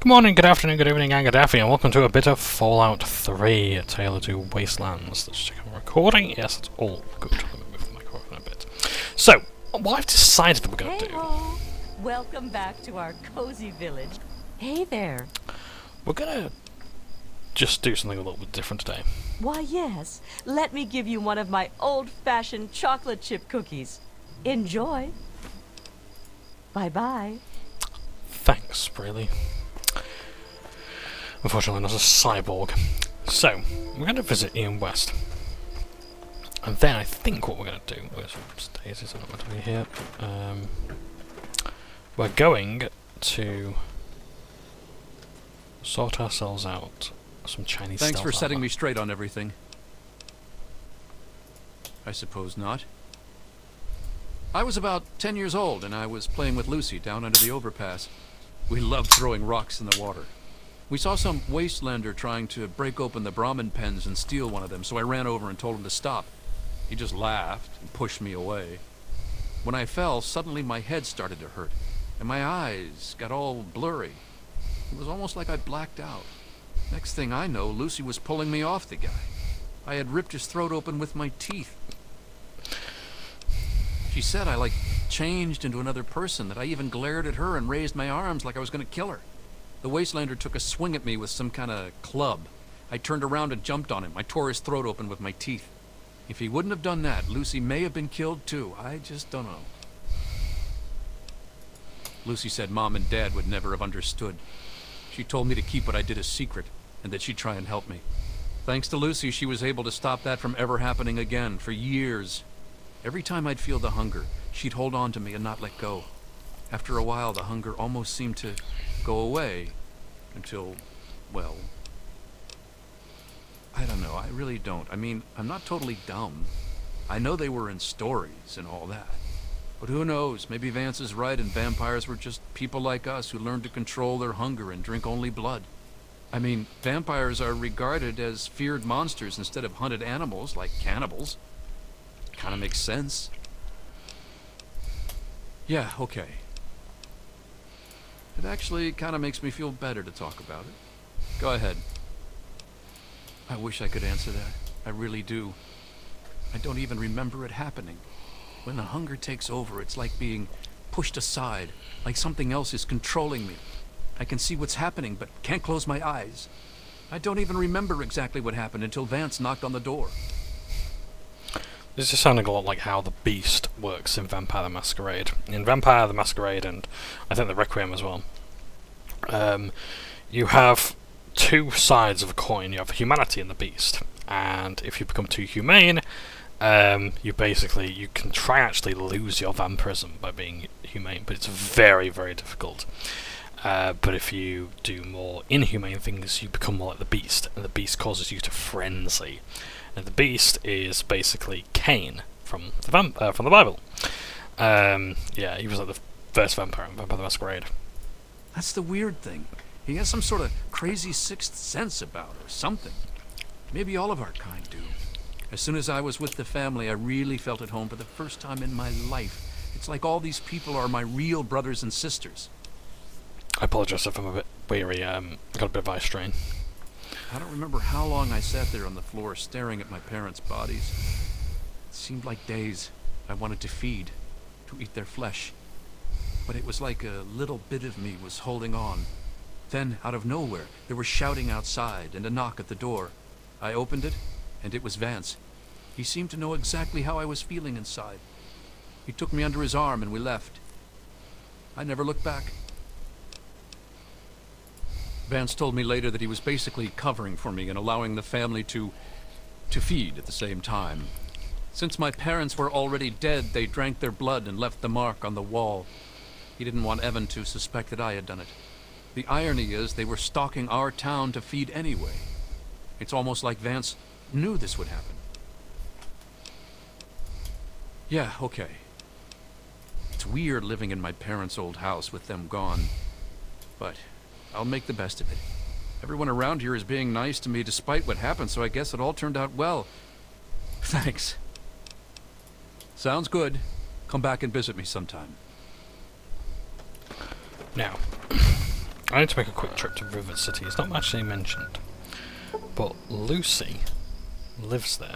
Good morning, good afternoon, good evening, and good afternoon, and welcome to a bit of Fallout 3, A Tale of Two Wastelands. Let's check on recording. Yes, it's all good. Let me move the microphone a bit. So, what I've decided that we're going to do... Welcome back to our cozy village. Hey there. We're going to just do something a little bit different today. Why, yes. Let me give you one of my old-fashioned chocolate chip cookies. Enjoy. Bye-bye. Thanks, really. Unfortunately, not a cyborg. So, we're going to visit Ian West. And then I think what we're going to do... Where's Stacey's not going to be here. We're going to sort ourselves out some Chinese Thanks for setting armor. me straight on everything. I suppose not. I was about 10 years old and I was playing with Lucy down under the overpass. We loved throwing rocks in the water. We saw some Wastelander trying to break open the Brahmin pens and steal one of them, so I ran over and told him to stop. He just laughed and pushed me away. When I fell, suddenly my head started to hurt, and my eyes got all blurry. It was almost like I blacked out. Next thing I know, Lucy was pulling me off the guy. I had ripped his throat open with my teeth. She said I, changed into another person, that I even glared at her and raised my arms like I was going to kill her. The Wastelander took a swing at me with some kind of club. I turned around and jumped on him. I tore his throat open with my teeth. If he wouldn't have done that, Lucy may have been killed too. I just don't know. Lucy said Mom and Dad would never have understood. She told me to keep what I did a secret, and that she'd try and help me. Thanks to Lucy, she was able to stop that from ever happening again for years. Every time I'd feel the hunger, she'd hold on to me and not let go. After a while, the hunger almost seemed to go away until, well, I don't know. I really don't. I mean, I'm not totally dumb. I know they were in stories and all that. But who knows? Maybe Vance is right and vampires were just people like us who learned to control their hunger and drink only blood. I mean, vampires are regarded as feared monsters instead of hunted animals like cannibals. Kind of makes sense. Yeah, okay. It actually kind of makes me feel better to talk about it. Go ahead. I wish I could answer that. I really do. I don't even remember it happening. When the hunger takes over, it's like being pushed aside, like something else is controlling me. I can see what's happening, but can't close my eyes. I don't even remember exactly what happened until Vance knocked on the door. This is sounding a lot like how the Beast works in Vampire the Masquerade. In Vampire the Masquerade, and I think the Requiem as well, you have two sides of a coin. You have humanity and the Beast, and if you become too humane, you can try actually lose your vampirism by being humane, but it's very, very difficult. But if you do more inhumane things, you become more like the Beast, and the Beast causes you to frenzy. And the Beast is basically Cain from the Bible. Yeah, he was like the first vampire in Vampire the Masquerade. That's the weird thing. He has some sort of crazy sixth sense about or something. Maybe all of our kind do. As soon as I was with the family, I really felt at home for the first time in my life. It's like all these people are my real brothers and sisters. I apologise if I'm a bit weary. Got a bit of eye strain. I don't remember how long I sat there on the floor staring at my parents' bodies. It seemed like days. I wanted to feed, to eat their flesh. But it was like a little bit of me was holding on. Then, out of nowhere, there was shouting outside and a knock at the door. I opened it, and it was Vance. He seemed to know exactly how I was feeling inside. He took me under his arm and we left. I never looked back. Vance told me later that he was basically covering for me and allowing the family to feed at the same time. Since my parents were already dead, they drank their blood and left the mark on the wall. He didn't want Evan to suspect that I had done it. The irony is they were stalking our town to feed anyway. It's almost like Vance knew this would happen. Yeah, okay. It's weird living in my parents' old house with them gone, but I'll make the best of it. Everyone around here is being nice to me despite what happened, so I guess it all turned out well. Thanks. Sounds good. Come back and visit me sometime. Now, I need to make a quick trip to River City. It's not actually mentioned, but Lucy lives there.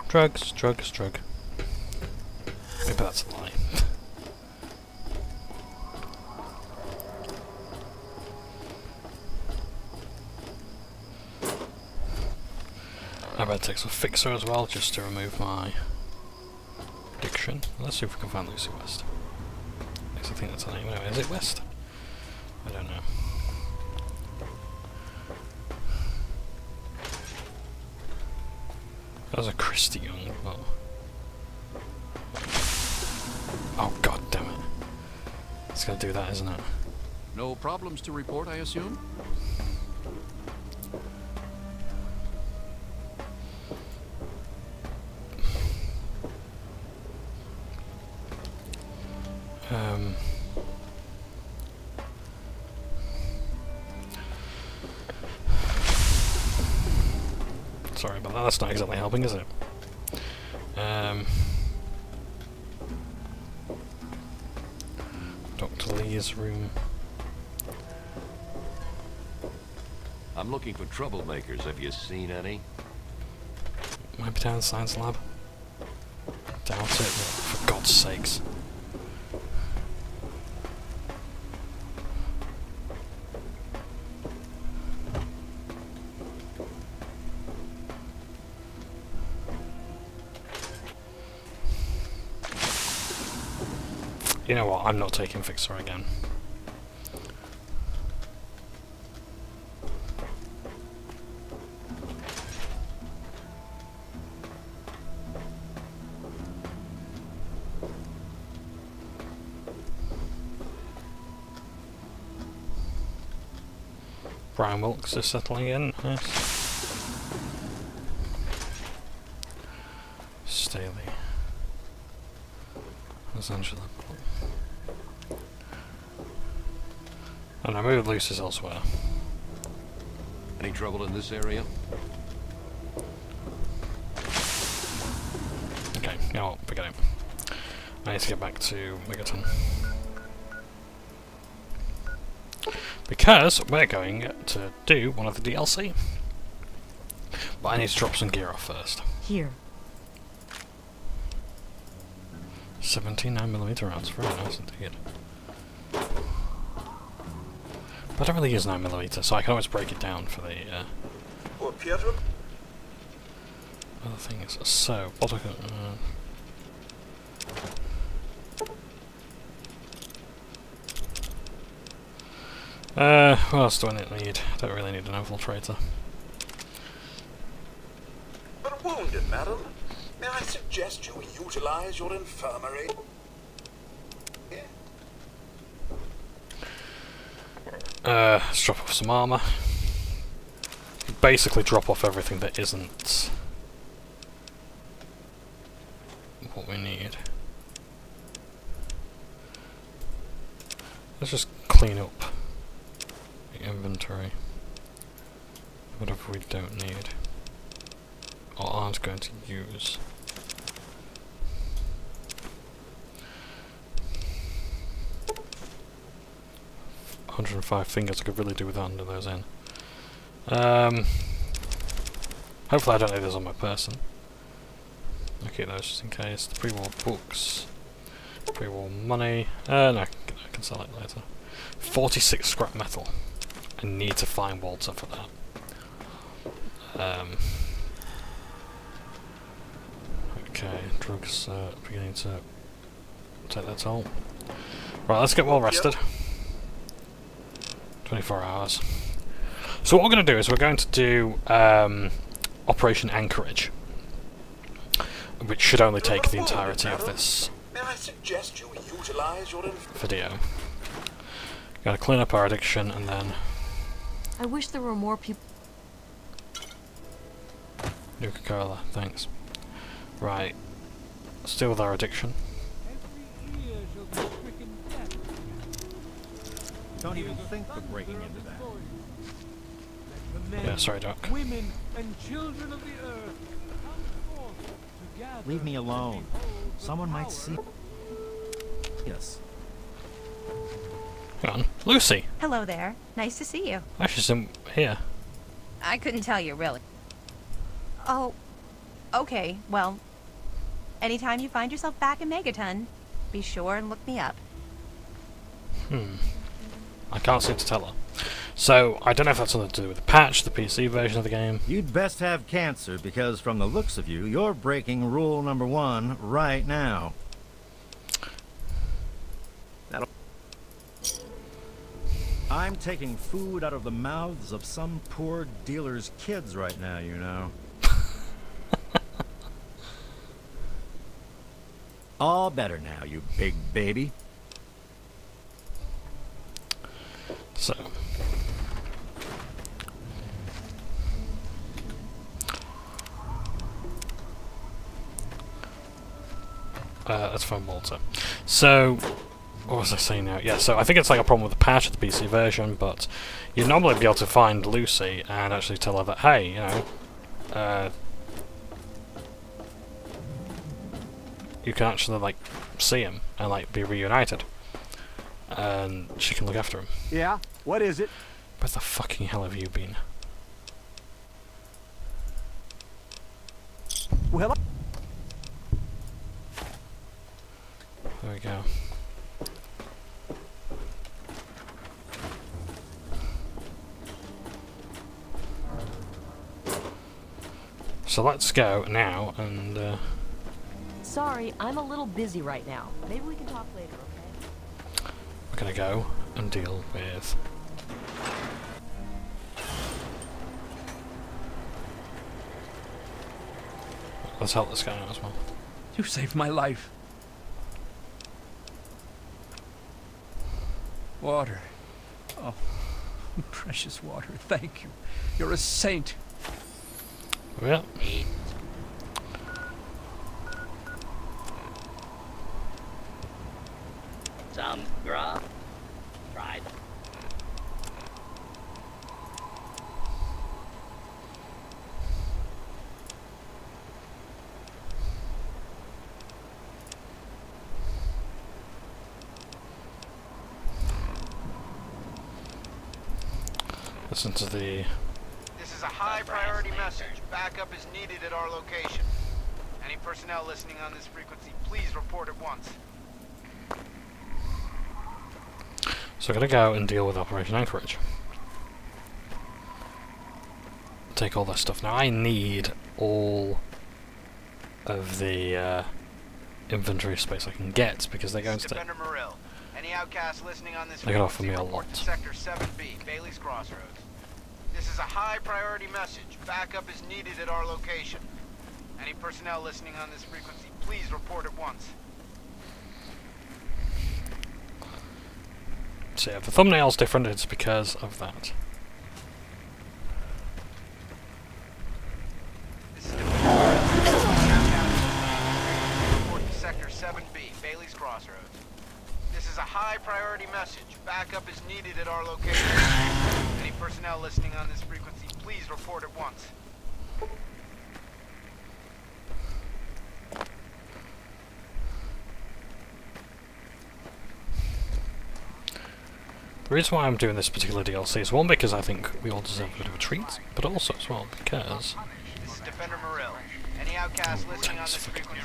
Drugs, drugs, drug. Maybe that's a lie. I better take some fixer as well, just to remove my addiction. Let's see if we can find Lucy West. Because I think that's her name. Anyway, is it West? I don't know. That was a Christy Young, but... Oh god damn it. It's gonna do that, isn't it? No problems to report, I assume? Sorry about that, that's not exactly helping, is it? Dr. Lee's room. I'm looking for troublemakers. Have you seen any? Might be down in the science lab. Doubt it, but for God's sakes. You know what, I'm not taking Fixer again. Brian Wilkes is settling in, yes. Staley. Los Angeles. And I moved Lucy's elsewhere. Any trouble in this area? Okay, you know what, forget it. I need to get back to Megaton. Because we're going to do one of the DLC. But I need to drop some gear off first. Here. 79mm rounds, very nice indeed. But I don't really use 9mm, so I can always break it down for the other things. So, what what else do I need? I don't really need an infiltrator. But wounded, madam. May I suggest you utilize your infirmary? Let's drop off some armour. Basically drop off everything that isn't what we need. Let's just clean up the inventory. Whatever we don't need or aren't going to use. $105 fingers, I could really do with handing those in. Hopefully I don't need those on my person. I'll keep those just in case. The pre-war books. Pre-war money. No, I can sell it later. 46 scrap metal. I need to find Walter for that. Okay, drugs beginning to take their toll. Right, let's get well rested. 24 hours. So what we're going to do is we're going to do Operation Anchorage, which should only take the entirety of this video. Gotta clean up our addiction and then... I wish there were more people. Nuka-Cola, thanks. Right, let's deal with our addiction. Don't even think of breaking into that. Yeah, sorry, Doc. Women and children of the earth come forth to gather. Leave me alone. Someone might see. Yes. Hang on. Lucy! Hello there. Nice to see you. Oh, she's in here. I couldn't tell you, really. Oh, okay. Well, anytime you find yourself back in Megaton, be sure and look me up. I can't seem to tell her. So, I don't know if that's something to do with the patch, the PC version of the game. You'd best have cancer, because from the looks of you, you're breaking rule number 1 right now. I'm taking food out of the mouths of some poor dealer's kids right now, you know. All better now, you big baby. So. Let's find Walter. So, what was I saying now? Yeah, so I think it's like a problem with the patch of the PC version, but you'd normally be able to find Lucy and actually tell her that, hey, you know, you can actually, like, see him and, like, be reunited. And she can look after him. Yeah? What is it? Where the fucking hell have you been? Well, There we go. So let's go now and Sorry, I'm a little busy right now. Maybe we can talk later, okay? we're gonna go and deal with let's help this guy out as well. You saved my life. Water. Oh, precious water. Thank you. You're a saint. Yeah. Some grub? Tried. Listen to the This is a high priority message. Backup is needed at our location. Any personnel listening on this frequency, please report at once. So we're gonna go and deal with Operation Anchorage. Take all that stuff. Now I need all of the inventory space I can get because they're going to Defender Morrill. Any outcasts listening on this They can offer me a report lot. to Sector 7B, Bailey's Crossroads. This is a high priority message. Backup is needed at our location. Any personnel listening on this frequency, please report at once. So yeah, the thumbnail's different, it's because of that. This is Defender Morrill. Report to Sector 7B, Bailey's Crossroads. This is a high priority message. Backup is needed at our location. Any personnel listening on this frequency, please report at once. The reason why I'm doing this particular DLC is one, because I think we all deserve a bit of a treat, but also as well because This is Defender Morrill. Any outcasts listening on this frequency,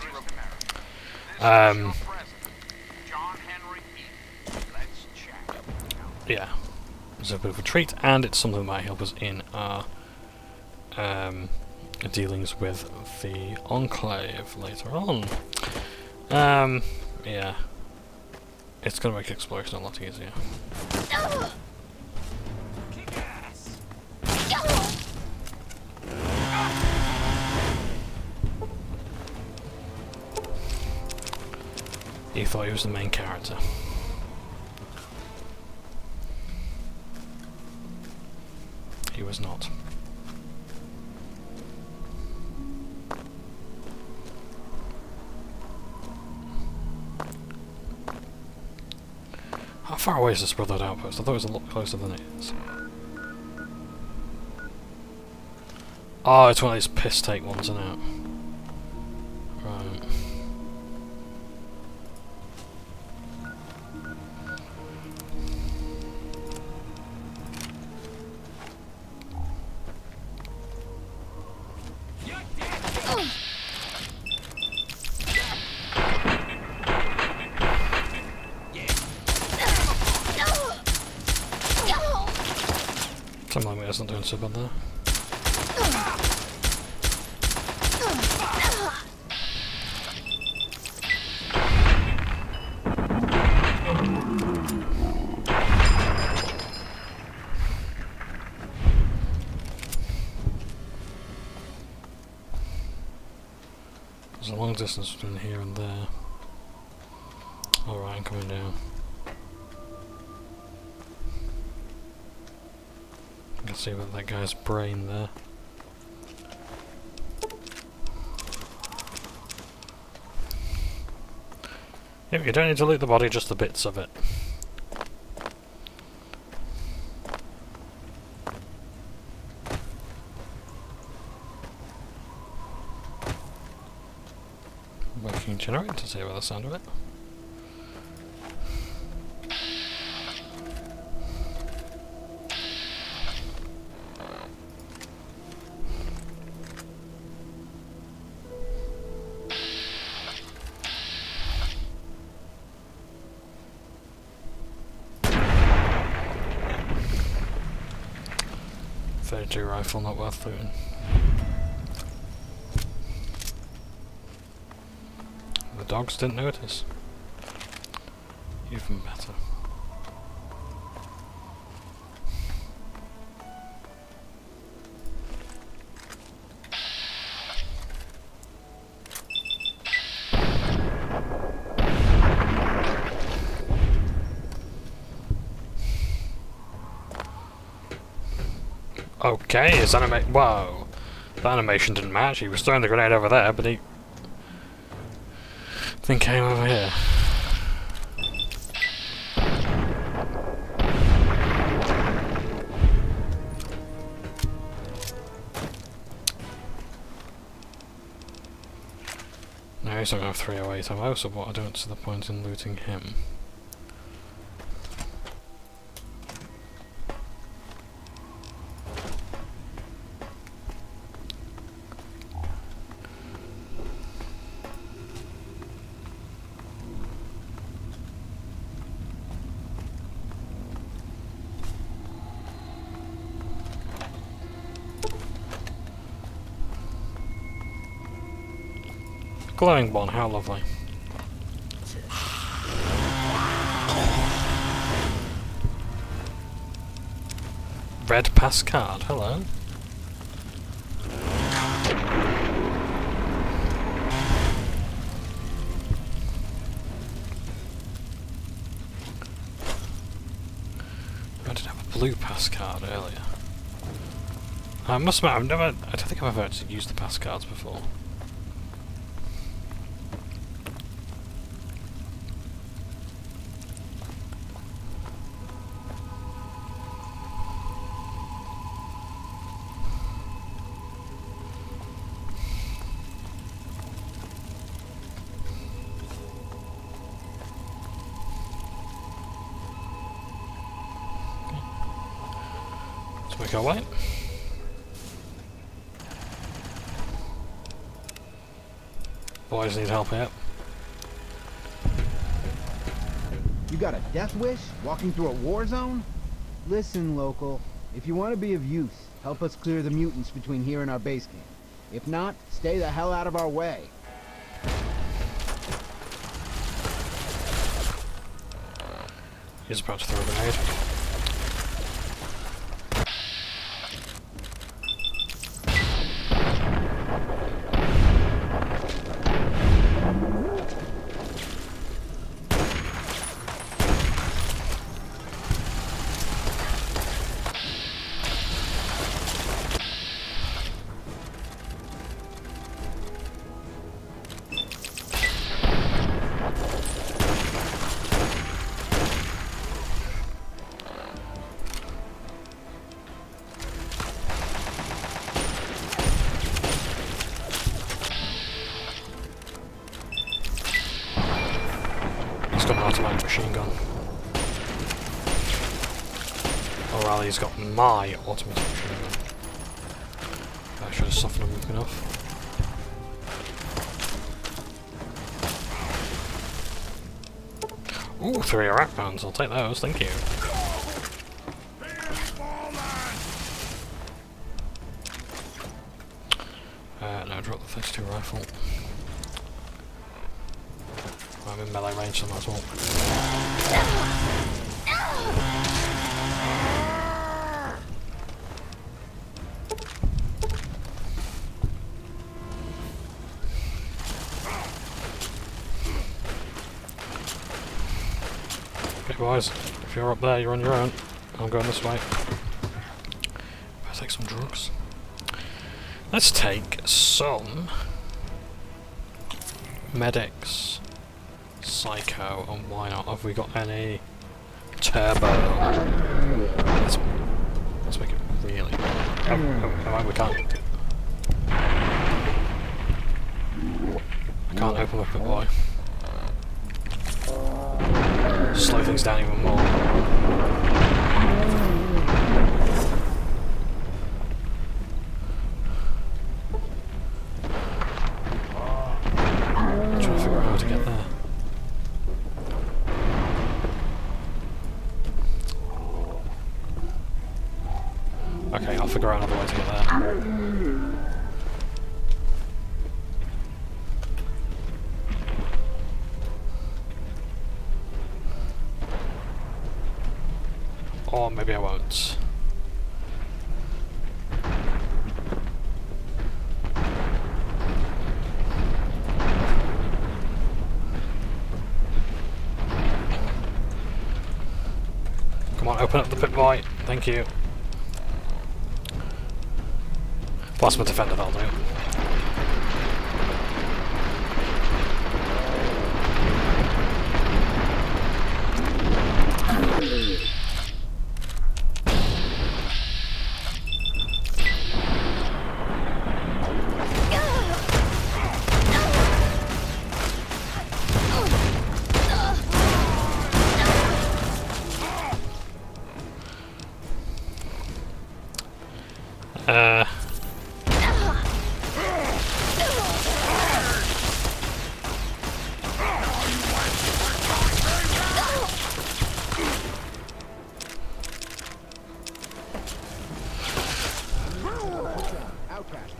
yeah, it's a bit of a treat, and it's something that might help us in our dealings with the Enclave later on. Yeah, it's going to make exploration a lot easier. He thought he was the main character. He was not. How far away is this Brotherhood outpost? I thought it was a lot closer than it is. Oh, it's one of these piss take ones, isn't it? Right. guy's not doing so bad there. There's a long distance between here and there. Alright, I'm coming down. I can see about that guy's brain there. Yep, you don't need to loot the body, just the bits of it. Working generator here by the sound of it. .32 rifle, not worth looting. The dogs didn't notice. Even better. Okay, his whoa! The animation didn't match. He was throwing the grenade over there, but he then came over here. Now he's not going to have 308 ammo, so what I don't see the point in looting him. Glowing one, how lovely. Red pass card, hello. I did have a blue pass card earlier. I must admit, I don't think I've ever actually used the pass cards before. Make our way. Boys need help here. You got a death wish? Walking through a war zone? Listen, local. If you want to be of use, help us clear the mutants between here and our base camp. If not, stay the hell out of our way. He's about to throw a grenade. He's got an automatic machine gun. Or rather, he's got my automatic machine gun. I should have softened him enough. Ooh, 3 Iraq rounds, I'll take those, thank you. melee range on that as well. Okay, boys, if you're up there, you're on your own. I'm going this way. Let's take some drugs. Let's take some medics, psycho, and why not? Have we got any turbo? Let's make it really. Oh, we can't. I can't open up a boy. Slow things down even more. I'm trying to figure out how to get there. Okay, I'll figure out another way to get there. Or maybe I won't. Come on, open up the pit boy. Thank you. Plasma defender, that'll do.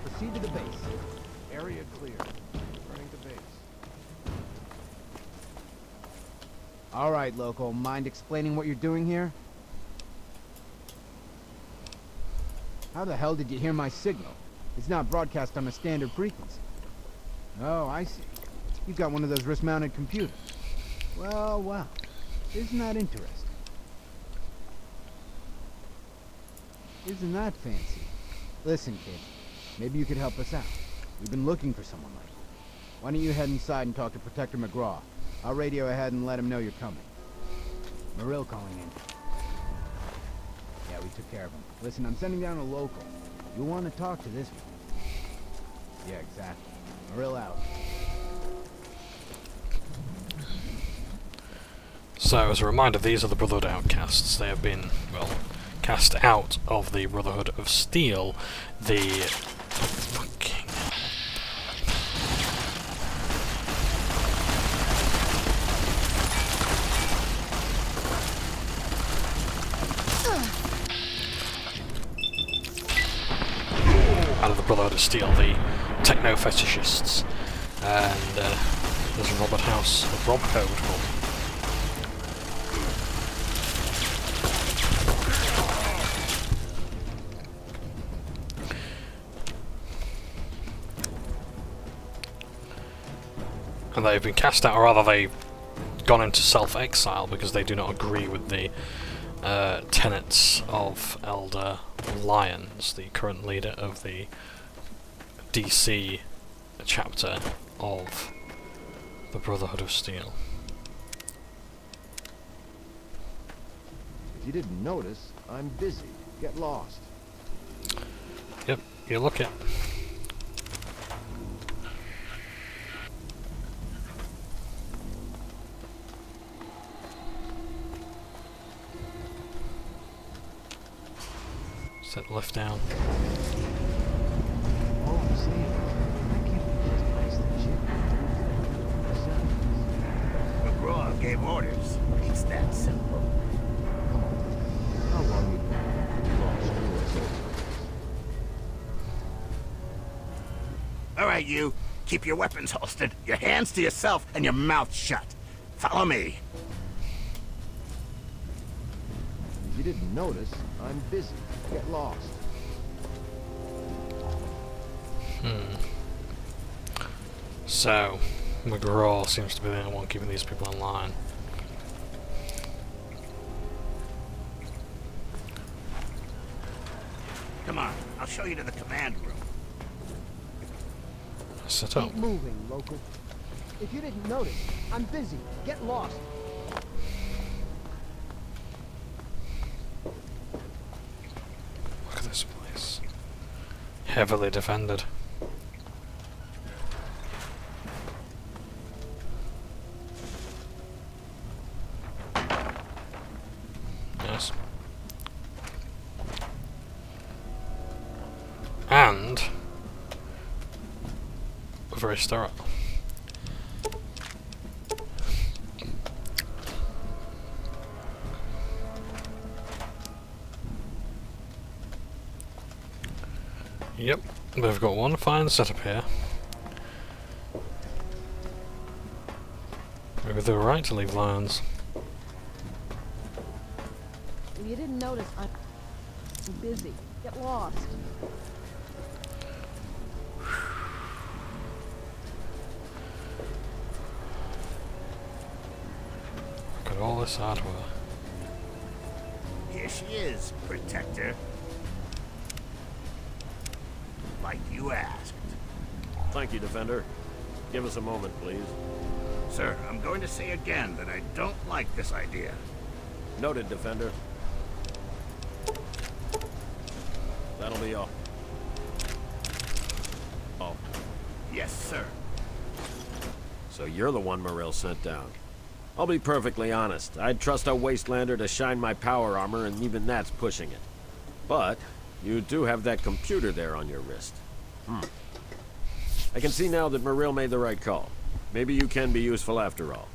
Proceed to the base. Area clear. Running to base. All right, local. Mind explaining what you're doing here? How the hell did you hear my signal? It's not broadcast on a standard frequency. Oh, I see. You've got one of those wrist-mounted computers. Well, well. Isn't that interesting? Isn't that fancy? Listen, kid. Maybe you could help us out. We've been looking for someone like you. Why don't you head inside and talk to Protector McGraw? I'll radio ahead and let him know you're coming. Marill calling in. Yeah, we took care of him. Listen, I'm sending down a local. You'll want to talk to this one. Yeah, exactly. Marill out. So, as a reminder, these are the Brotherhood Outcasts. They have been, well, cast out of the Brotherhood of Steel, the fucking... out of the Brotherhood of Steel, the techno-fetishists. And there's a Robert House, a Rob Code called. And they've been cast out, or rather they've gone into self-exile because they do not agree with the tenets of Elder Lyons, the current leader of the DC chapter of the Brotherhood of Steel. If you didn't notice, I'm busy. Get lost. Yep, you look it. Set the lift down. Oh, I'm saying, I can't just place the chip. McGraw gave orders. It's that simple. Come on. How long you been lost? All right, you. Keep your weapons holstered, your hands to yourself, and your mouth shut. Follow me. If you didn't notice, I'm busy. Get lost. So, McGraw seems to be the only one keeping these people in line. Come on, I'll show you to the command room. Set up. Keep moving, local. If you didn't notice, I'm busy. Get lost. Look at this place. Heavily defended. Yes. And very sterile. Yep, we've got one fine setup here. Maybe they were right to leave lions. If you didn't notice, I'm busy. Get lost. Look at all this hardware. Here she is, Protector. Like you asked. Thank you, Defender. Give us a moment, please. Sir, I'm going to say again that I don't like this idea. Noted, Defender. That'll be all. Oh. Yes, sir. So you're the one Morell sent down. I'll be perfectly honest. I'd trust a Wastelander to shine my power armor, and even that's pushing it. But you do have that computer there on your wrist. I can see now that Morell made the right call. Maybe you can be useful after all.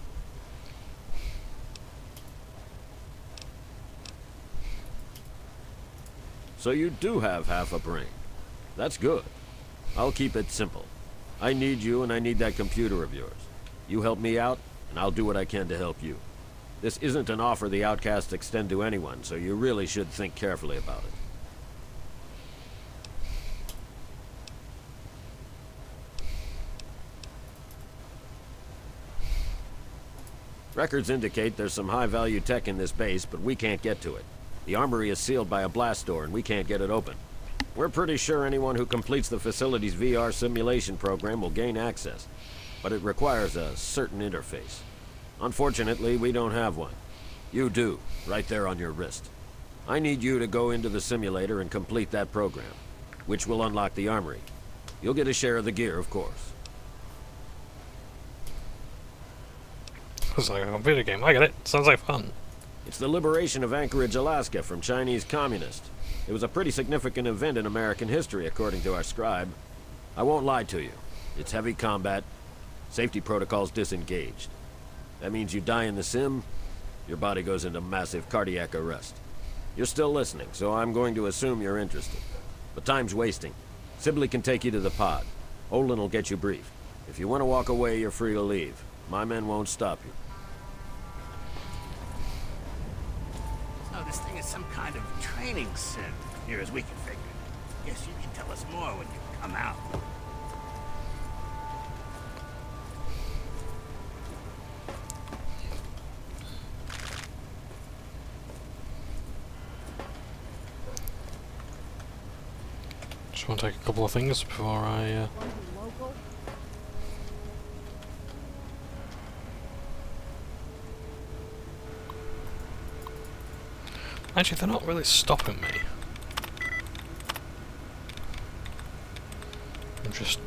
So you do have half a brain. That's good. I'll keep it simple. I need you, and I need that computer of yours. You help me out, and I'll do what I can to help you. This isn't an offer the outcasts extend to anyone, so you really should think carefully about it. Records indicate there's some high-value tech in this base, but we can't get to it. The armory is sealed by a blast door, and we can't get it open. We're pretty sure anyone who completes the facility's VR simulation program will gain access, but it requires a certain interface. Unfortunately, we don't have one. You do, right there on your wrist. I need you to go into the simulator and complete that program, which will unlock the armory. You'll get a share of the gear, of course. It's like a computer game. I get it. Sounds like fun. It's the liberation of Anchorage, Alaska from Chinese communists. It was a pretty significant event in American history, according to our scribe. I won't lie to you. It's heavy combat. Safety protocols disengaged. That means you die in the sim, your body goes into massive cardiac arrest. You're still listening, so I'm going to assume you're interested. But time's wasting. Sibley can take you to the pod. Olin will get you briefed. If you want to walk away, you're free to leave. My men won't stop you. So this thing is some kind of training sim, near as we can figure. Guess you can tell us more when you come out. Just want to take a couple of things before I Actually, they're not really stopping me. I'm just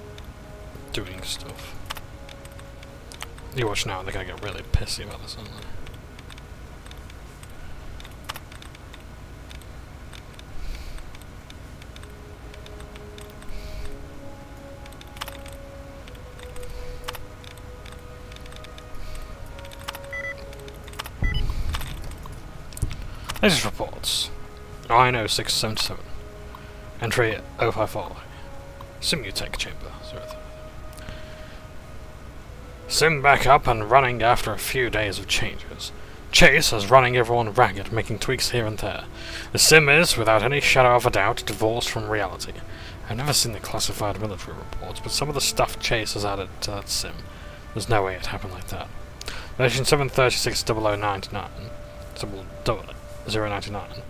doing stuff. You watch now, they're gonna get really pissy about this, aren't they? Latest reports. INO 677. Entry 054. Simutech chamber. Sim back up and running after a few days of changes. Chase is running everyone ragged, making tweaks here and there. The sim is, without any shadow of a doubt, divorced from reality. I've never seen the classified military reports, but some of the stuff Chase has added to that sim, there's no way it happened like that. Version 736.0099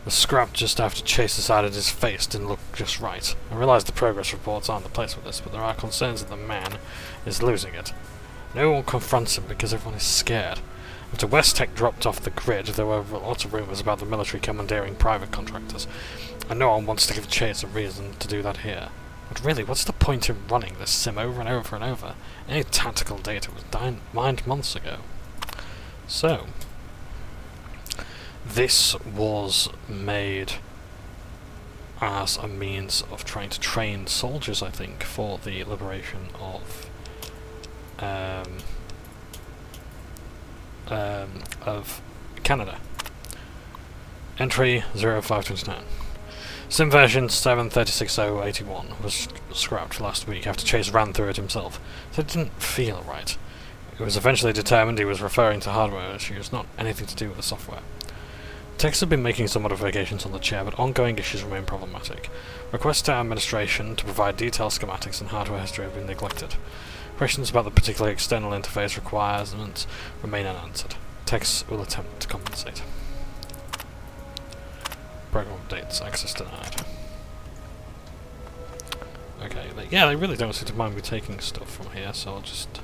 the scrap just after Chase decided his face didn't look just right. I realize the progress reports aren't the place for this, but there are concerns that the man is losing it. No one confronts him because everyone is scared. After Wastelands dropped off the grid, there were lots of rumours about the military commandeering private contractors, and no one wants to give Chase a reason to do that here. But really, what's the point in running this sim over and over and over? Any tactical data was mined months ago. So, this was made as a means of trying to train soldiers, I think, for the liberation of Canada. Entry 0529. Sim version 736.081 was scrapped last week after Chase ran through it himself, so it didn't feel right. It was eventually determined he was referring to hardware issues, not anything to do with the software. Techs have been making some modifications on the chair, but ongoing issues remain problematic. Requests to administration to provide detailed schematics and hardware history have been neglected. Questions about the particular external interface requirements remain unanswered. Techs will attempt to compensate. Program updates, access denied. Okay, yeah, they really don't seem to mind me taking stuff from here, so I'll just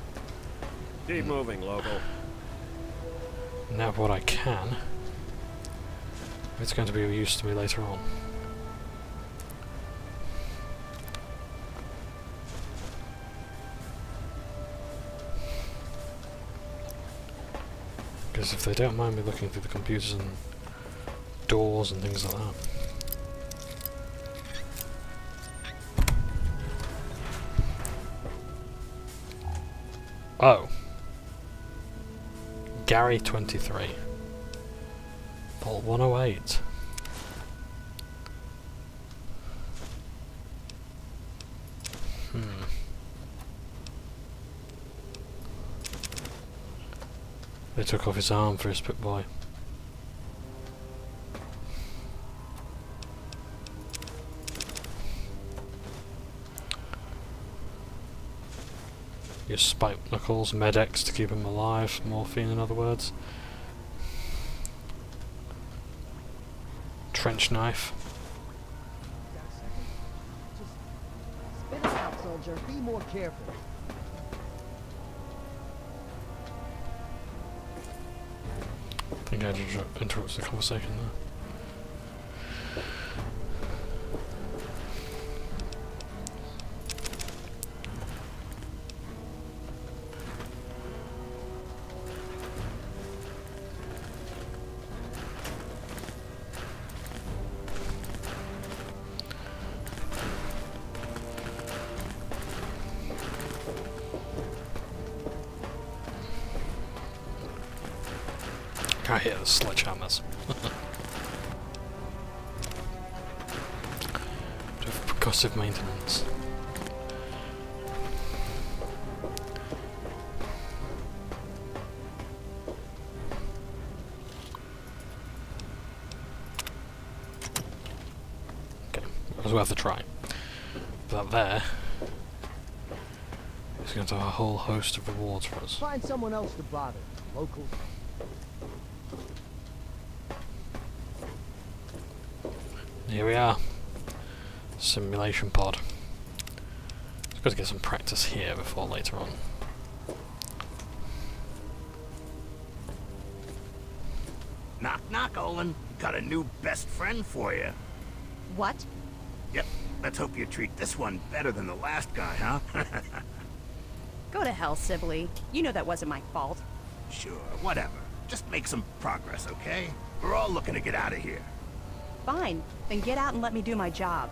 keep moving, local. Nab what I can. It's going to be of use to me later on. Because if they don't mind me looking through the computers and doors and things like that. Oh. Gary 23. Vault 108. They took off his arm for his pit boy. Use spike knuckles, Med-X to keep him alive, morphine in other words. Trench knife. Spit it out, soldier. Be more careful. I think I just interrupted the conversation there. I hear the sledgehammers. Bit of percussive maintenance. Okay, it was worth a try. But there is going to have a whole host of rewards for us. Find someone else to bother. Locals. Here we are. Simulation pod. Just got to get some practice here before later on. Knock knock, Olin. Got a new best friend for you. What? Yep. Let's hope you treat this one better than the last guy, huh? Go to hell, Sibley. You know that wasn't my fault. Sure, whatever. Just make some progress, okay? We're all looking to get out of here. Fine. Then get out and let me do my job.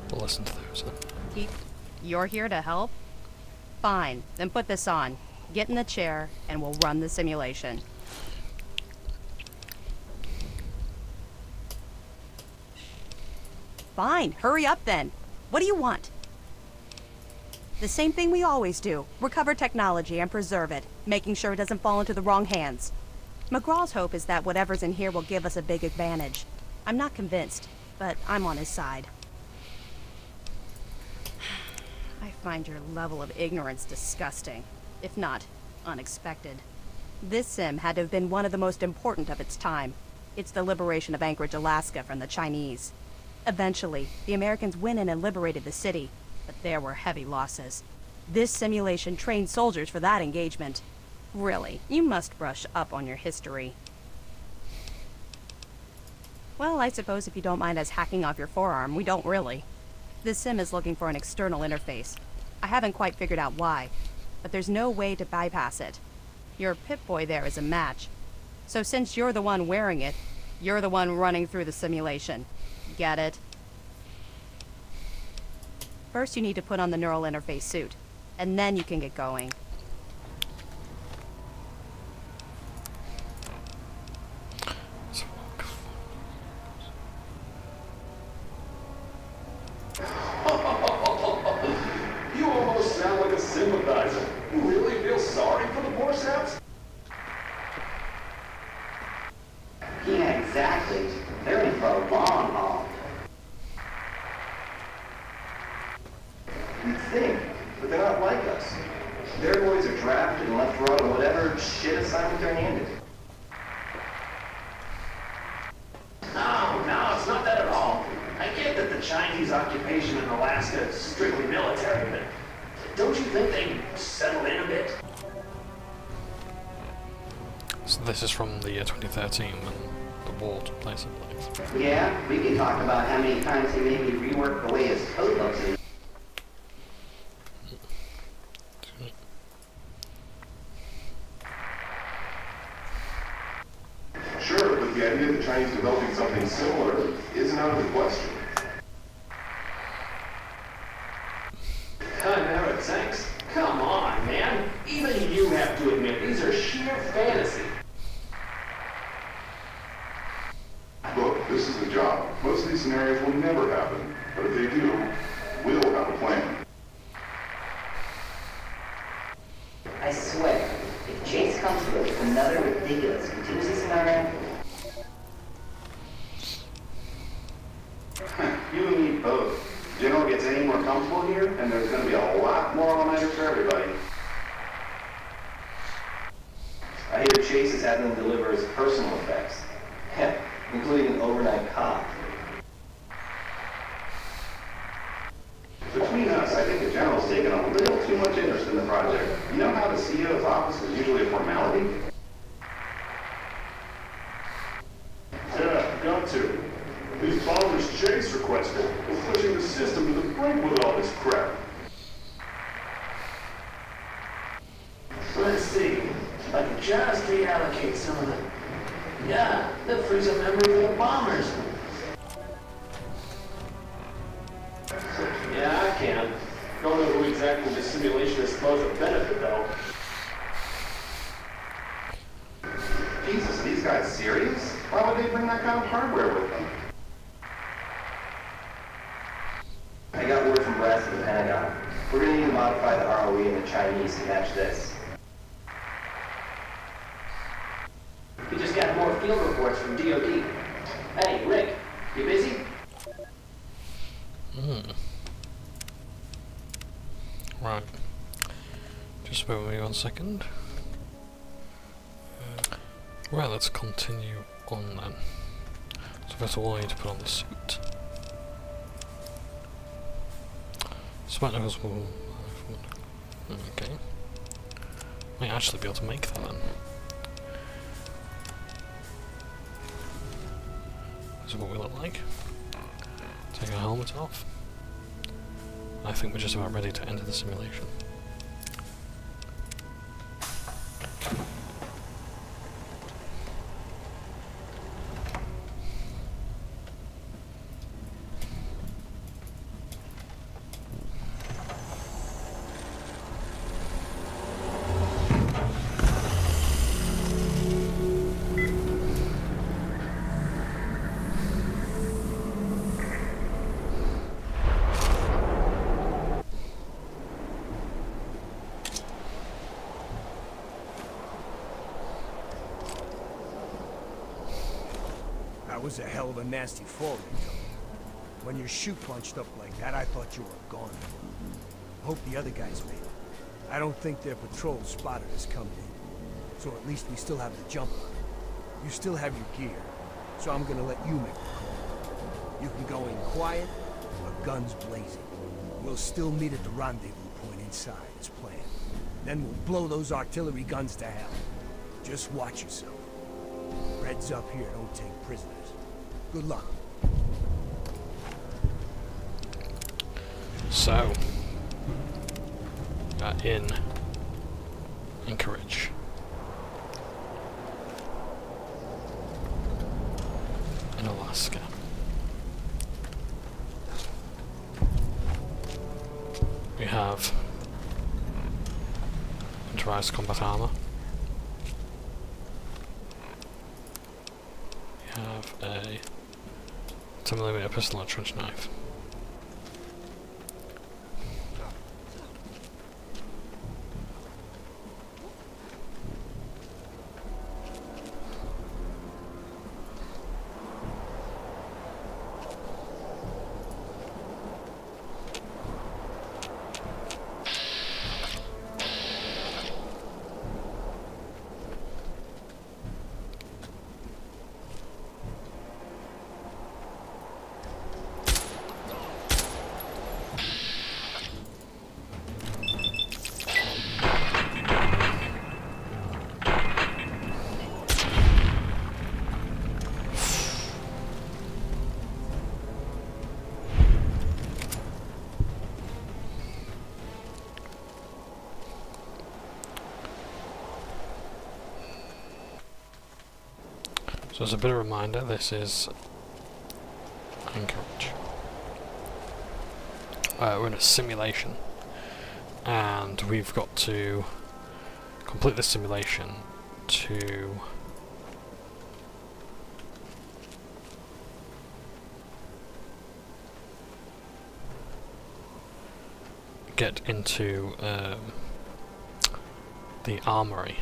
We'll listen to those then. You're here to help? Fine. Then put this on. Get in the chair, and we'll run the simulation. Fine, hurry up then. What do you want? The same thing we always do. Recover technology and preserve it, making sure it doesn't fall into the wrong hands. McGraw's hope is that whatever's in here will give us a big advantage. I'm not convinced, but I'm on his side. I find your level of ignorance disgusting, if not unexpected. This sim had to have been one of the most important of its time. It's the liberation of Anchorage, Alaska from the Chinese. Eventually, the Americans went in and liberated the city, but there were heavy losses. This simulation trained soldiers for that engagement. Really, you must brush up on your history. Well, I suppose if you don't mind us hacking off your forearm, we don't really. This sim is looking for an external interface. I haven't quite figured out why, but there's no way to bypass it. Your Pip-Boy there is a match. So since you're the one wearing it, you're the one running through the simulation. Get it? First you need to put on the neural interface suit, and then you can get going. You almost sound like a sympathizer. You really feel sorry for the poor saps? Yeah, exactly. They're in for a long haul. You'd think, but they're not like us. Their boys are drafted and left to run whatever shit assignment they're handed. No, it's not that at all. I get that the Chinese occupation in Alaska is strictly military, but don't you think they'd settle in a bit? So this is from the year 2013 when the war took place, I believe. Yeah, we can talk about how many times he made me rework the way his code looks. Sure, but the idea of the Chinese developing something similar isn't out of the question. Thanks. Come on, man. Even you have to admit these are sheer fantasy. Look, this is the job. Most of these scenarios will never happen, but if they do, we'll have a plan. I swear, if Chase comes through with another ridiculous contingency scenario... You and me both. General gets any more comfortable here, and there's going to be a lot more all-nighters for everybody. I hear Chase is having them deliver his personal effects, including an overnight cop. Between us, I think the General's taken a little too much interest in the project. You know how the CEO's office is usually a formality? Yeah, got to. These bombers Chase requested. We're pushing the system to the brink with all this crap. Let's see. If I can just reallocate some of them. Yeah, that frees up memory for the bombers. Yeah, I can. Don't know who exactly the simulation is supposed to benefit, though. Jesus, are these guys serious? Why would they bring that kind of hardware with them? I got word from brass at the Pentagon. We're going to need to modify the ROE in the Chinese to match this. We just got more field reports from DOD. Hey, Rick, you busy? Right. Just bear with me 1 second. Right, let's continue on then. So first of all, I need to put on the suit. Spectacles will... Okay. Might actually be able to make that then. This is what we look like. Take our helmet off. I think we're just about ready to enter the simulation. That was a hell of a nasty fall you took. When your shoe punched up like that, I thought you were gone. Hope the other guys made it. I don't think their patrol spotted us coming in. So at least we still have the jump on it. You still have your gear, so I'm gonna let you make the call. You can go in quiet, or guns blazing. We'll still meet at the rendezvous point inside, as planned. Then we'll blow those artillery guns to hell. Just watch yourself. Reds up here don't take prisoners. Good luck. So, in Anchorage. In Alaska. We have improvised combat armor. We have a 10mm pistol and a trench knife. So as a bit of a reminder, this is Anchorage. We're in a simulation, and we've got to complete the simulation to get into the armory.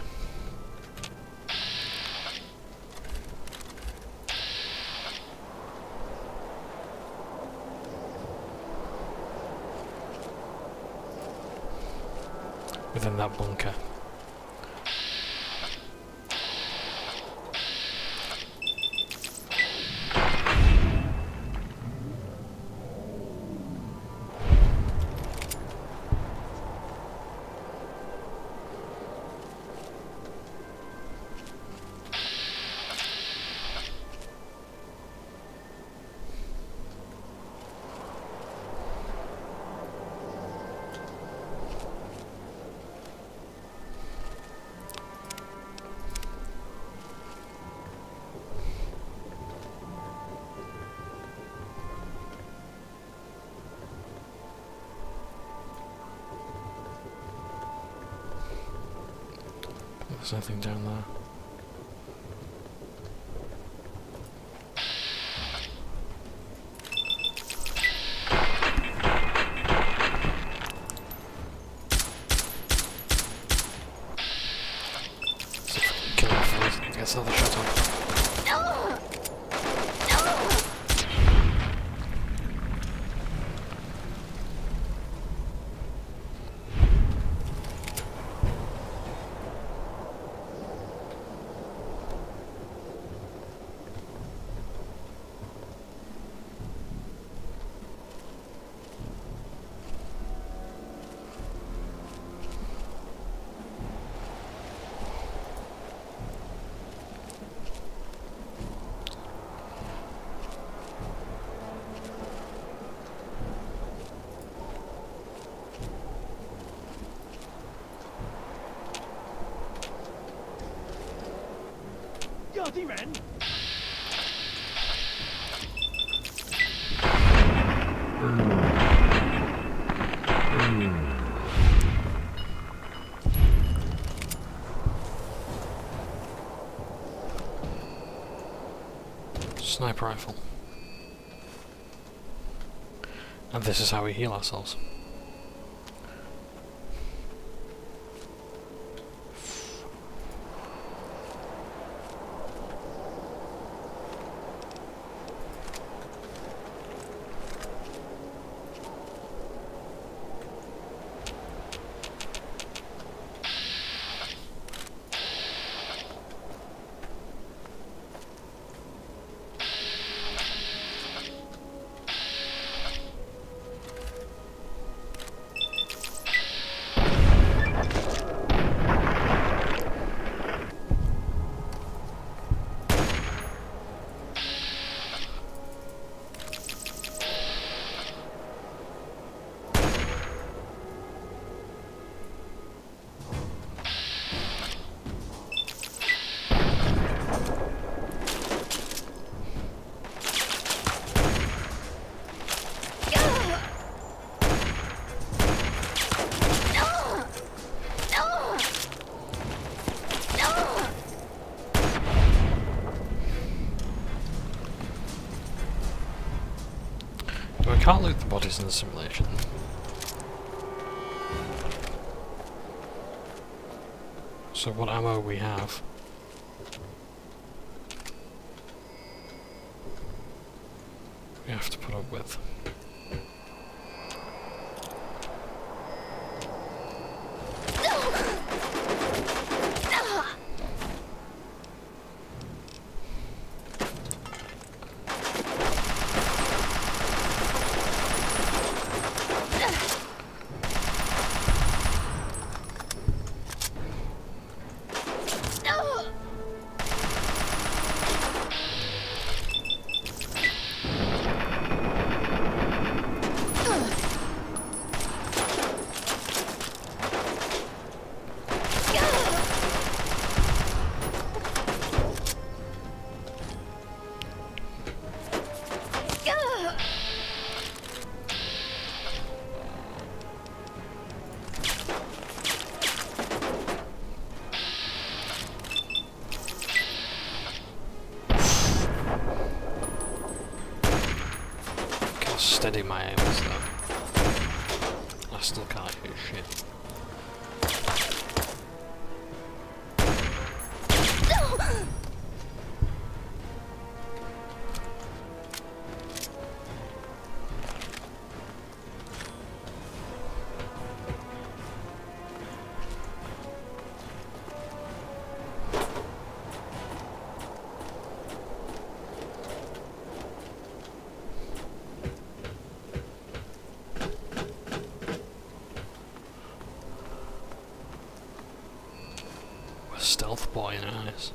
Within that bunker. There's nothing down there. See if we can kill him before he gets another shot off. Sniper rifle. And this is how we heal ourselves. can't loot the bodies in the simulation. So what ammo we have? We have to put up with. Steady my aim and stuff. I still can't hit shit. Stealth boy, nice.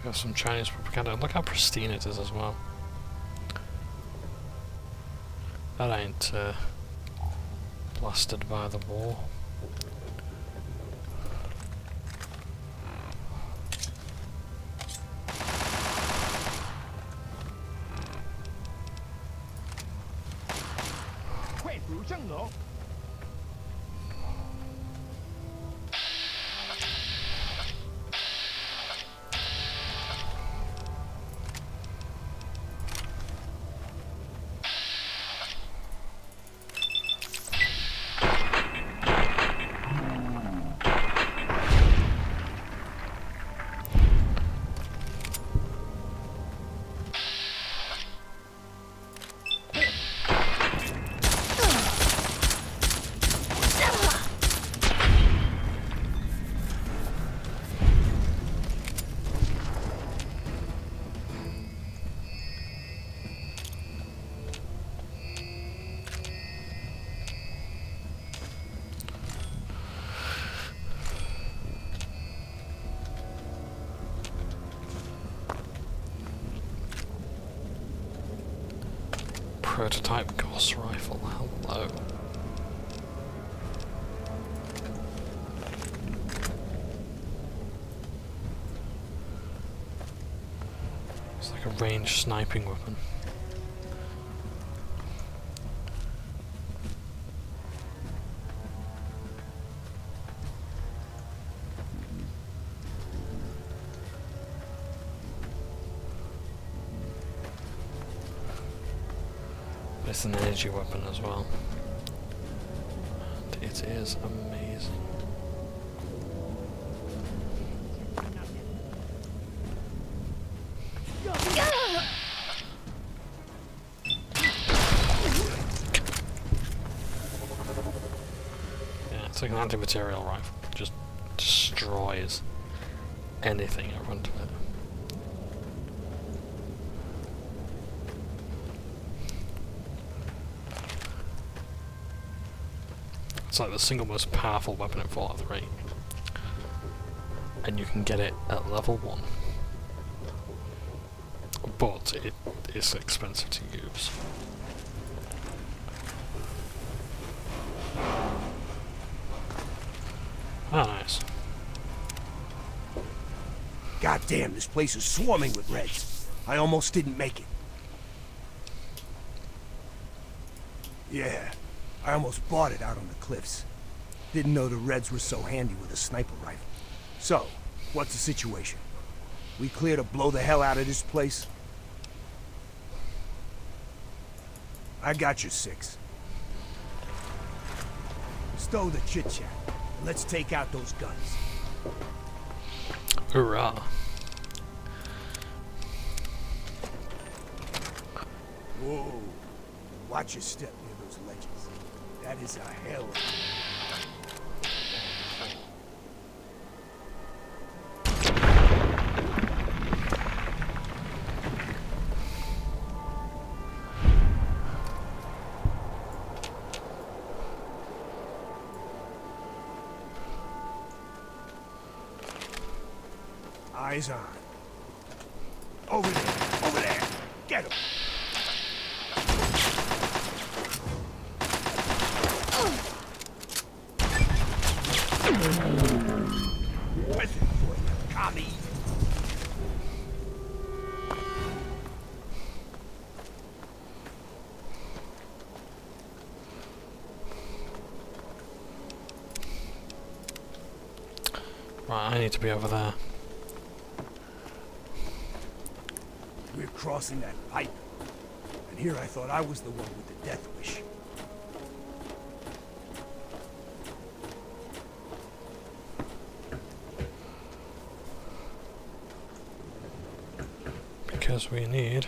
Got some Chinese propaganda. Look how pristine it is as well. That ain't blasted by the war. Prototype Gauss rifle, hello. range sniping weapon. It's an energy weapon as well. And it is amazing. Yeah, it's like an anti-material rifle. Just destroys anything in front of it. It's like the single most powerful weapon in Fallout 3. And you can get it at level 1. But it is expensive to use. Ah, nice. God damn, this place is swarming with Reds. I almost didn't make it. Yeah. I almost bought it out on the cliffs. Didn't know the Reds were so handy with a sniper rifle. So, what's the situation? We clear to blow the hell out of this place? I got your 6. Stow the chit-chat. Let's take out those guns. Hurrah. Whoa. Watch your step near those ledges. That is a hell of eyes on. Over there! Over there! Get him! Listen for you, commie! Right, I need to be over there. We're crossing that pipe. And here I thought I was the one with the death wish. Because we need...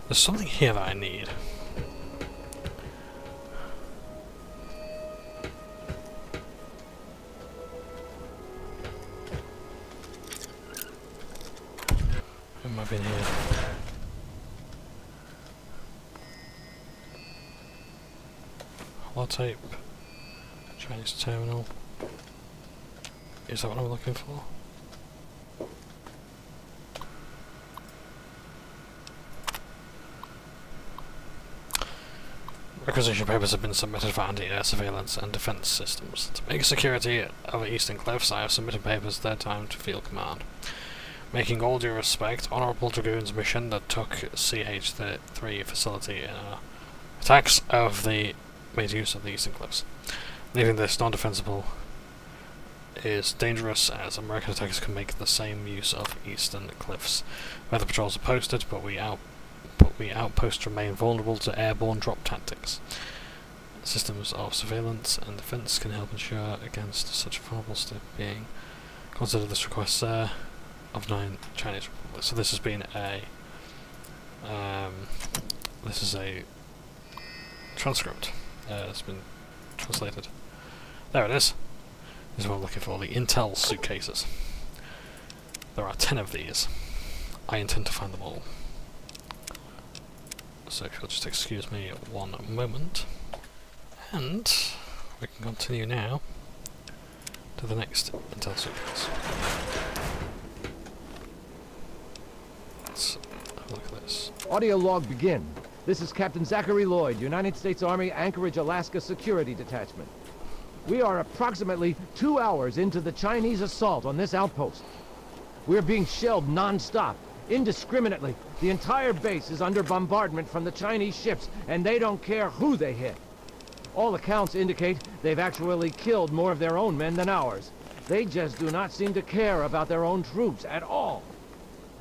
There's something here that I need. It might be in here. Holotape. Chinese terminal. Is that what I'm looking for? Requisition papers have been submitted for anti-air surveillance and defense systems. To make security of Eastern Cliffs, I have submitted papers third time to Field Command. Making all due respect, Honourable Dragoon's mission that took CH-3 facility in attacks of the made use of the Eastern Cliffs. Leaving this non-defensible is dangerous, as American attackers can make the same use of Eastern Cliffs. Weather patrols are posted, but we outposts remain vulnerable to airborne drop tactics. Systems of surveillance and defense can help ensure against such a vulnerable step being. Consider this request, sir, of 9 Chinese Republic. So this has been a this is a transcript. It's been translated. There it is. This is what I'm looking for, the Intel suitcases. There are 10 of these. I intend to find them all. So if you'll just excuse me one moment, and we can continue now to the next Intel suitcase. Let's have a look at this. Audio log begin. This is Captain Zachary Lloyd, United States Army Anchorage, Alaska Security Detachment. We are approximately 2 hours into the Chinese assault on this outpost. We're being shelled non-stop, indiscriminately. The entire base is under bombardment from the Chinese ships, and they don't care who they hit. All accounts indicate they've actually killed more of their own men than ours. They just do not seem to care about their own troops at all.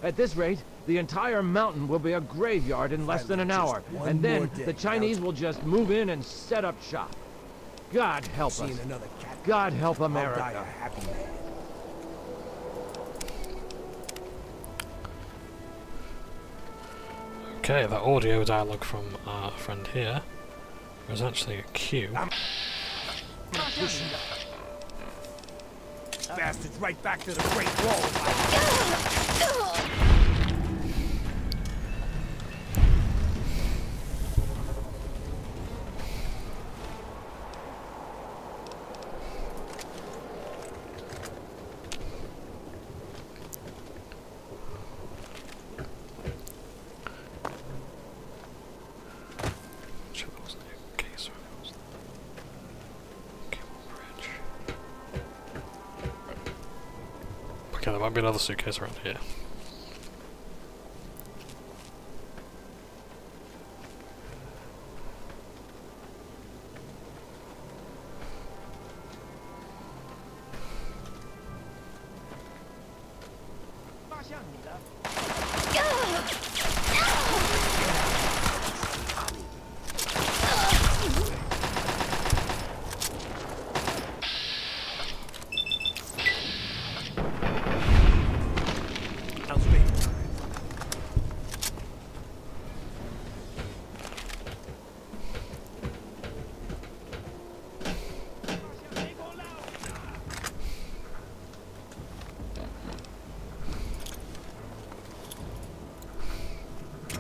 At this rate, the entire mountain will be a graveyard in less than an hour, and then the Chinese will just move in and set up shop. God help us. God help America. Okay, the audio dialogue from our friend here was actually a cue. Bastards right back to the Great Wall. Okay, there might be another suitcase around here.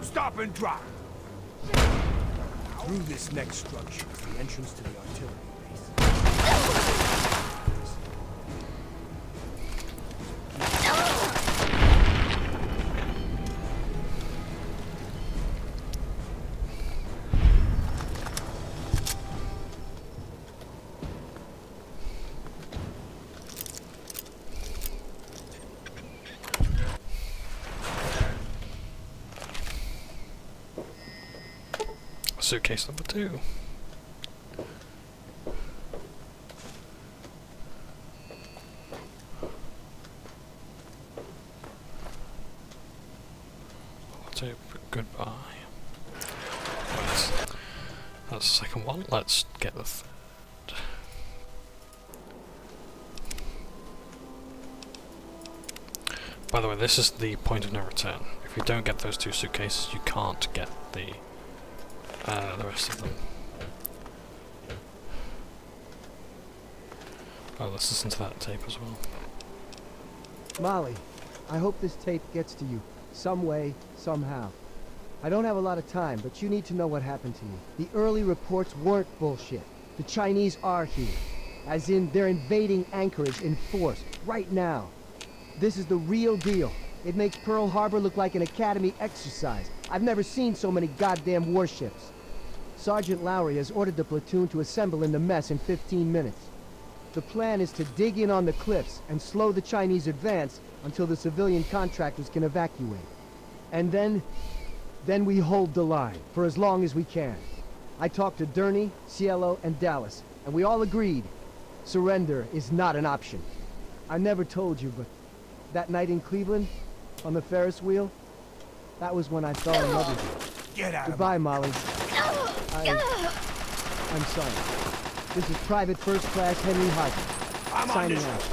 Stop and drop! Through this next structure is the entrance to the artillery base. Suitcase number 2. I'll say goodbye. That's the second one. Let's get the third. By the way, this is the point of no return. If you don't get those 2 suitcases, you can't get the rest of them. Oh, let's listen to that tape as well. Molly, I hope this tape gets to you, some way, somehow. I don't have a lot of time, but you need to know what happened to you. The early reports weren't bullshit. The Chinese are here. As in, they're invading Anchorage in force, right now. This is the real deal. It makes Pearl Harbor look like an Academy exercise. I've never seen so many goddamn warships. Sergeant Lowry has ordered the platoon to assemble in the mess in 15 minutes. The plan is to dig in on the cliffs and slow the Chinese advance until the civilian contractors can evacuate. And then we hold the line for as long as we can. I talked to Durney, Cielo, and Dallas, and we all agreed surrender is not an option. I never told you, but that night in Cleveland, on the Ferris wheel, that was when I fell in love with you. Get out Goodbye, Molly. I'm sorry. This is Private First Class Henry Hodges, signing out.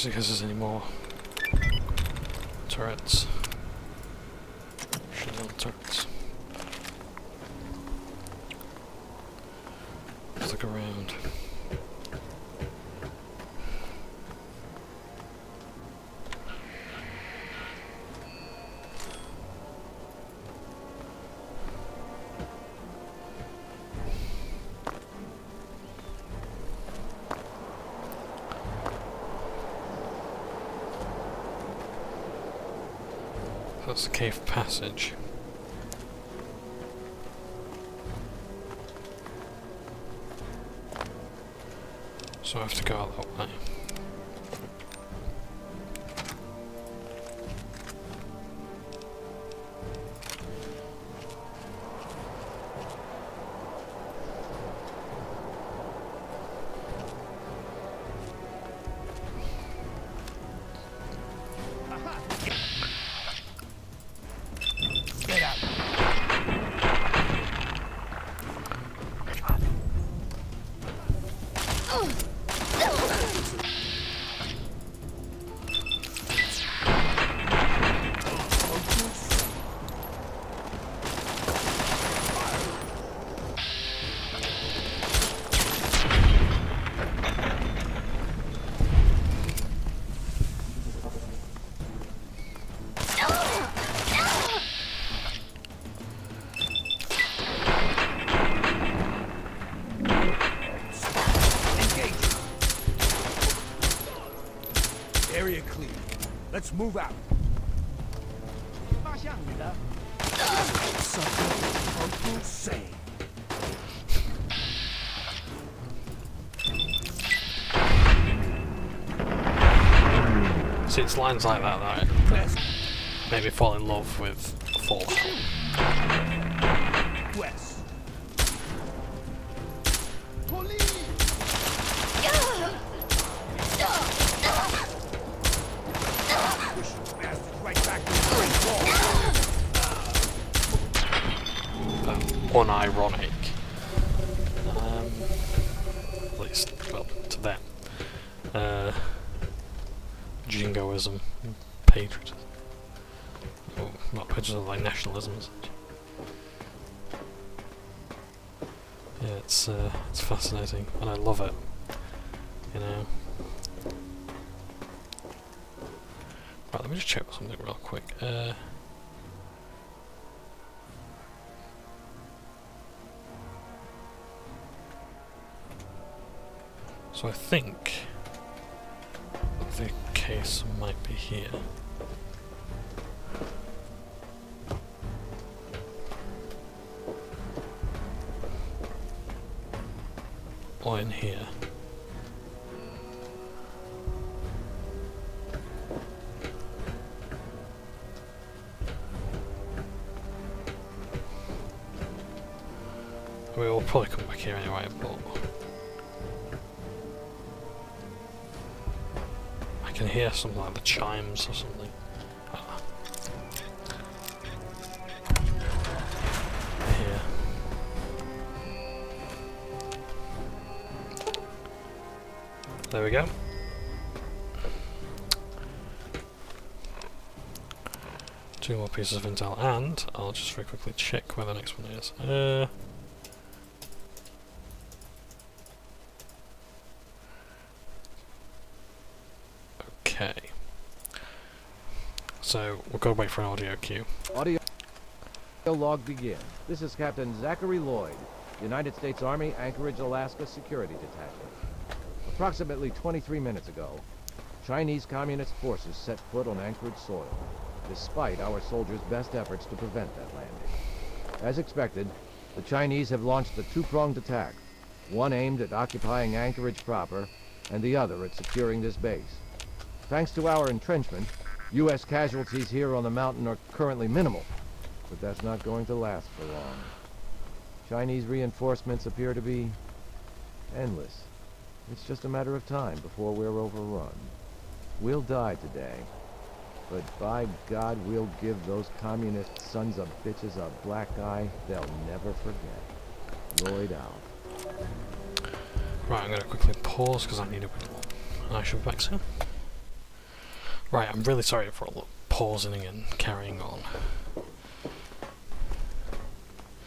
just in case there's any more turrets. Shell turrets. Let's look around. That's the cave passage. So I have to go out that way. Area clear. Let's move out. Uncle Say. See, it's lines like that that made me fall in love with Fallout. West. Unironic. At least, well, to them. Jingoism. Patriotism. Oh, not patriotism, like nationalism. Yeah, it's fascinating, and I love it. You know. Right, let me just check something real quick. So I think the case might be here. Or in here. We'll probably come back here anyway, but I can hear something like the chimes or something. Here. There we go. Two more pieces of intel, and I'll just very quickly check where the next one is. Okay. So we'll go wait for an audio cue. Audio log begin. This is Captain Zachary Lloyd, United States Army, Anchorage, Alaska Security Detachment. Approximately 23 minutes ago, Chinese Communist forces set foot on Anchorage soil, despite our soldiers' best efforts to prevent that landing. As expected, the Chinese have launched a two-pronged attack, one aimed at occupying Anchorage proper, and the other at securing this base. Thanks to our entrenchment, U.S. casualties here on the mountain are currently minimal, but that's not going to last for long. Chinese reinforcements appear to be endless. It's just a matter of time before we're overrun. We'll die today, but by God, we'll give those communist sons of bitches a black eye they'll never forget. Lloyd out. Right, I'm going to quickly pause because I need a wiggle. And I shall be back soon. Right, I'm really sorry for all the pausing and carrying on.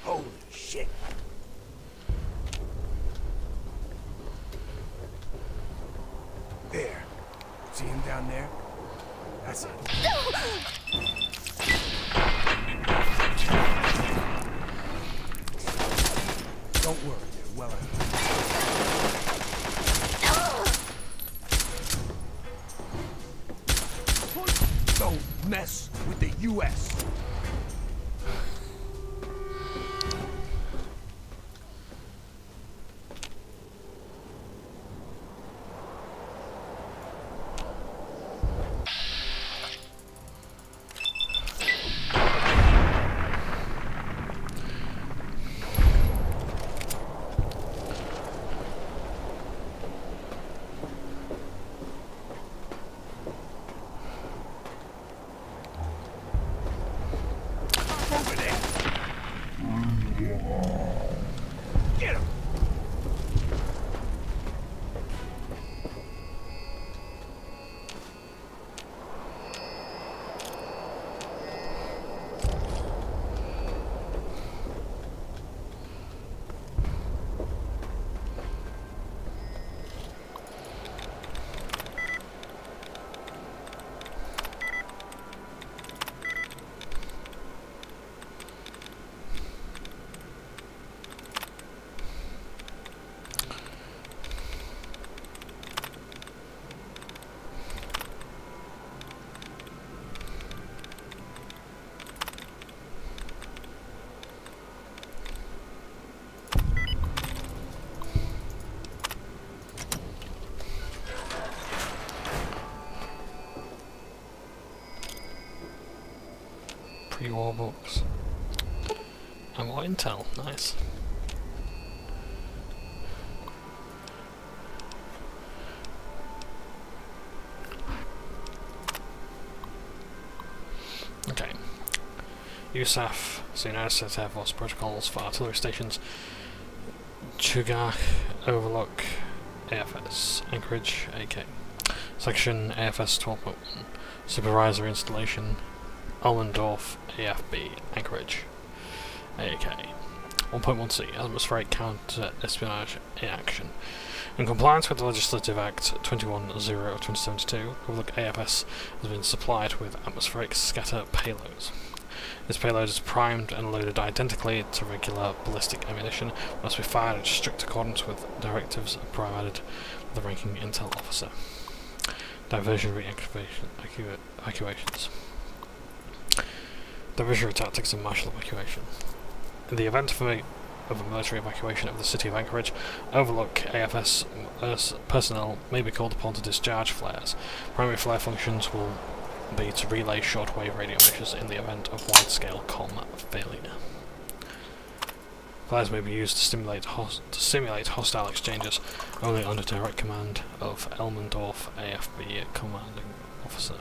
Holy shit. There. See him down there? That's it. Don't worry, they're well out. Don't mess with the U.S. Pre-war books. And more intel, nice. Okay. USAF, so United States Air Force protocols for artillery stations. Chugach, Overlook, AFS, Anchorage, AK. Section AFS 12.1, Supervisor Installation, Allendorf, AFB, Anchorage, AK. 1.1c, Atmospheric Counter-Espionage in Action. In compliance with the Legislative Act 21-0 of 2072, Overlook AFS has been supplied with atmospheric scatter payloads. This payload is primed and loaded identically to regular ballistic ammunition, must be fired in strict accordance with directives provided by the ranking intel officer. Diversion evacuations. Diversionary tactics and martial evacuation. In the event of a military evacuation of the city of Anchorage, Overlook AFS personnel may be called upon to discharge flares. Primary flare functions will be to relay shortwave radio messages in the event of wide-scale comm failure. Flares may be used to simulate hostile exchanges only under direct command of Elmendorf AFB commanding officer.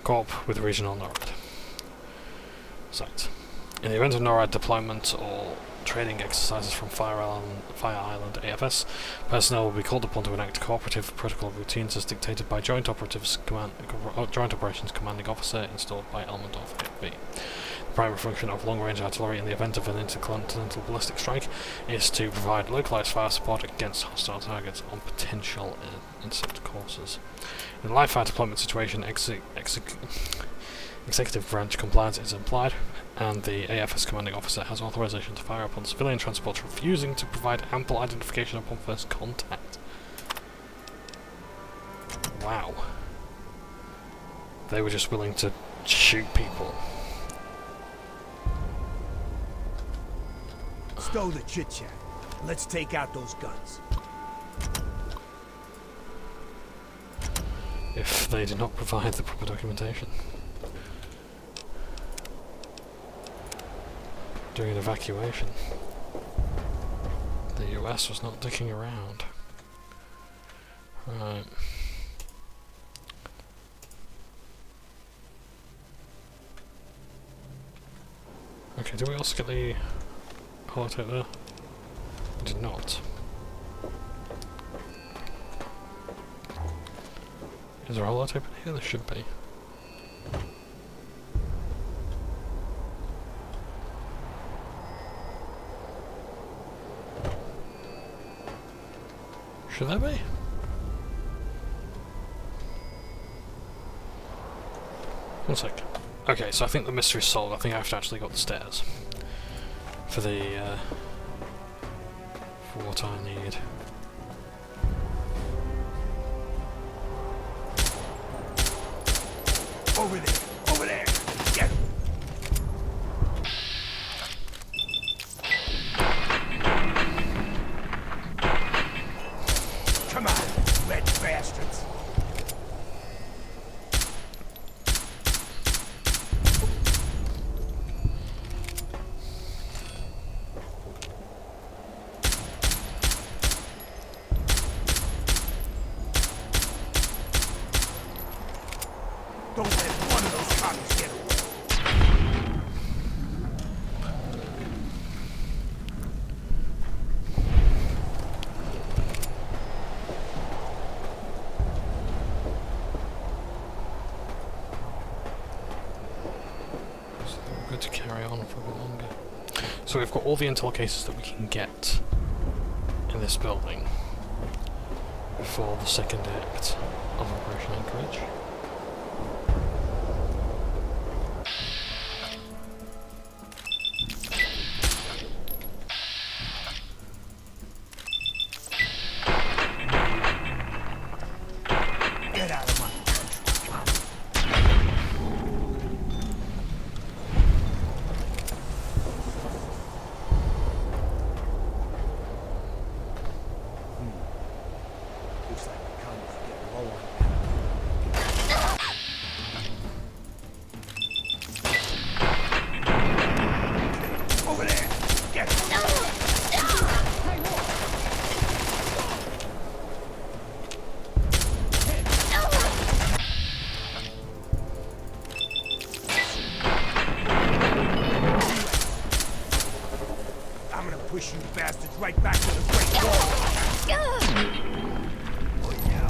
Corp with regional NORAD. Site. In the event of NORAD deployment or training exercises from Fire Island AFS, personnel will be called upon to enact cooperative protocol routines as dictated by Joint Operations Commanding Officer installed by Elmendorf AFB. The primary function of long-range artillery in the event of an intercontinental ballistic strike is to provide localized fire support against hostile targets on potential intercept courses. In a live fire deployment situation, executive branch compliance is implied, and the AFS commanding officer has authorization to fire upon civilian transports refusing to provide ample identification upon first contact. Wow. They were just willing to shoot people. Stow the chit-chat. Let's take out those guns. If they did not provide the proper documentation. During an evacuation, the US was not dicking around. Right. Okay, did we also get the holotape there? We did not. Is there a holotape in here? There should be. Should there be? One sec. Okay, so I think the mystery's solved. I think I've actually got the stairs. For the, for what I need. Over there! Over there! Get him! Come on, red bastards! Don't let one of those commies get away. So we're good to carry on for a bit longer. So we've got all the intel cases that we can get in this building for the second act of Operation Anchorage. Get out of my Looks like the commies are getting low on ammo. Over there! Get him! I'm gonna push you bastards right back to the Great Wall! Oh, yeah.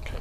Okay.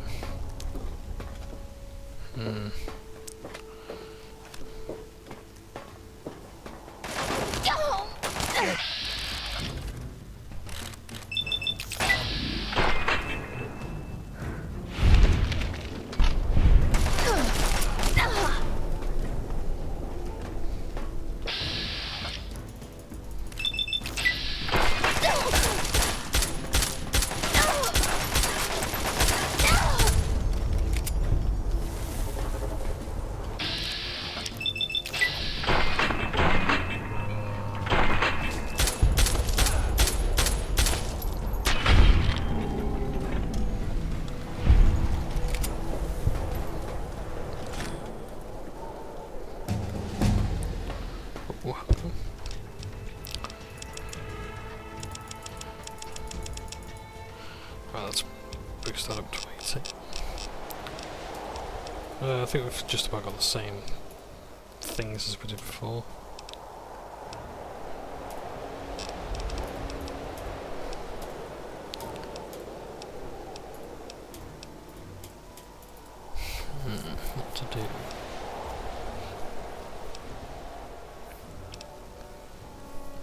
Right, let's boost that up to 80. I think we've just about got the same things as we did before. What to do?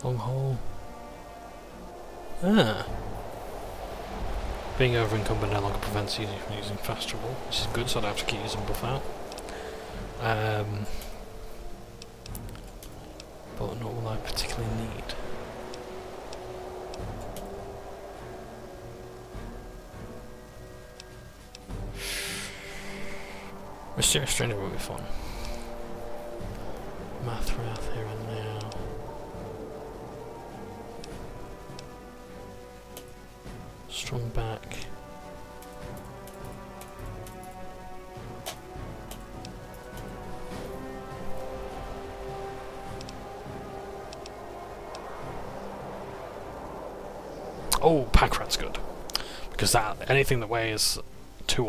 Long haul. Ah. Being over encumbered no longer prevents you from using fast travel, which is good, so I don't have to keep using buff out. But not what I particularly need. Mysterious Stranger will be fun. Math Wrath here and now. Strong back. Oh, pack rat's good. Because that anything that weighs 2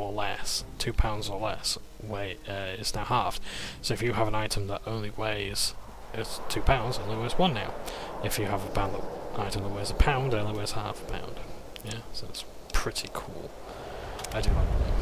pounds or less weight is now halved. So if you have an item that only weighs 2 pounds, it only weighs 1 now. If you have item that weighs a pound, it only weighs half a pound. Yeah, so it's pretty cool. I do like that.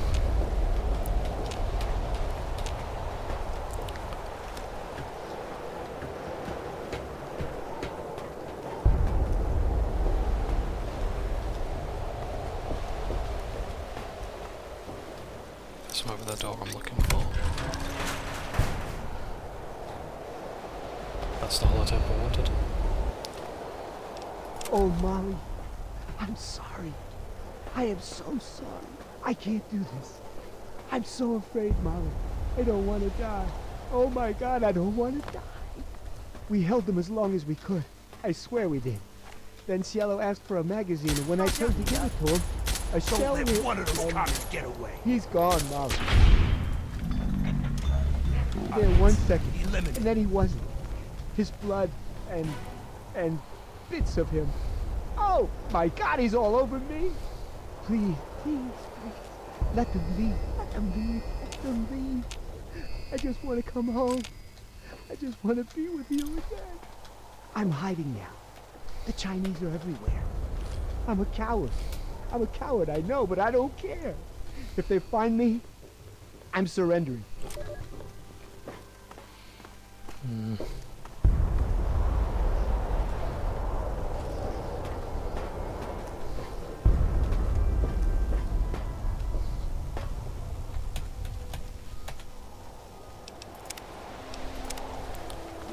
That's over the door I'm looking for. That's the holotape I wanted. Oh, Molly, I'm sorry. I am so sorry. I can't do this. I'm so afraid, Molly. I don't want to die. Oh my God, I don't want to die. We held them as long as we could. I swear we did. Then Cielo asked for a magazine, and when I turned to give it to him, a shell Don't hit, let one of those and cops get away. he's gone, Molly. There 1 second, and then he wasn't. His blood and bits of him. Oh my God, he's all over me. Please, please, please, let them leave. Let them leave. Let them leave. I just want to come home. I just want to be with you again. I'm hiding now. The Chinese are everywhere. I'm a coward. I'm a coward, I know, but I don't care. If they find me, I'm surrendering.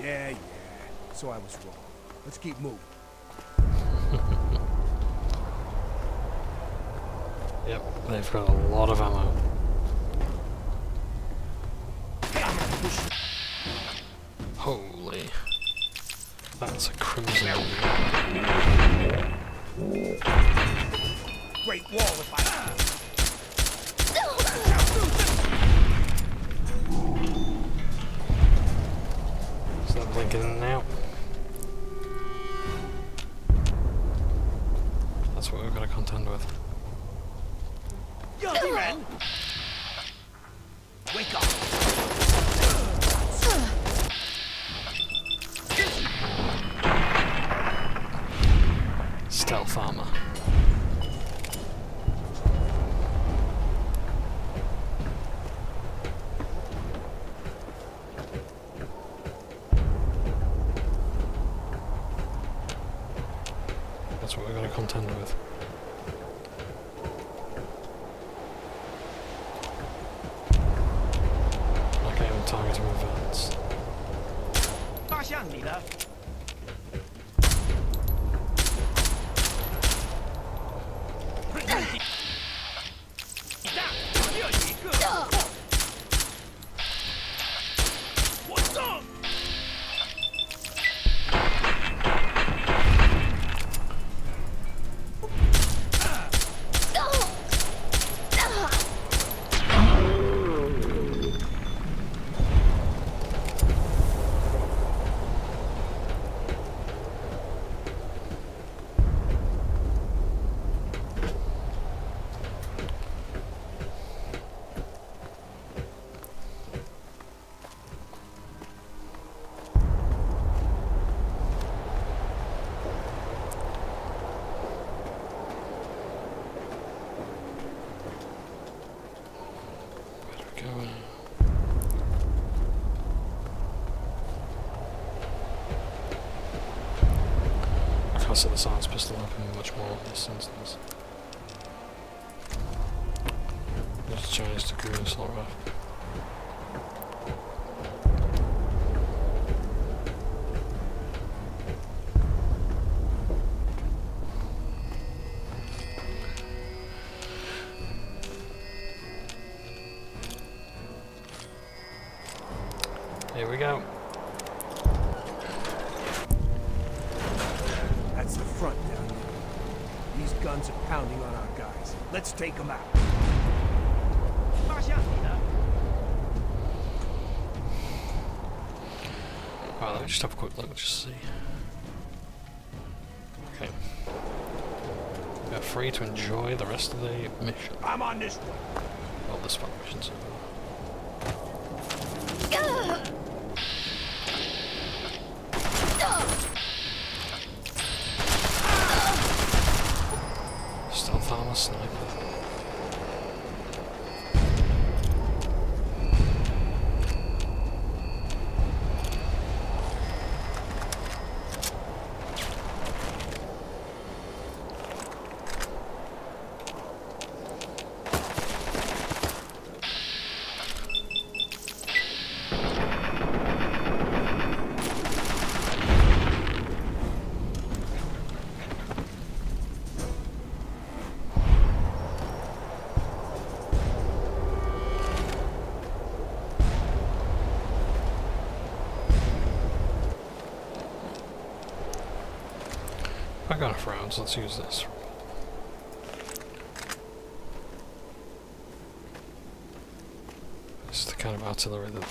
Yeah. So I was wrong. Let's keep moving. Yep, they've got a lot of ammo. Holy. That's a crimson. Great wall if I... Is that blinking in and out? That's what we've got to contend with. Young man! Wake up! Stealth armor. That's what we're going to contend with. Like aiming targeting events. 大象你的 I can't set the silence pistol open much more in this instance. There's a Chinese to green slot rifle. Here we go. That's the front down there. These guns are pounding on our guys. Let's take them out. 大象你的 Right, let me just have a quick look, just see. Okay. We are free to enjoy the rest of the mission. I'm on this one. Well, this part of the mission's over. Stealth armor sniper. I got enough rounds, let's use this. It's the kind of artillery that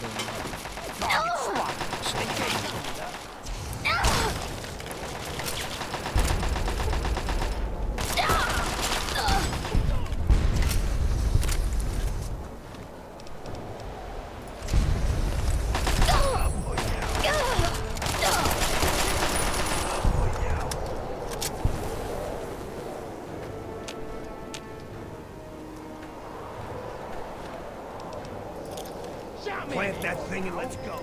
Plant that thing and let's go.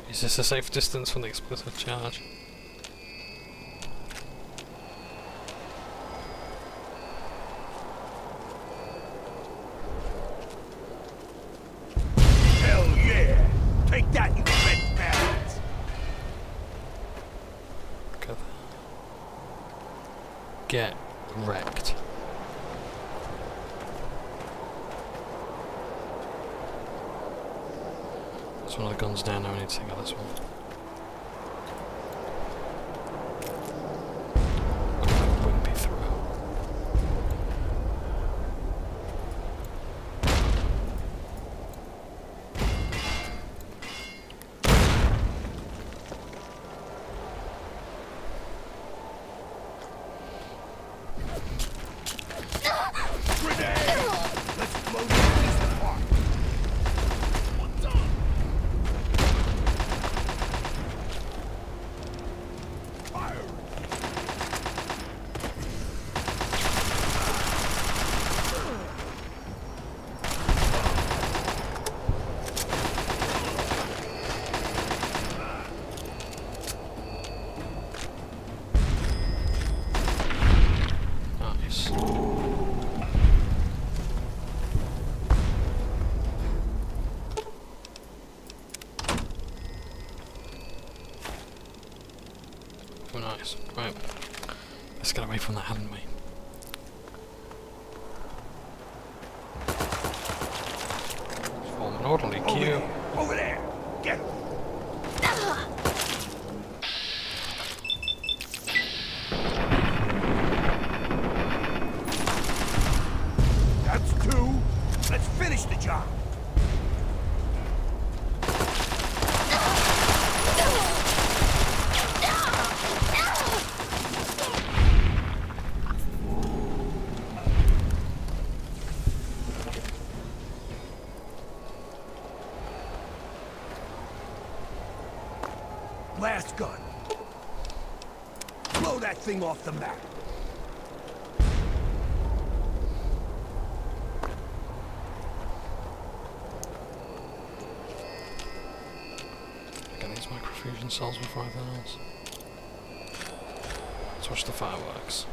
Is this a safe distance from the explosive charge? Hell yeah! Take that, you red bastards! Okay. Get wrecked. There's one of the guns down now, we need to take out this one. Look at that wimpy throw. Let's blow these apart! What's up? Oh, nice. Right. Let's get away from that, hadn't we? Form an orderly queue. Over there! Get him! That's two. Let's finish the job. Last gun. Blow that thing off the map. Get these microfusion cells before anything else. Let's watch the fireworks.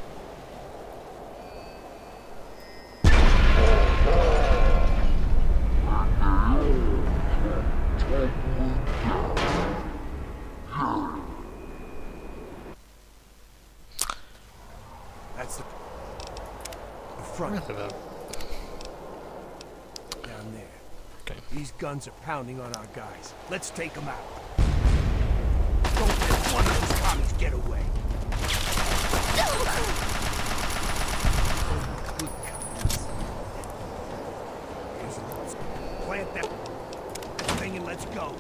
That's the front. Really, though? Down there. Okay. These guns are pounding on our guys. Let's take them out. Don't let one of those commies get away. Plant that thing and let's go.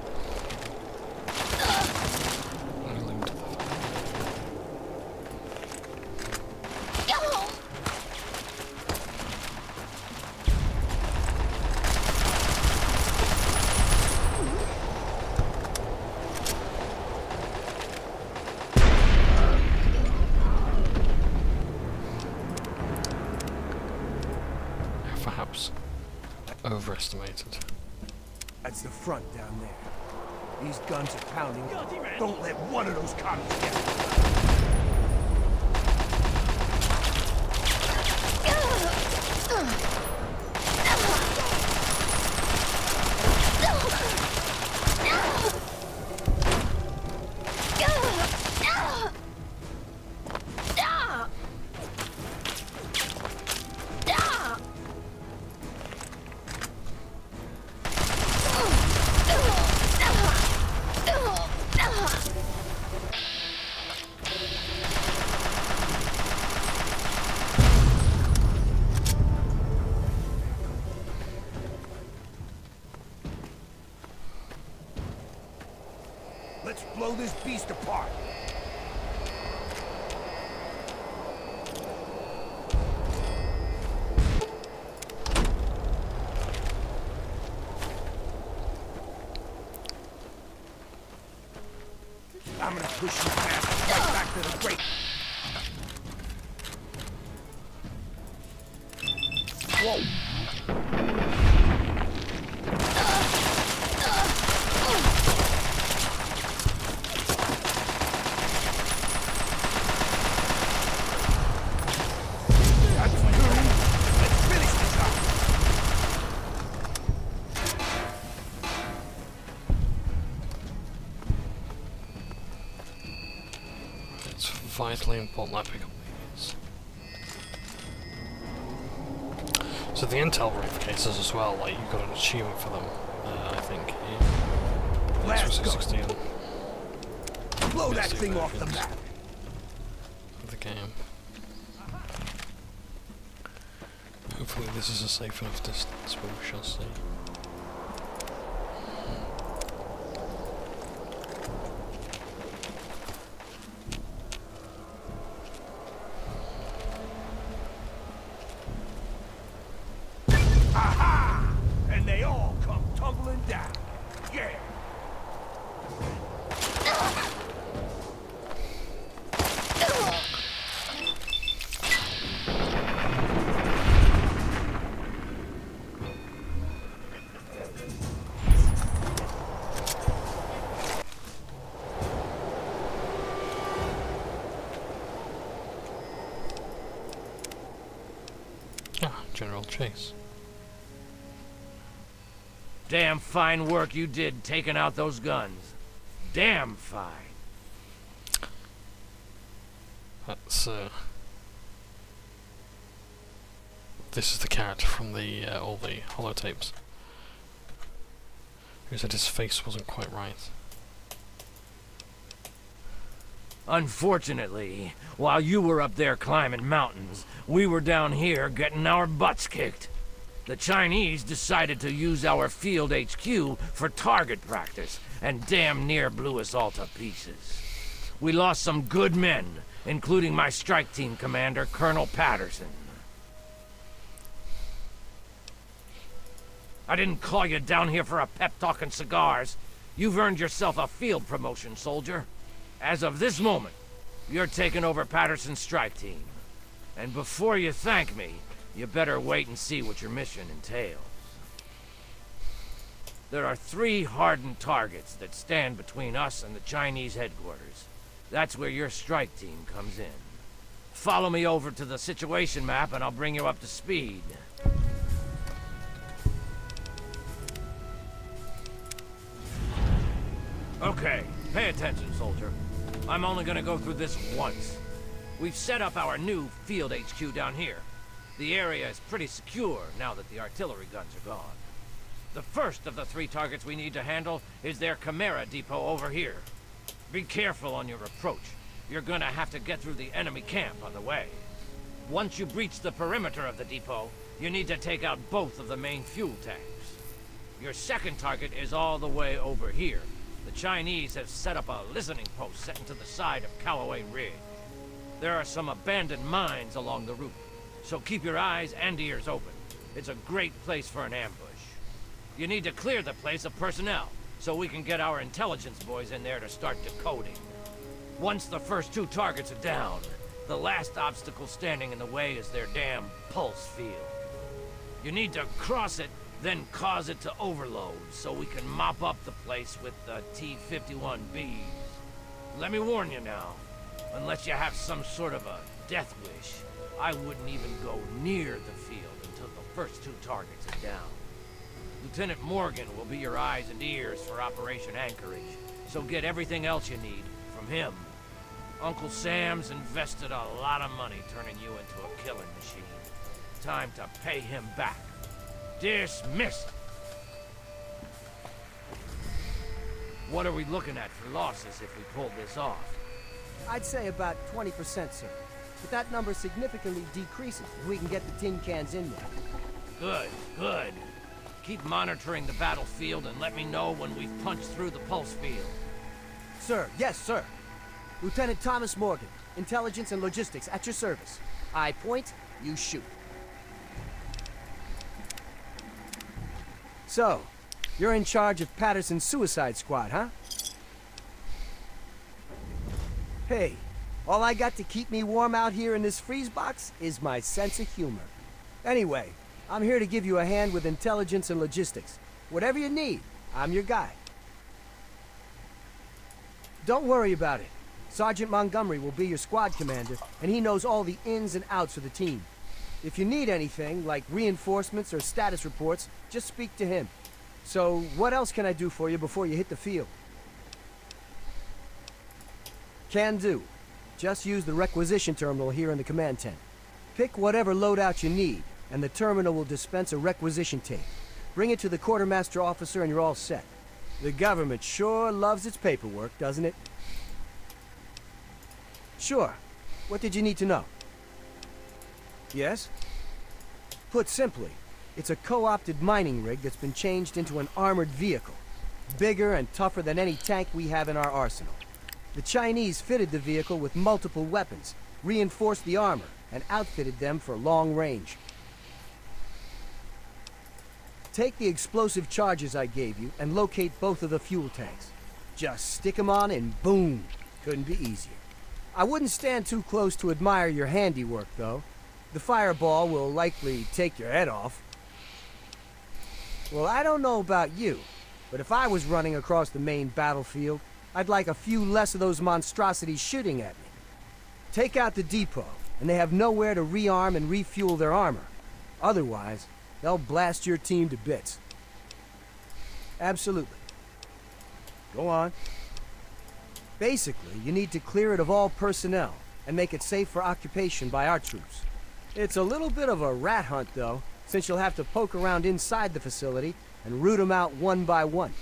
Perhaps overestimated. That's the front down there. These guns are pounding. Don't let one of those cops get Let's blow this beast apart. I'm gonna push you back, right back to the great. Whoa. Vitally important that I pick up these. So the intel verifications as well, like you got an achievement for them, I think, in Last go. 16. Blow that thing off the map. Of the game. Hopefully this is a safe enough distance, but we shall see. General Chase. Damn fine work you did taking out those guns. Damn fine. That's this is the character from the all the holotapes who said his face wasn't quite right. Unfortunately, while you were up there climbing mountains, we were down here getting our butts kicked. The Chinese decided to use our field HQ for target practice, and damn near blew us all to pieces. We lost some good men, including my strike team commander, Colonel Patterson. I didn't call you down here for a pep talk and cigars. You've earned yourself a field promotion, soldier. As of this moment, you're taking over Patterson's strike team. And before you thank me, you better wait and see what your mission entails. There are 3 hardened targets that stand between us and the Chinese headquarters. That's where your strike team comes in. Follow me over to the situation map and I'll bring you up to speed. Okay, pay attention, soldier. I'm only gonna go through this once. We've set up our new field HQ down here. The area is pretty secure now that the artillery guns are gone. The first of the 3 targets we need to handle is their Chimera depot over here. Be careful on your approach. you're gonna have to get through the enemy camp on the way. Once you breach the perimeter of the depot, you need to take out both of the main fuel tanks. Your second target is all the way over here. The Chinese have set up a listening post set into the side of Callaway Ridge. There are some abandoned mines along the route, so keep your eyes and ears open. It's a great place for an ambush. You need to clear the place of personnel, so we can get our intelligence boys in there to start decoding. Once the first 2 targets are down, the last obstacle standing in the way is their damn pulse field. You need to cross it, then cause it to overload, so we can mop up the place with the T-51Bs. Let me warn you now, unless you have some sort of a death wish, I wouldn't even go near the field until the first 2 targets are down. Lieutenant Morgan will be your eyes and ears for Operation Anchorage, so get everything else you need from him. Uncle Sam's invested a lot of money turning you into a killing machine. Time to pay him back. Dismissed! What are we looking at for losses if we pull this off? I'd say about 20%, sir. But that number significantly decreases if we can get the tin cans in there. Good, good. Keep monitoring the battlefield and let me know when we've punched through the pulse field. Sir, yes, sir. Lieutenant Thomas Morgan, Intelligence and Logistics, at your service. I point, you shoot. So, you're in charge of Patterson's suicide squad, huh? Hey, all I got to keep me warm out here in this freeze box is my sense of humor. Anyway, I'm here to give you a hand with intelligence and logistics. Whatever you need, I'm your guy. Don't worry about it. Sergeant Montgomery will be your squad commander, and he knows all the ins and outs of the team. If you need anything, like reinforcements or status reports, just speak to him. So, what else can I do for you before you hit the field? Can do. Just use the requisition terminal here in the command tent. Pick whatever loadout you need, and the terminal will dispense a requisition tape. Bring it to the quartermaster officer and you're all set. The government sure loves its paperwork, doesn't it? Sure. What did you need to know? Yes? Put simply, it's a co-opted mining rig that's been changed into an armored vehicle. Bigger and tougher than any tank we have in our arsenal. The Chinese fitted the vehicle with multiple weapons, reinforced the armor, and outfitted them for long range. Take the explosive charges I gave you and locate both of the fuel tanks. Just stick them on and boom! Couldn't be easier. I wouldn't stand too close to admire your handiwork, though. The fireball will likely take your head off. Well, I don't know about you, but if I was running across the main battlefield, I'd like a few less of those monstrosities shooting at me. Take out the depot, and they have nowhere to rearm and refuel their armor. Otherwise, they'll blast your team to bits. Absolutely. Go on. Basically, you need to clear it of all personnel and make it safe for occupation by our troops. It's a little bit of a rat hunt, though, since you'll have to poke around inside the facility and root them out one by one.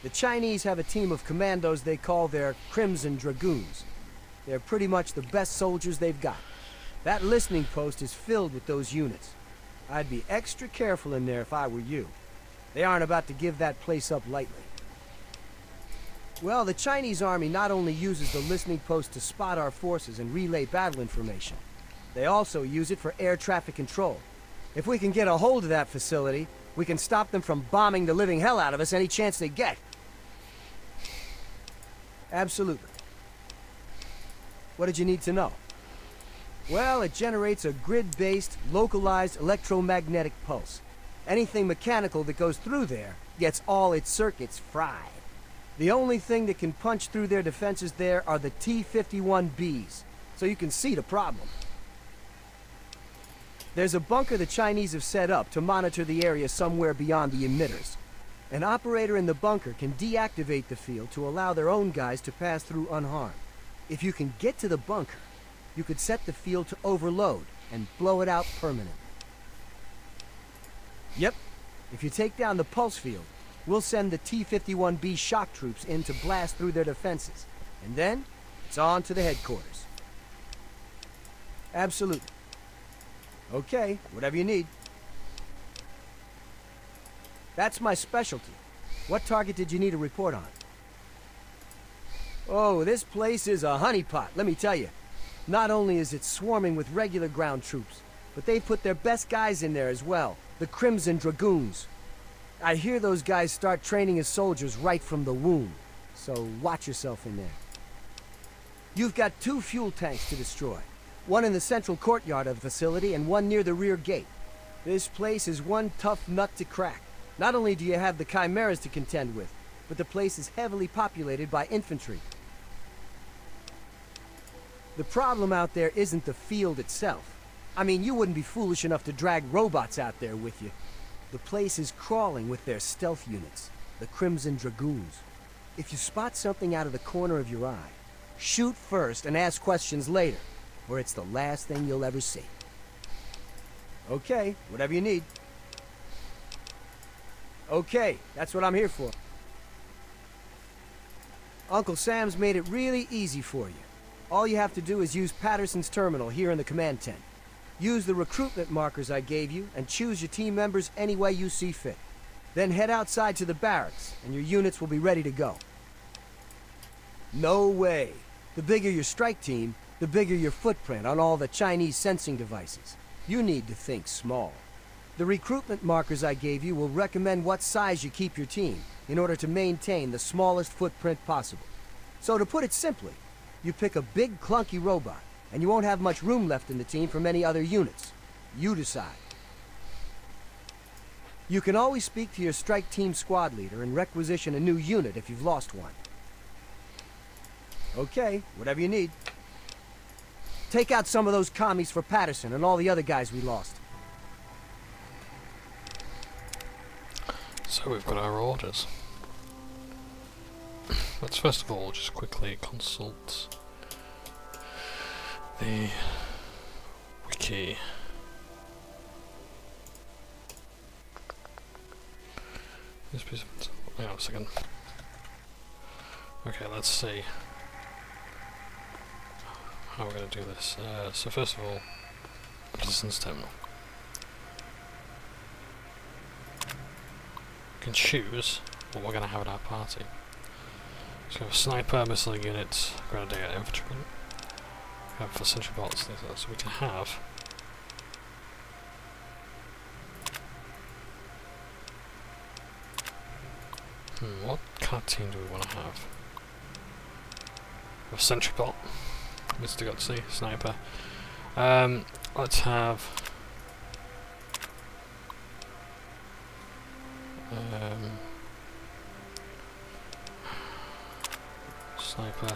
The Chinese have a team of commandos they call their Crimson Dragoons. They're pretty much the best soldiers they've got. That listening post is filled with those units. I'd be extra careful in there if I were you. They aren't about to give that place up lightly. Well, the Chinese army not only uses the listening post to spot our forces and relay battle information, they also use it for air traffic control. If we can get a hold of that facility, we can stop them from bombing the living hell out of us any chance they get. Absolutely. What did you need to know? Well, it generates a grid-based, localized electromagnetic pulse. Anything mechanical that goes through there gets all its circuits fried. The only thing that can punch through their defenses there are the T-51Bs, so you can see the problem. There's a bunker the Chinese have set up to monitor the area somewhere beyond the emitters. An operator in the bunker can deactivate the field to allow their own guys to pass through unharmed. If you can get to the bunker, you could set the field to overload and blow it out permanently. Yep, if you take down the pulse field, we'll send the T-51B shock troops in to blast through their defenses. And then, It's on to the headquarters. Absolutely. Okay, whatever you need. That's my specialty. What target did you need a report on? Oh, this place is a honeypot, let me tell you. Not only is it swarming with regular ground troops, but they've put their best guys in there as well, the Crimson Dragoons. I hear those guys start training as soldiers right from the womb, so watch yourself in there. You've got 2 fuel tanks to destroy. One in the central courtyard of the facility and one near the rear gate. This place is one tough nut to crack. Not only do you have the Chimeras to contend with, but the place is heavily populated by infantry. The problem out there isn't the field itself. I mean, you wouldn't be foolish enough to drag robots out there with you. The place is crawling with their stealth units, the Crimson Dragoons. If you spot something out of the corner of your eye, shoot first and ask questions later, or it's the last thing you'll ever see. Okay, whatever you need. Okay, that's what I'm here for. Uncle Sam's made it really easy for you. All you have to do is use Patterson's terminal here in the command tent. Use the recruitment markers I gave you and choose your team members any way you see fit. Then head outside to the barracks and your units will be ready to go. No way. The bigger your strike team, the bigger your footprint on all the Chinese sensing devices. You need to think small. The recruitment markers I gave you will recommend what size you keep your team in order to maintain the smallest footprint possible. So to put it simply, you pick a big clunky robot and you won't have much room left in the team for many other units. You decide. You can always speak to your strike team squad leader and requisition a new unit if you've lost one. Okay, whatever you need. Take out some of those commies for Patterson and all the other guys we lost. So we've got our orders. Let's first of all just quickly consult the wiki. This piece of... hang on a second. Okay, let's see how we're going to do this. So first of all, Patterson's terminal. We can choose what we're going to have at our party. So we have a sniper, missile unit, grenadier, infantryman. We have for sentry bolts, so we can have what kind of team do we want to have? A sentry bot, Mr. Gutsy, sniper. Let's have sniper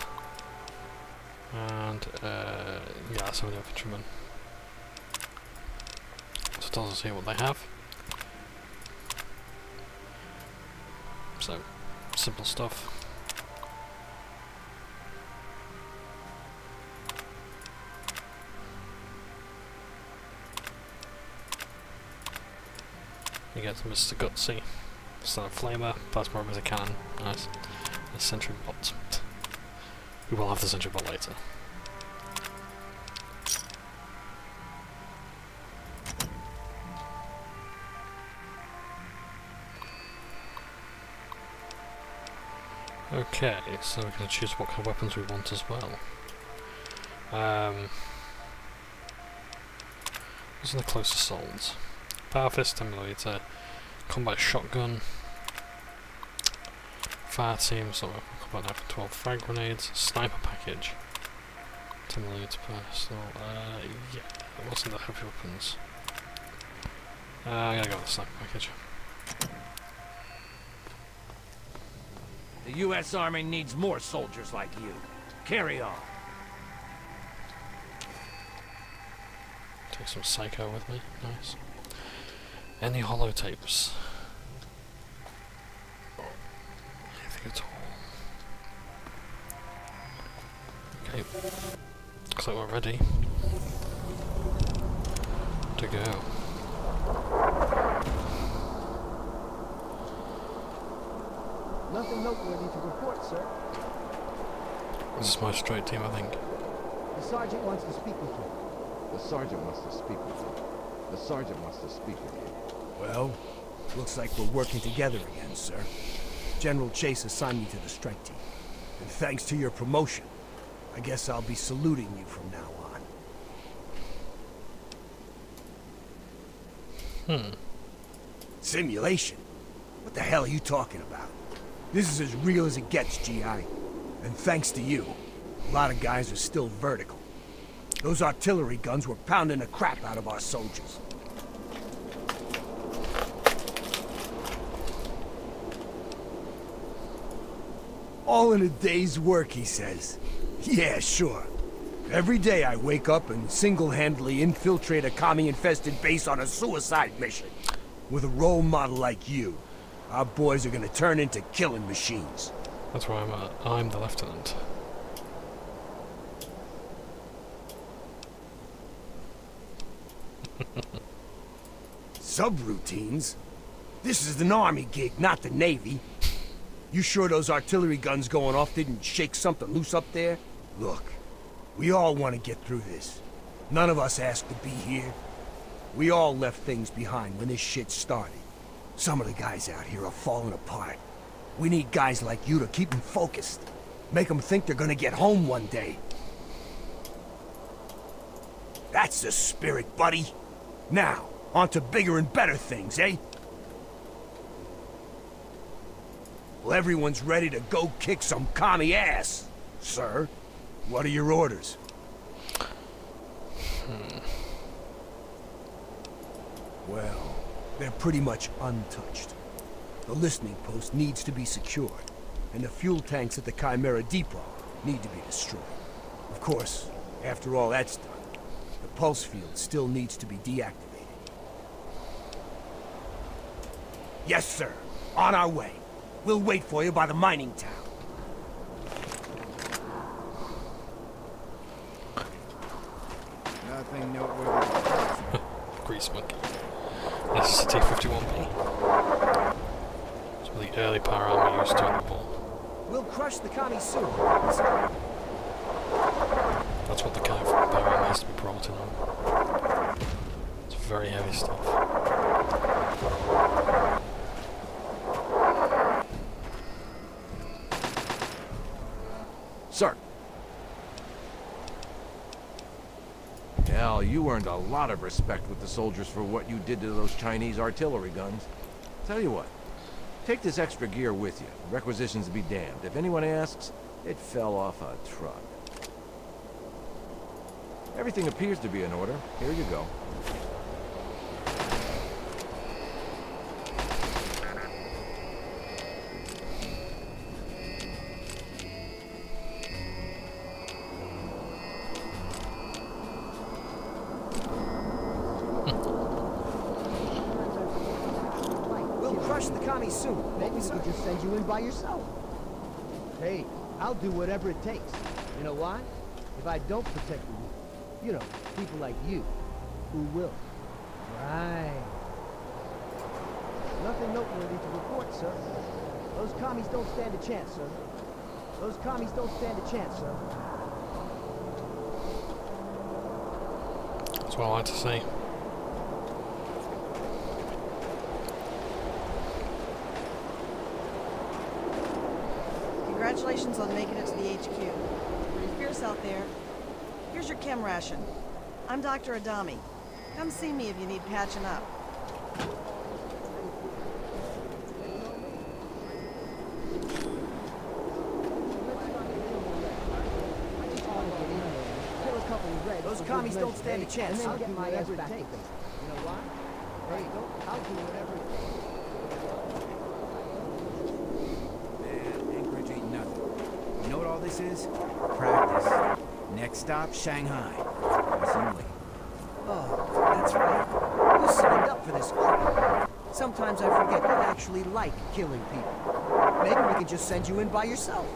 and yeah, some of the infantrymen. So it tells us here what they have. So simple stuff. You get Mr. Gutsy, Standard Flamer, Plasma as a cannon, nice. A sentry bot. We will have the sentry bot later. Okay, so we're going to choose what kind of weapons we want as well. These are the close assaults. Power fist, 10mm, combat shotgun, fire team, so combat knife for 12 frag grenades, sniper package, 10mm pistol, yeah, it wasn't the heavy weapons. I'm gonna go with the sniper package. The U.S. Army needs more soldiers like you. Carry on. Take some psycho with me, nice. Any holotapes? Anything at all? Okay. Looks like we're ready to go. Nothing noteworthy to report, sir. This is my straight team, I think. The sergeant wants to speak with you. The sergeant wants to speak with you. The sergeant wants to speak with you. Well, looks like we're working together again, sir. General Chase assigned me to the strike team. And thanks to your promotion, I guess I'll be saluting you from now on. Simulation? What the hell are you talking about? This is as real as it gets, GI. And thanks to you, a lot of guys are still vertical. Those artillery guns were pounding the crap out of our soldiers. All in a day's work, he says. Yeah, sure. Every day I wake up and single-handedly infiltrate a commie-infested base on a suicide mission. With a role model like you, our boys are gonna turn into killing machines. That's where I'm at. I'm the lieutenant. Subroutines? This is an army gig, not the Navy. You sure those artillery guns going off didn't shake something loose up there? Look, we all want to get through this. None of us asked to be here. We all left things behind when this shit started. Some of the guys out here are falling apart. We need guys like you to keep them focused. Make them think they're gonna get home one day. That's the spirit, buddy. Now, on to bigger and better things, eh? Well, everyone's ready to go kick some commie ass, sir. What are your orders? Well, they're pretty much untouched. The listening post needs to be secured, and the fuel tanks at the Chimera Depot need to be destroyed. Of course, after all that's done, the pulse field still needs to be deactivated. Yes, sir. On our way. We'll wait for you by the mining town. Nothing noteworthy. Grease monkey. This is a T-51B. It's the early power armor used during the war. We'll crush the commies soon. That's what the kind of power armor has to be brought in on. It's very heavy stuff. Sir. Hell, you earned a lot of respect with the soldiers for what you did to those Chinese artillery guns. Tell you what, take this extra gear with you. Requisitions be damned. If anyone asks, it fell off a truck. Everything appears to be in order. Here you go. Soon. Maybe we could just send you in by yourself. Hey, I'll do whatever it takes. You know why? If I don't protect the weak, you know, people like you, who will? Right. Nothing noteworthy to report, sir. Those commies don't stand a chance, sir. Those commies don't stand a chance, sir. That's what I like to see. Congratulations on making it to the HQ. Pretty fierce out there. Here's your chem ration. I'm Dr. Adami. Come see me if you need patching up. Those commies don't stand a chance. I'll get my ass back to base. You know why? Hey, I'll do whatever it takes. Man, Anchorage ain't nothing. You know what all this is? Practice. Next stop, Shanghai. Assembly. Oh, that's right. You signed up for this crap. Sometimes I forget you actually like killing people. Maybe we can just send you in by yourself.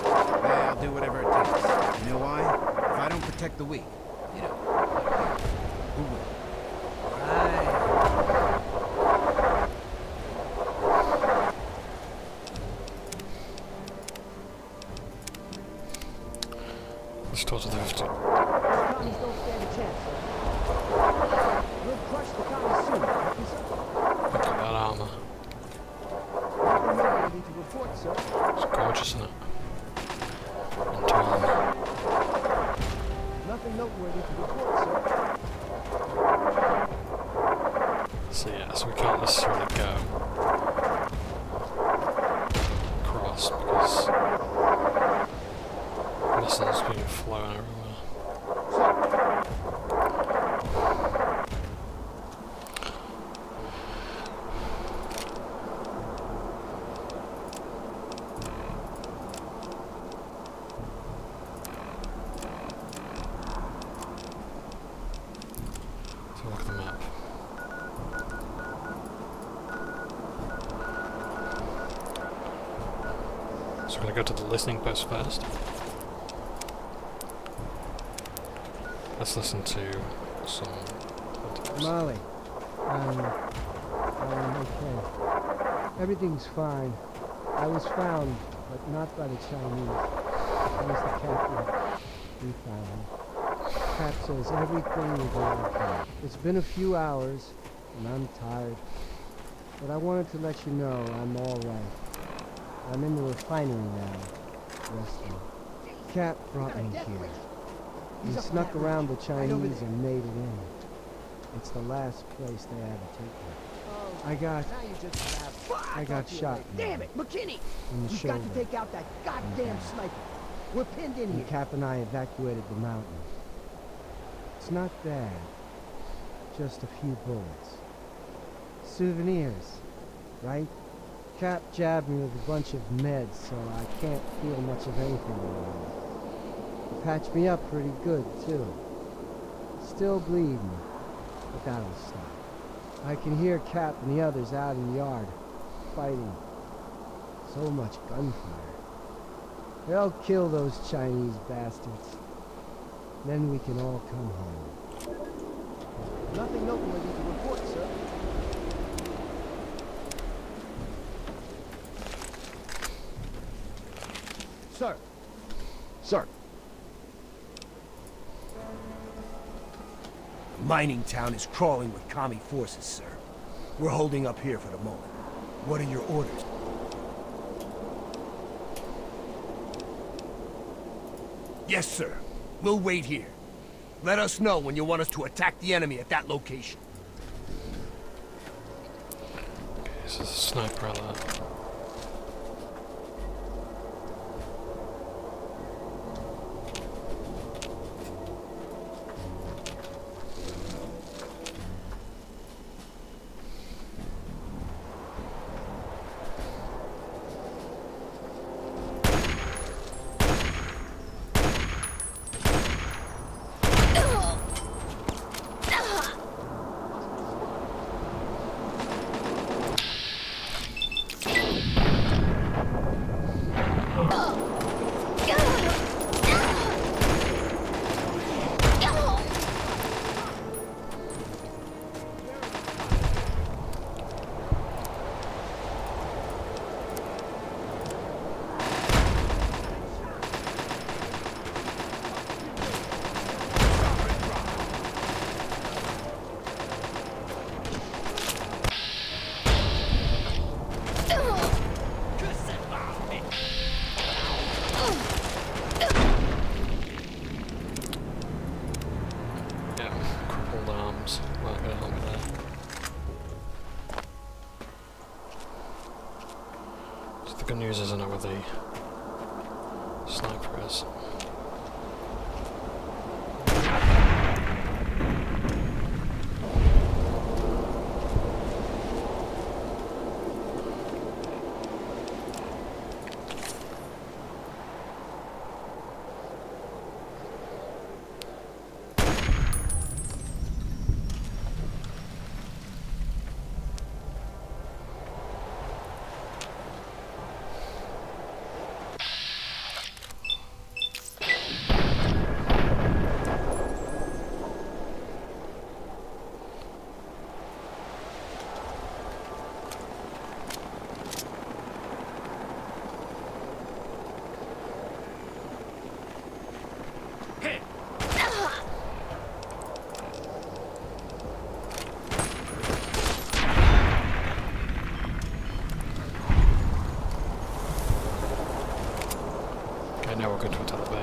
Well, I'll do whatever it takes. You know why? If I don't protect the weak, you know, who will? to the 50. Commies don't stand a chance, sir. We'll crush the commies soon, won't we, sir? Look at that armor. Nothing noteworthy to report, sir. It's gorgeous, isn't it? Into armor. Nothing noteworthy to report, sir. So yeah, so we can't necessarily go across because missiles being flown everywhere. So look at the map. So we're going to go to the listening post first. Let's listen to some... Molly, I'm okay. Everything's fine. I was found, but not by the Chinese. It was the captain. We found him. Cap says everything will be okay. It's been a few hours, and I'm tired. But I wanted to let you know I'm all right. I'm in the refinery now, resting. Cap brought me here. He snuck around the Chinese and made it in. It's the last place they had to take me. I got shot. Damn it, McKinney! In the You've shoulder. got to take out that goddamn sniper. We're pinned in And here. Cap and I evacuated the mountain. It's not bad. Just a few bullets. Souvenirs, right? Cap jabbed me with a bunch of meds, so I can't feel much of anything anymore. He patched me up pretty good, too. Still bleeding, but that'll stop. I can hear Cap and the others out in the yard, fighting. So much gunfire. They'll kill those Chinese bastards. Then we can all come home. Nothing noteworthy to report, sir. Sir. Sir. Mining town is crawling with commie forces, sir. We're holding up here for the moment. What are your orders? Yes, sir. We'll wait here. Let us know when you want us to attack the enemy at that location. Okay, so there's a sniper alert. The good news is I know where the sniper is.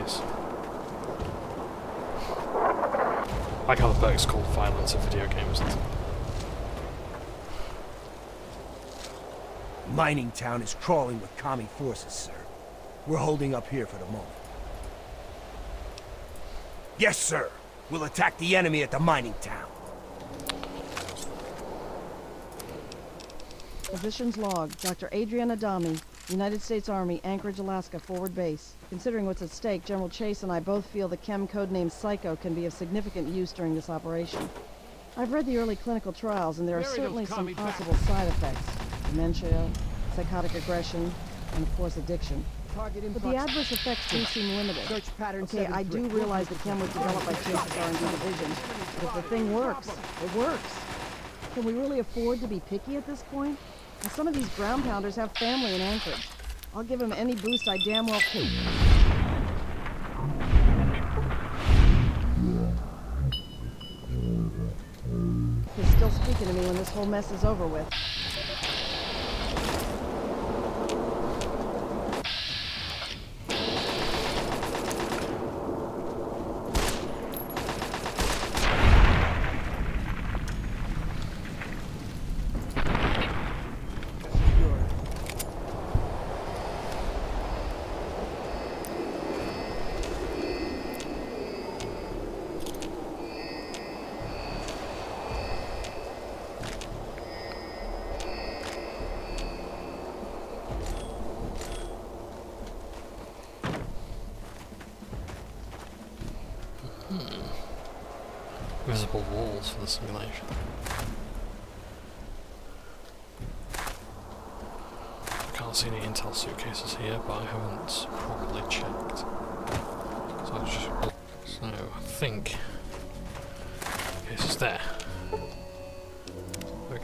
nice. I like how the perk's called violence in video games. Mining town is crawling with commie forces, sir. We're holding up here for the moment. Yes, sir. We'll attack the enemy at the mining town. Positions log. Dr. Adrian Adami, United States Army, Anchorage, Alaska, forward base. Considering what's at stake, General Chase and I both feel the chem codename Psycho can be of significant use during this operation. I've read the early clinical trials, and there are certainly some possible side effects. Dementia, psychotic aggression, and of course addiction. But the adverse effects do seem limited. Okay, I do realize the chem was developed by Chase's R&D division, but if the thing works, it works. Can we really afford to be picky at this point? And some of these ground pounders have family in Anchorage. I'll give them any boost I damn well can. He's still speaking to me when this whole mess is over with. Visible walls for the simulation. I can't see any intel suitcases here, but I haven't properly checked. So I think case is there. Okay.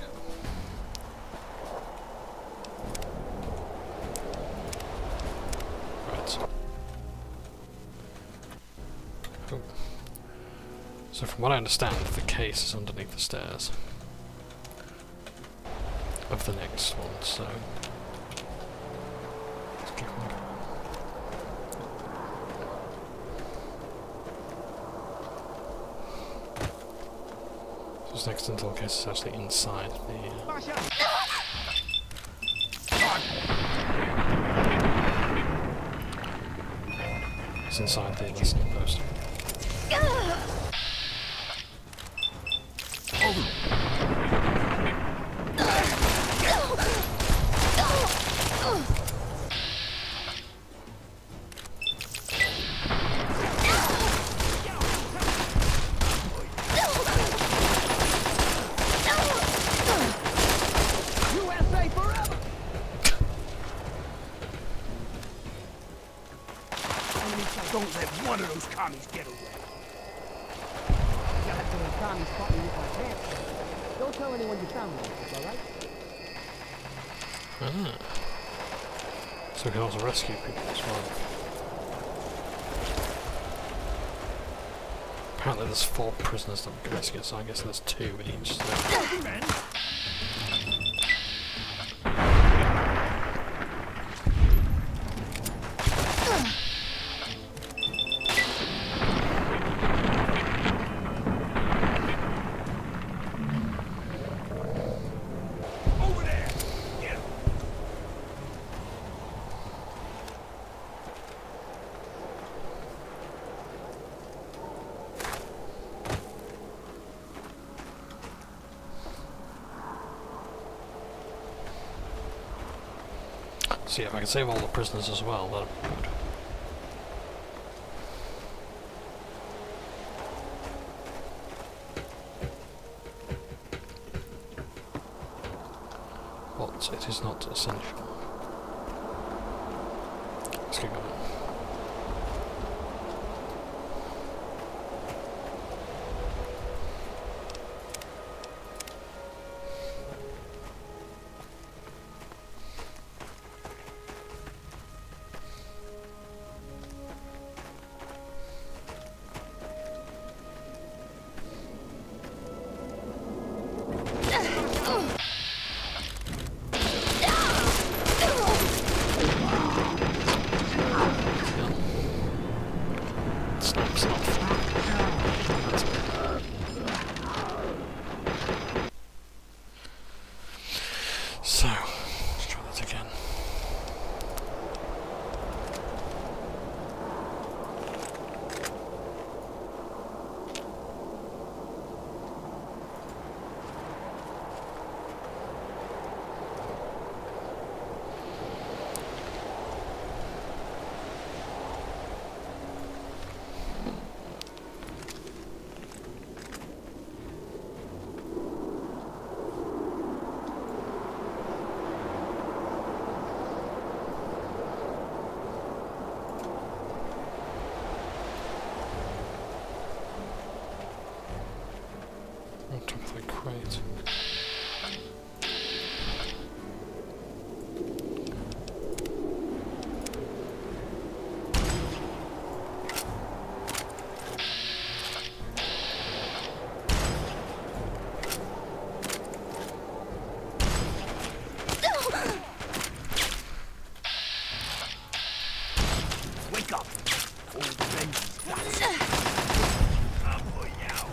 Right. Cool. So from what I understand, the case is underneath the stairs of the next one, so let's keep on going. So this next intel case is actually inside the it's inside the listening post. Don't let one of those commies get away. Don't tell anyone you found them, alright? Ah. So we can also rescue people as well. Apparently there's 4 prisoners that we can rescue, so I guess there's 2 in each. See if I can save all the prisoners as well, that'd be good. But it is not essential. Let's keep going. On top of the crate. Wake up! Old vengeance guts. I'll pull you out.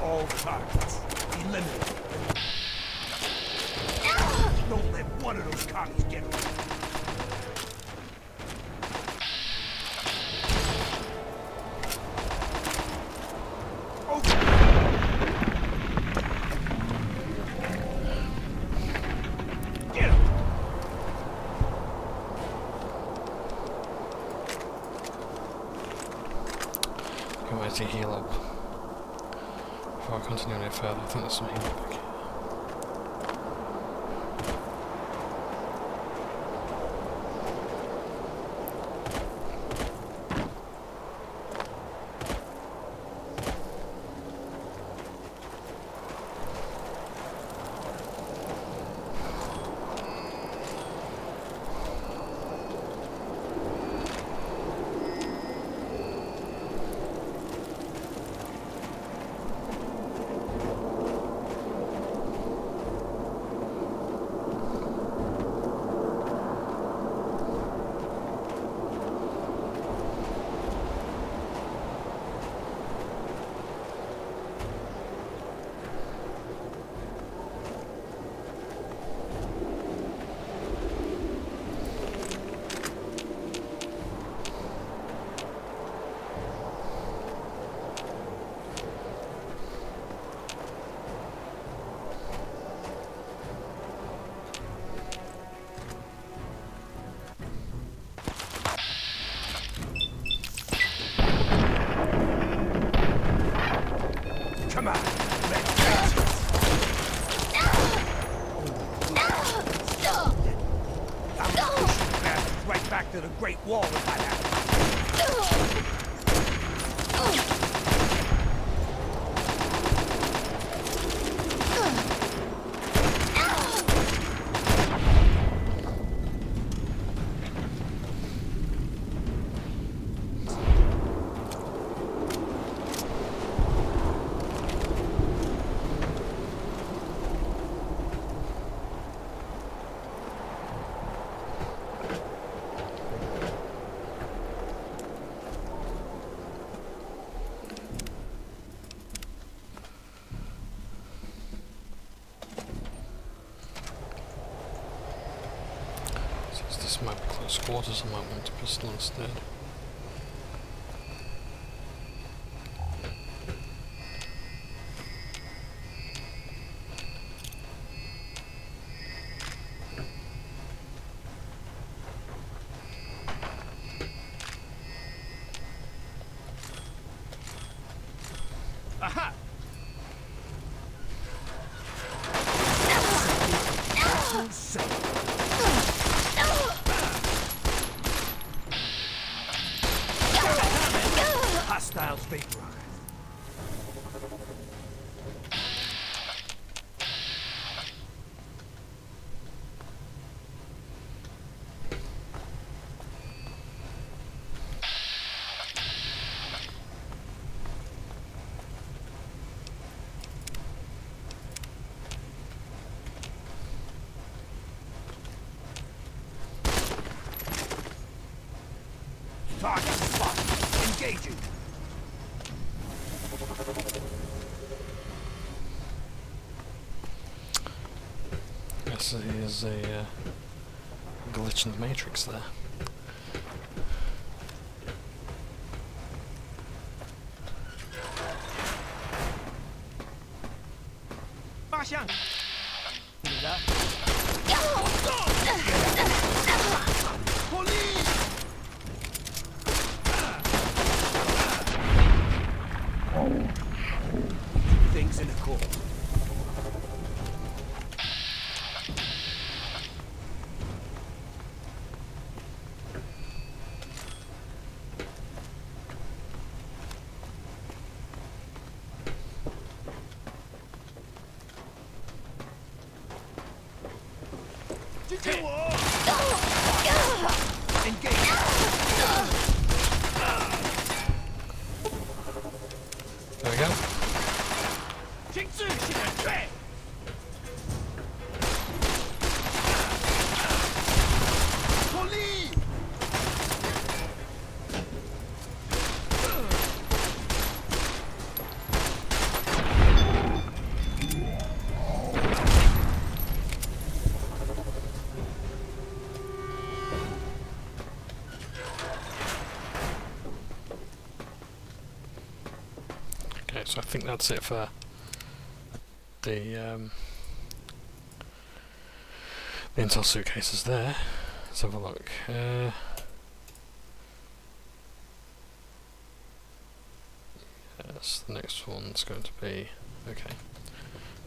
All targets eliminated. Don't let one of those commies get away. To heal up before I continue any further. I think there's some healing back here. Come on, let's go. I'm gonna push you bastards right back to the Great Wall if I have to. This might be close quarters, I might want a pistol instead. Aha! Hostiles vaporized. Target spotted. Engaging. Guess there's a glitch in the matrix there. Things in the core. There we go. Okay, so I think that's it for the intel suitcases there. Let's have a look. Yes, the next one's going to be okay.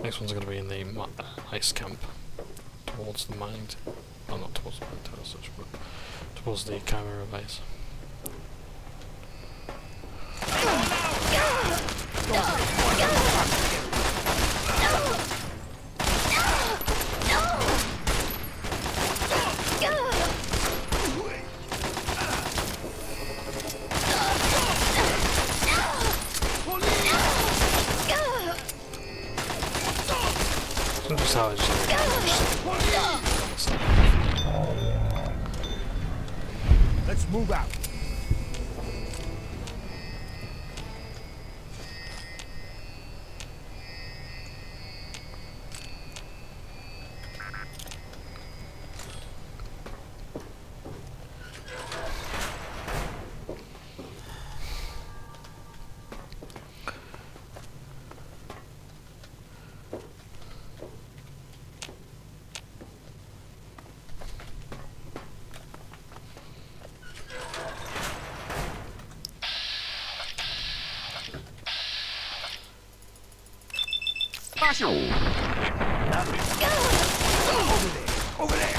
Next one's going to be in the ice camp towards the mining. Well, not towards the mining tower, such, but towards the Chimera base. Just how I Let's move out. Over there!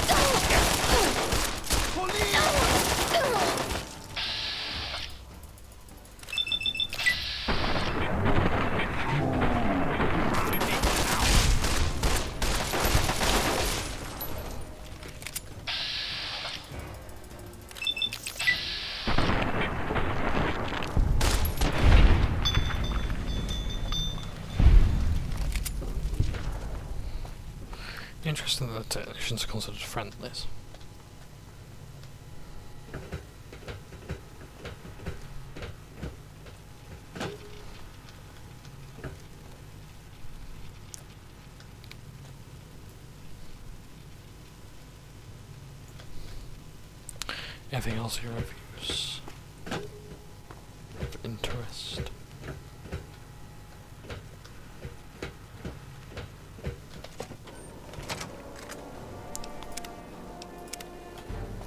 Interesting that the technicians are considered friendlies. Anything else here of use? Of interest?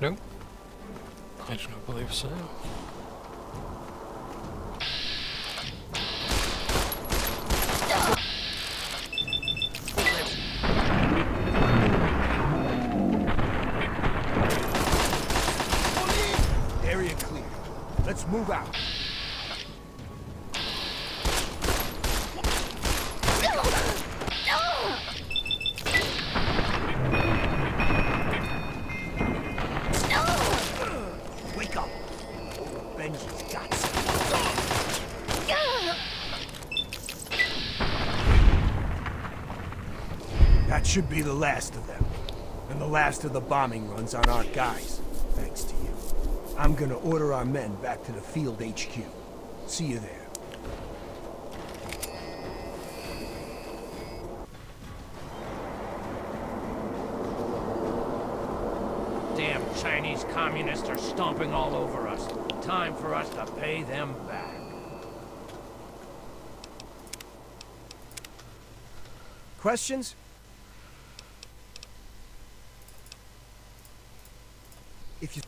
No, I do not believe so. Area clear. Let's move out. Wake up. Benji's got That should be the last of them. And the last of the bombing runs on our guys. Thanks to you. I'm gonna order our men back to the field HQ. See you there. Damn Chinese communists are stomping all over us. Time for us to pay them back. Questions? If you...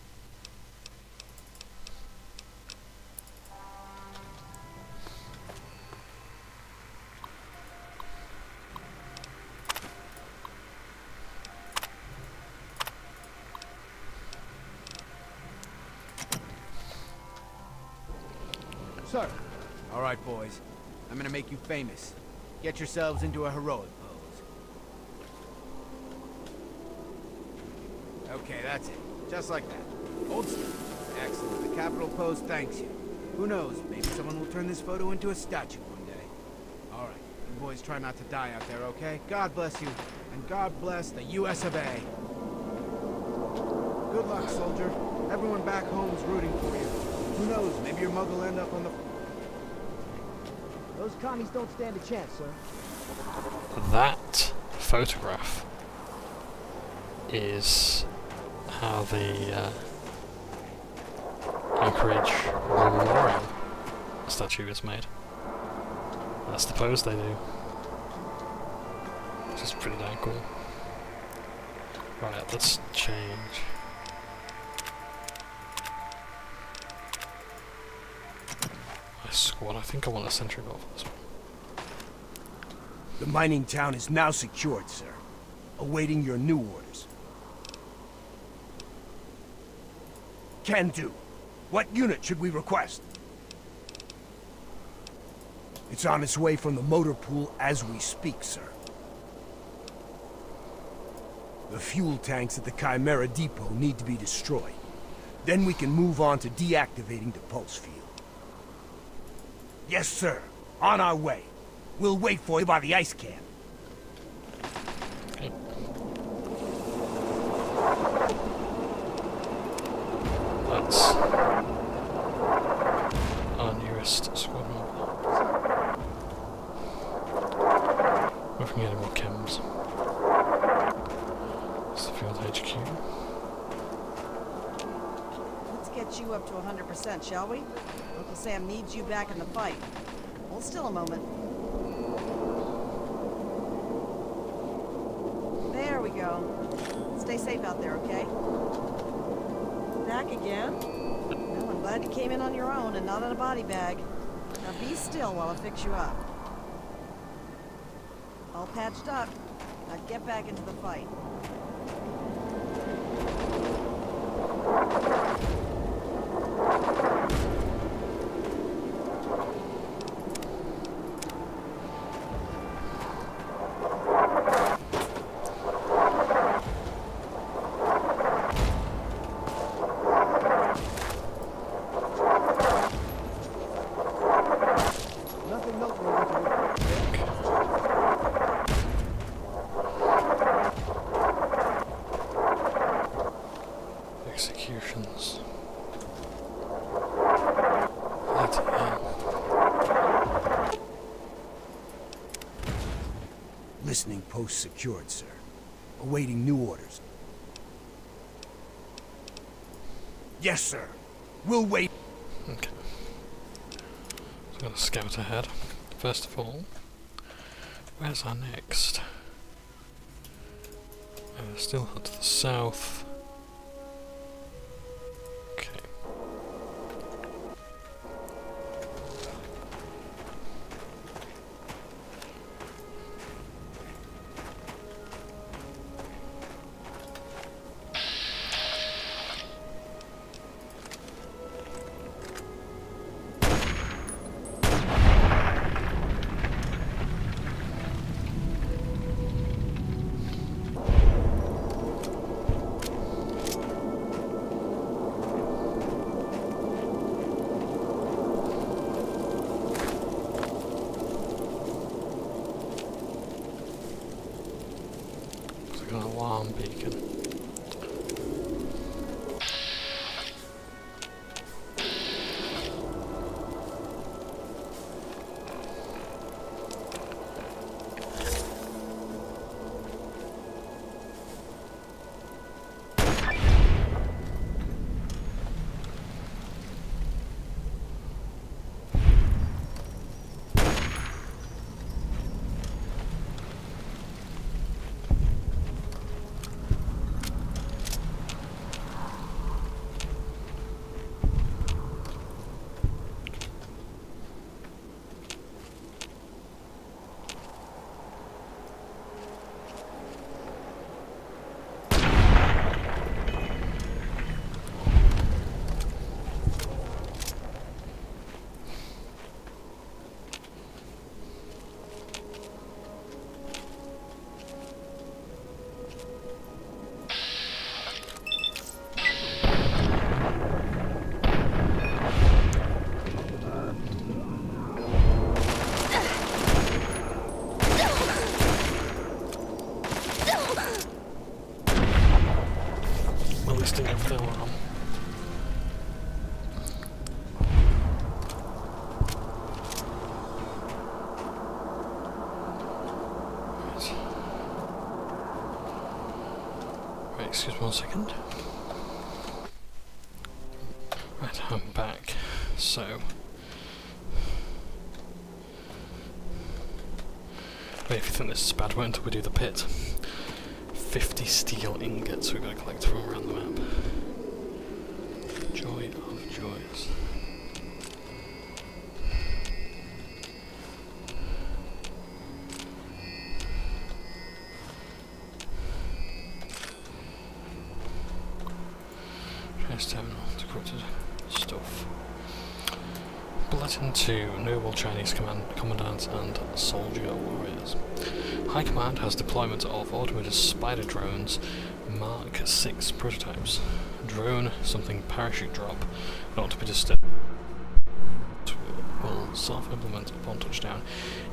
Sir. All right, boys. I'm gonna make you famous. Get yourselves into a heroic pose. Okay, that's it. Just like that. Old stuff. Excellent. The Capitol Post thanks you. Who knows, maybe someone will turn this photo into a statue one day. All right, you boys try not to die out there, okay? God bless you, and God bless the US of A. Good luck, soldier. Everyone back home's rooting for you. Who knows, maybe your mug will end up on the... Those commies don't stand a chance, sir. That photograph is how the Anchorage Memorial statue is made. That's the pose they do. Which is pretty damn cool. Right, let's change. My squad, I think I want a sentry ball for this one. The mining town is now secured, sir. Awaiting your new orders. Can do. What unit should we request? It's on its way from the motor pool as we speak, sir. The fuel tanks at the Chimera Depot need to be destroyed. Then we can move on to deactivating the pulse field. Yes, sir. On our way. We'll wait for you by the ice can. Okay. That's our newest squad member. If we can get any more chems. It's the field HQ. Let's get you up to 100%, shall we? Uncle Sam needs you back in the fight. Hold still a moment. There we go. Stay safe out there, okay? Back again? Well, I'm glad you came in on your own and not in a body bag. Now be still while I fix you up. All patched up. Now get back into the fight. Executions. Listening post secured, sir. Awaiting new orders. Yes, sir. We'll wait. Okay. So I'm going to scout ahead. First of all, where's our next? Still to the south. Okay. An alarm beacon. Excuse me 1 second. Right, I'm back. So, wait, if you think this is bad, wait until we do the pit. 50 steel ingots we've got to collect from around the map. Joy of joys. Trace terminal, decrypted stuff. Bulletin to noble Chinese commandants and soldier warriors. High Command has deployment of automated spider drones Mark 6 prototypes. Drone, something parachute drop, not to be disturbed, will self-implement upon touchdown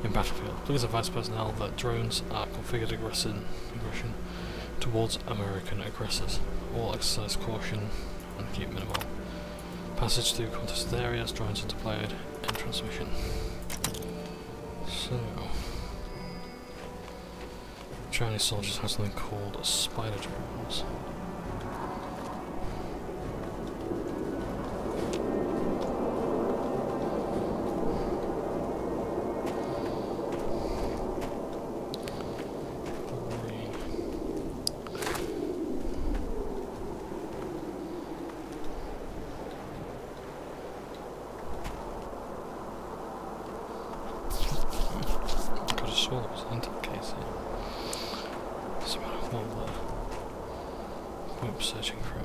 in battlefield. Please advise personnel that drones are configured aggression towards American aggressors. All exercise caution and keep minimal. Passage through contested areas, drones are deployed in transmission. So, Chinese soldiers have something called spider drones. Searching for it.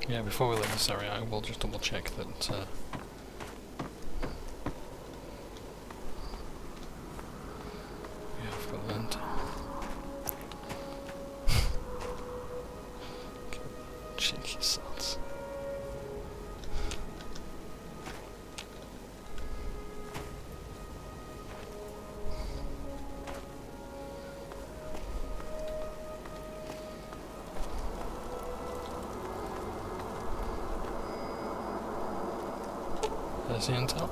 Yeah, before we leave this area, I will just double check that we have got that. Cheeky sods. There's the intel.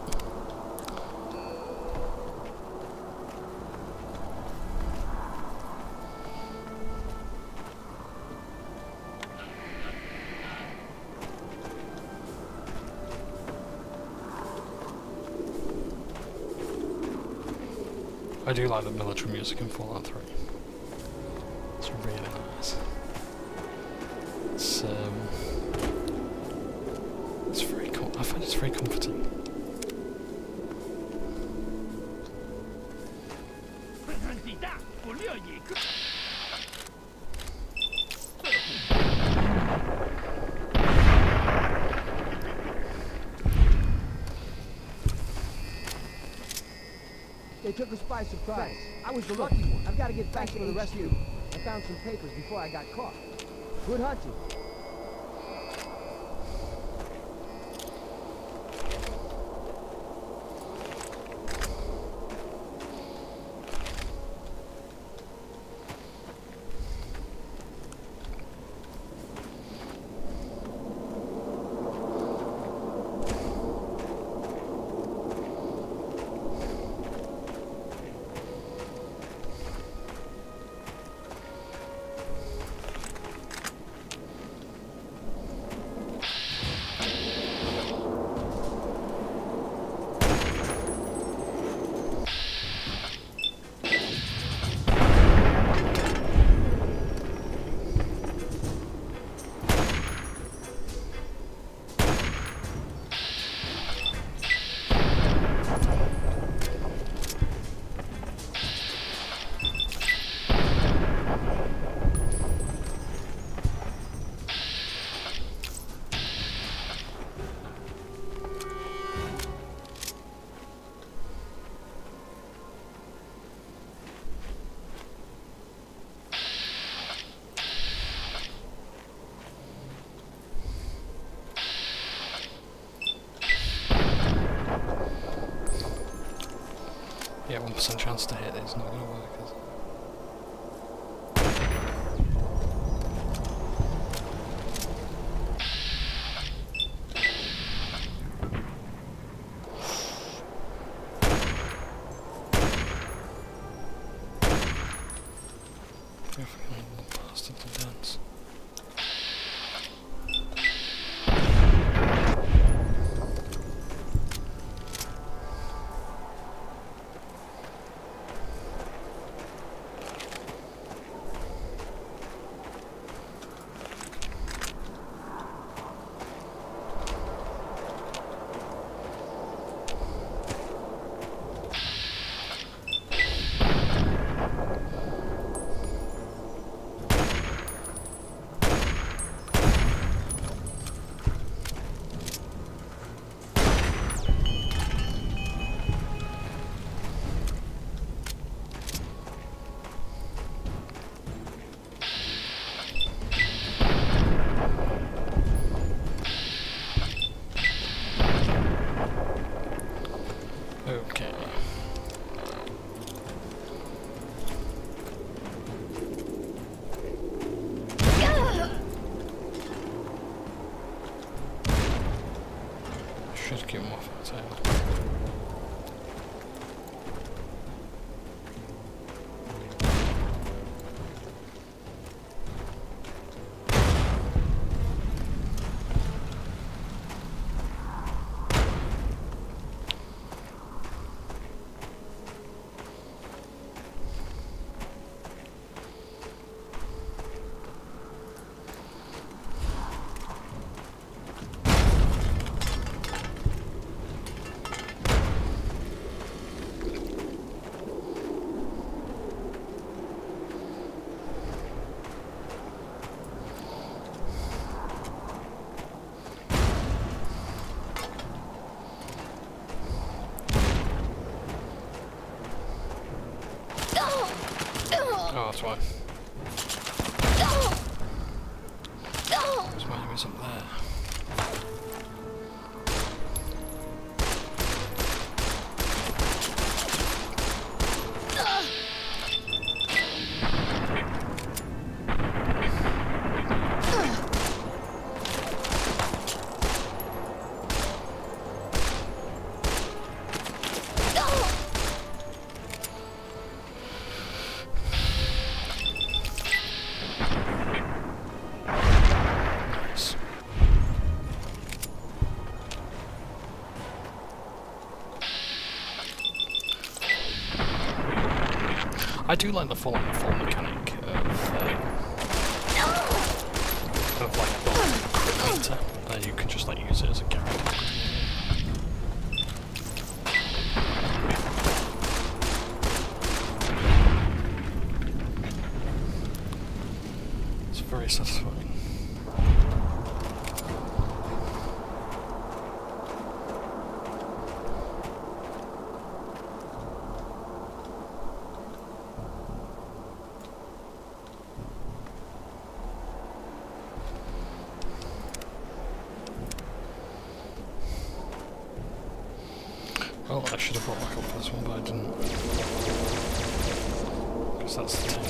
I do like the military music in Fallout 3. It's really nice. It's very cool. I find it's very comforting. took us by surprise. I was the lucky one. I've got to get back for the rest of you. I found some papers before I got caught. Good hunting. Yeah, 1% chance to hit is not going to work, is it? Definitely the bastard to dance. Okay. Should get him off our tail. Oh, that's why. There's my enemies up there. I do like the full mechanic of like the meter, and you can just like use it as a character. It's very satisfying. felt I should have brought back up for this one, but I didn't. Because that's the tank.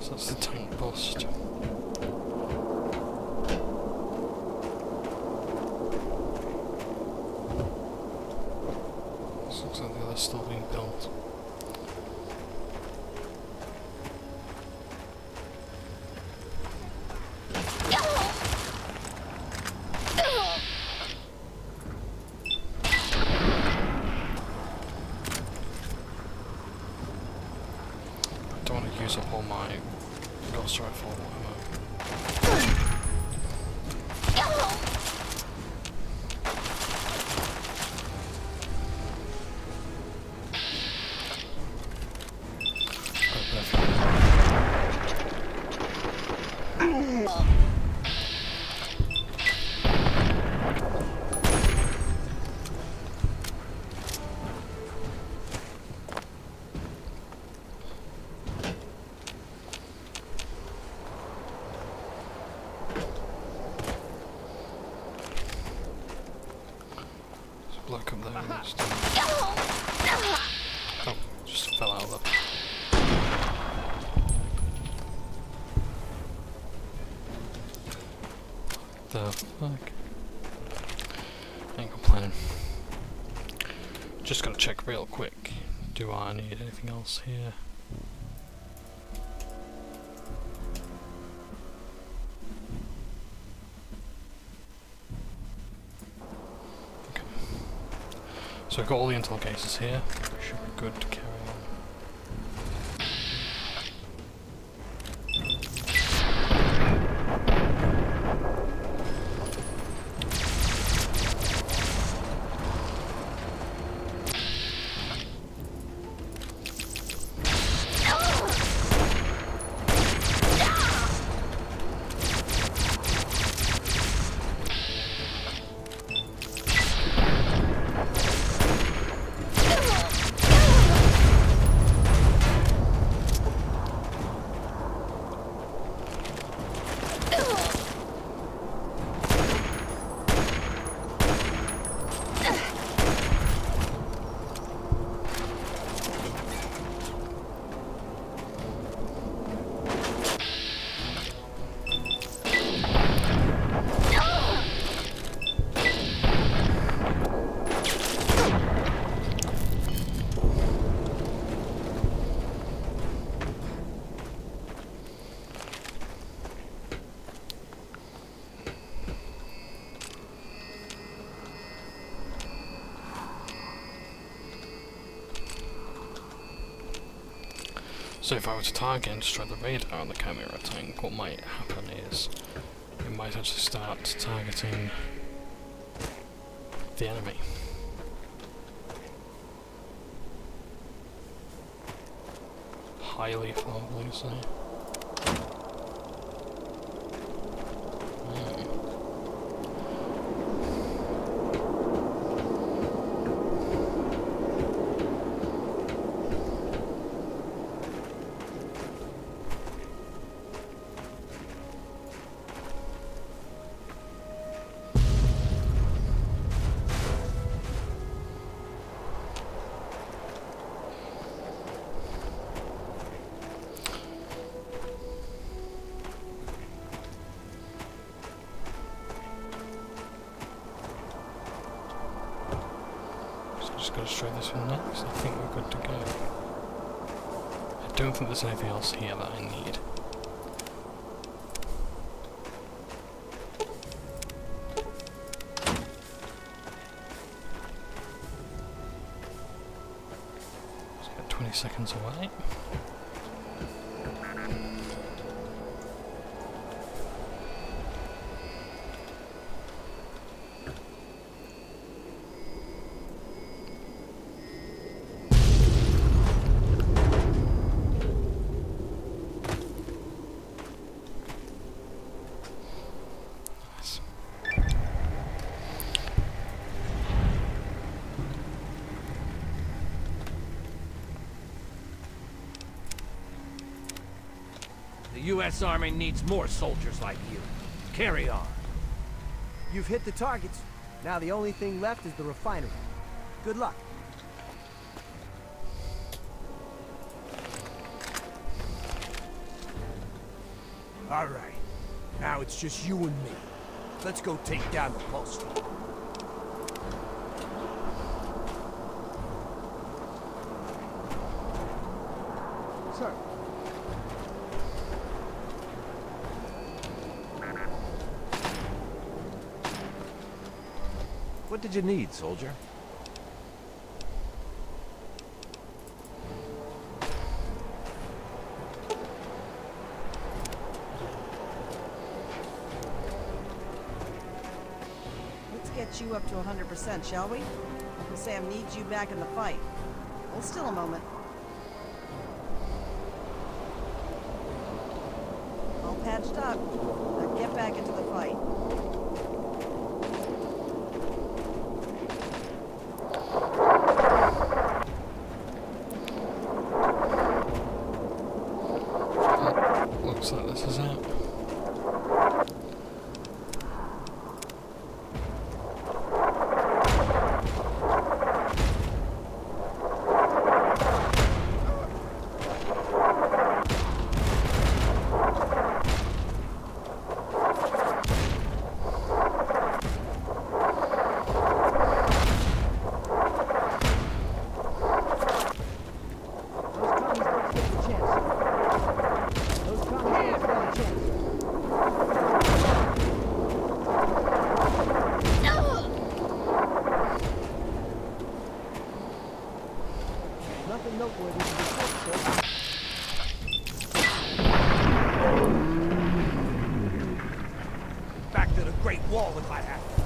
That's the tank bust. This looks like the other's still being built. I don't want to use up all my ghost rifle ammo. Bloke up there. Oh, just fell out of the fuck. Ain't complaining. Just gotta check real quick. Do I need anything else here? So I've got all the intel cases here. Should be good to carry on. So if I were to target and destroy the radar on the camera tank, what might happen is it might actually start targeting the enemy. Highly flammable, you say? Just gotta try this one next. I think we're good to go. I don't think there's anything else here that I need. Let's get 20 seconds away. The U.S. Army needs more soldiers like you. Carry on. You've hit the targets. Now the only thing left is the refinery. Good luck. All right. Now it's just you and me. Let's go take down the pulse field. Sir. What did you need, soldier? Let's get you up to 100%, shall we? Uncle Sam needs you back in the fight. Hold still a moment. All patched up. Now get back into the fight. Looks like this is it. Nothing noteworthy to report, sir. Back to the Great Wall if I have to.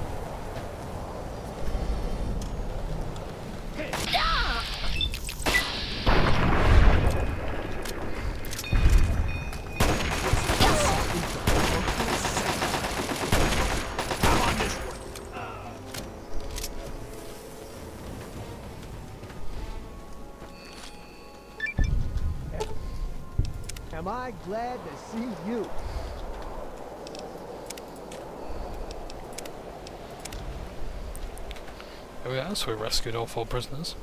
Am I glad to see you? There we are, so we rescued all 4 prisoners.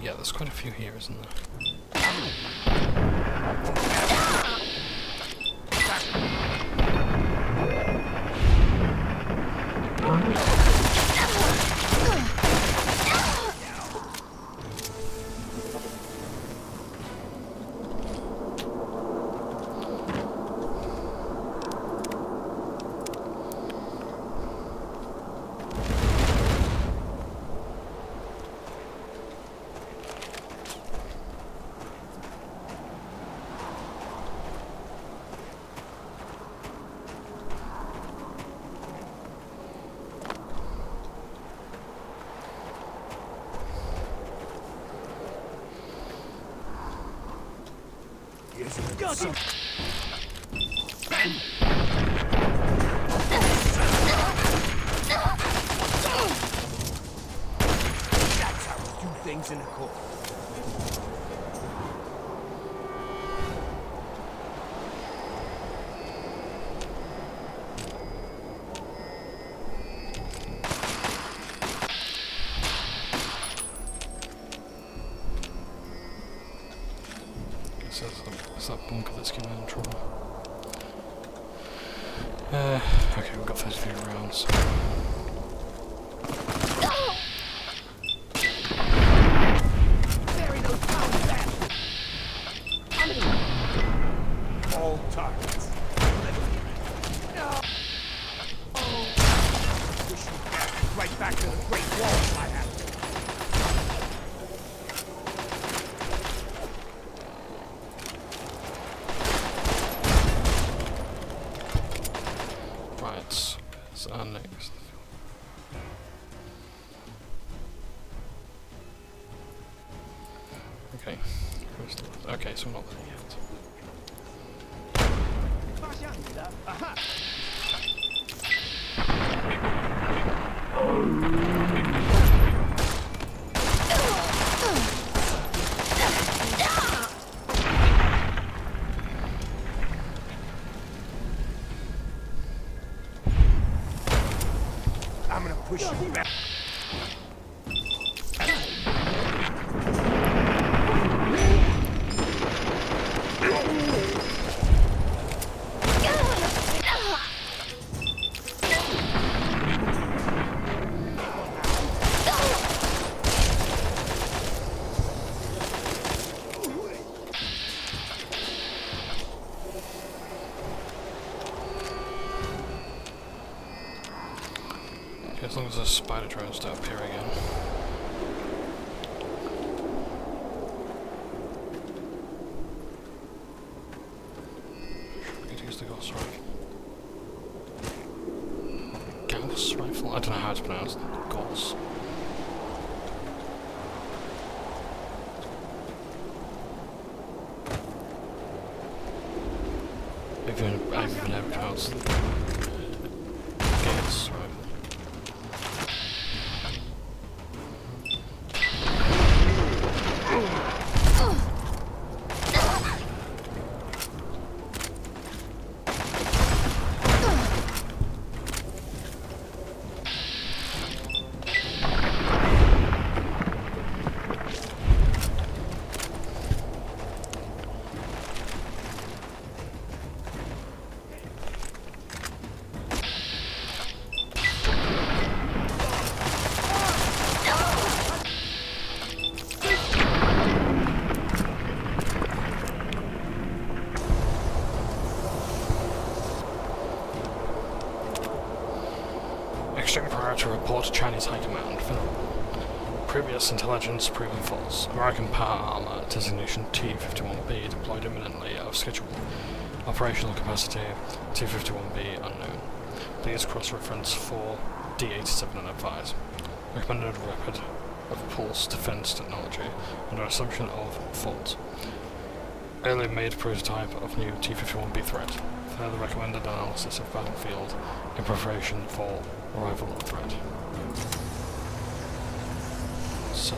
Yeah, there's quite a few here, isn't there? That's how we do things in a court. It's that bunker that's giving me trouble. Okay, we've got 33 rounds. Bury those pounds back. All targets. No. Push you back, right back to the Great Wall if I have to. Right, it's our next. Okay, okay, so we're not there yet. I'm gonna push you back. As long as the spider drones don't appear again. We could use the Gauss rifle. Gauss rifle? I don't know how to pronounce it. Gauss. I've even never pronounced it. Gauss rifle. Extreme prior to report to Chinese High Command. Previous intelligence proven false. American power armor designation T-51B deployed imminently out of schedule. Operational capacity T-51B unknown. Please cross-reference for D-87 and advise. Recommended rapid of pulse defense technology under assumption of fault. Early made prototype of new T-51B threat. Further recommended analysis of battlefield in preparation for arrival of threat. So.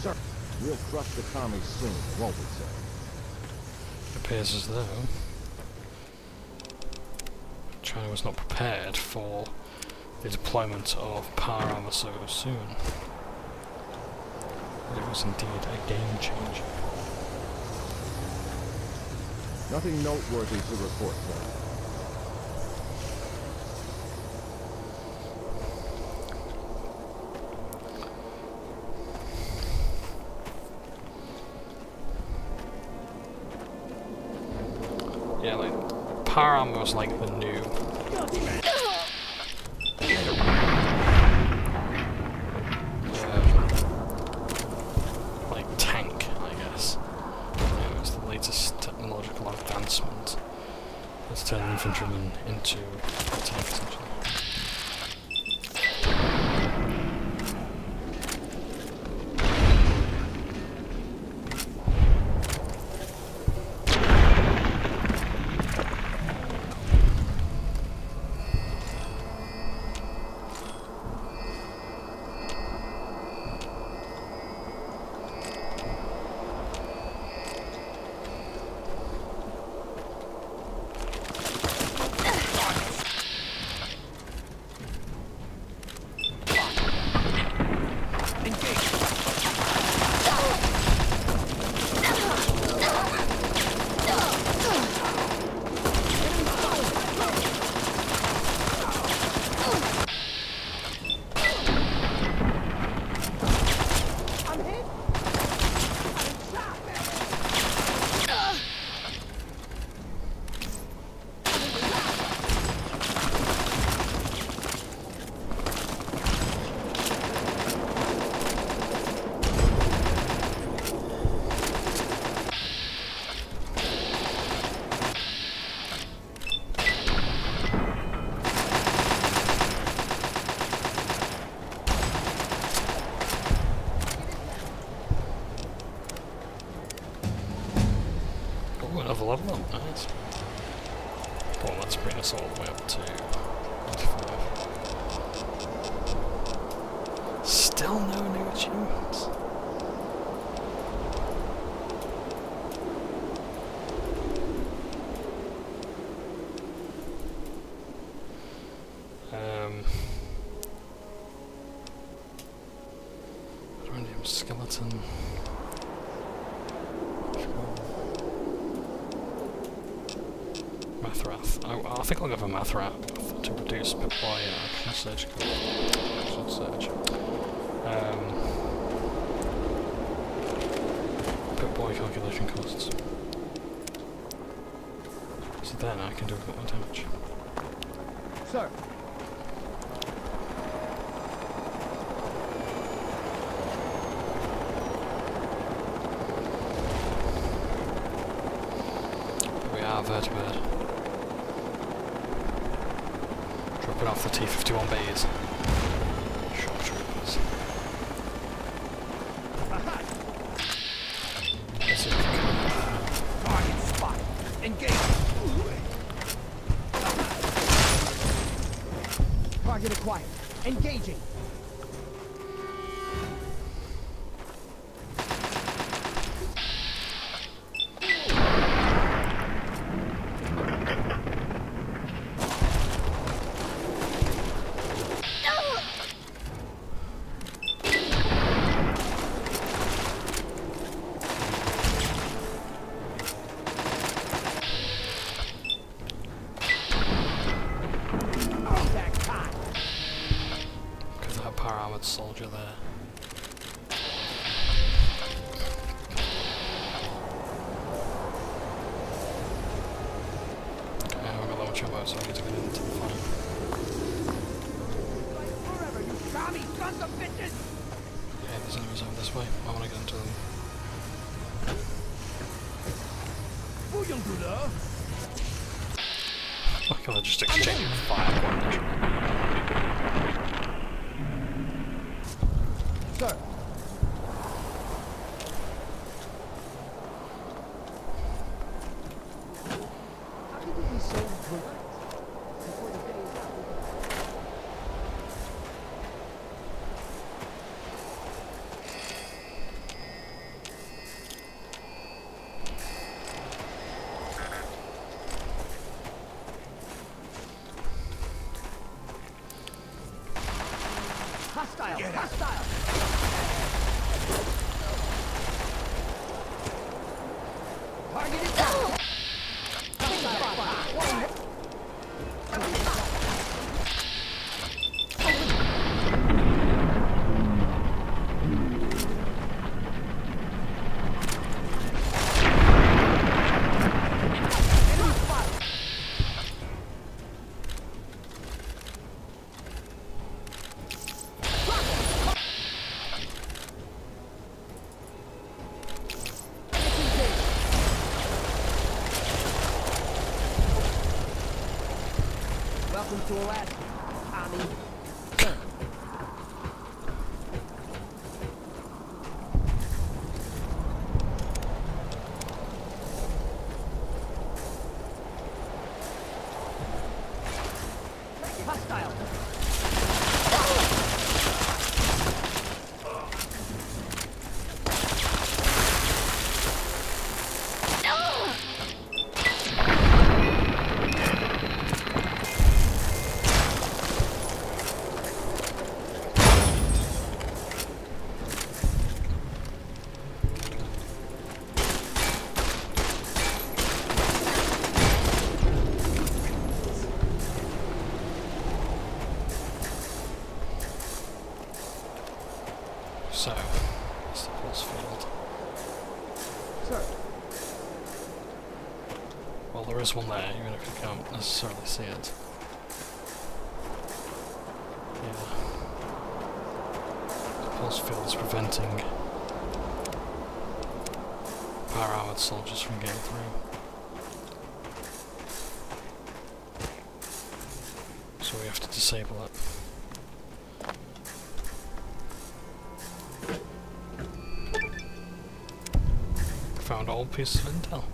Sir, we'll crush the commies soon, won't we, sir? It appears as though China was not prepared for the deployment of power armor so soon. It was indeed a game changer. Nothing noteworthy to report, sir. Yeah, like, power armor was like the new... like tank, I guess. It was the latest technological advancement that's turned infantrymen into a tank, essentially. level up, nice. Well, let's bring us all the way up to 25. Still no new achievements. Random skeleton. Mathrath. I think I'll go for Mathrath to reduce Pip-Boy search. Pip-Boy calculation costs. So then I can do a bit more damage. Sir. Vertibird. Dropping off the T-51 bays. Shock troopers. Let's see if we can... Target spotted. Engage. Target acquired. Engaging. Soldier there. Okay, we've got low ammo, so I need to get into the fight. Forever, you commie sons of bitches! Okay, there's enemies over this way. I want to get into them. Like they're just exchanging fire. Sir. How could you be so good before the day is out? Hostile! Hostile! Target is down! Welcome to Alaska, Tommy. Hostile. So, it's the pulse field. Sir. Well, there is one there, even if you can't necessarily see it. Yeah. The pulse field is preventing power armored soldiers from getting through. So we have to disable it. Found old pieces of intel.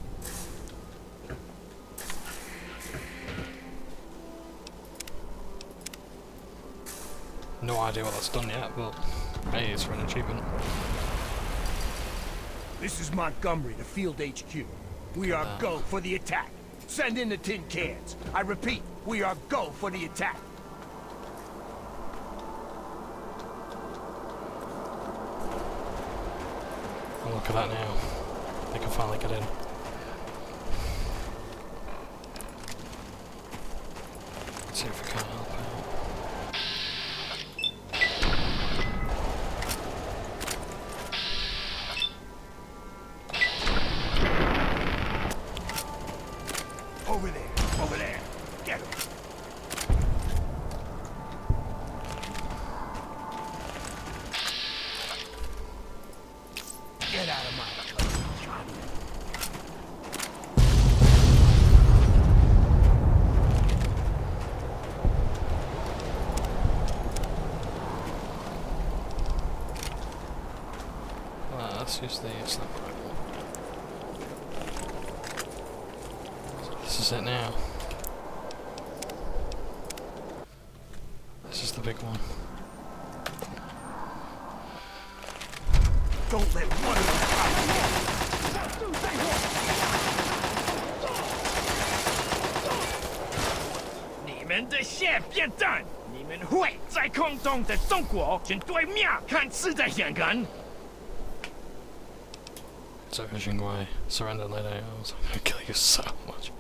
No idea what that's done yet, but hey, it's for an achievement. This is Montgomery, the field HQ. We are go for the attack. Send in the tin cans. I repeat, we are go for the attack. Oh, look at that now. They can finally get in. Let's see if we can help out. Over there. Get him. Get out of my cover, Johnny. Let's use the sniper rifle. This is it now. This is the big one. Don't let one of them out. 你们的馅变淡，你们会在空中的中国军队面看刺的眼神。 So Xingwei, surrender later. I was gonna kill you so much.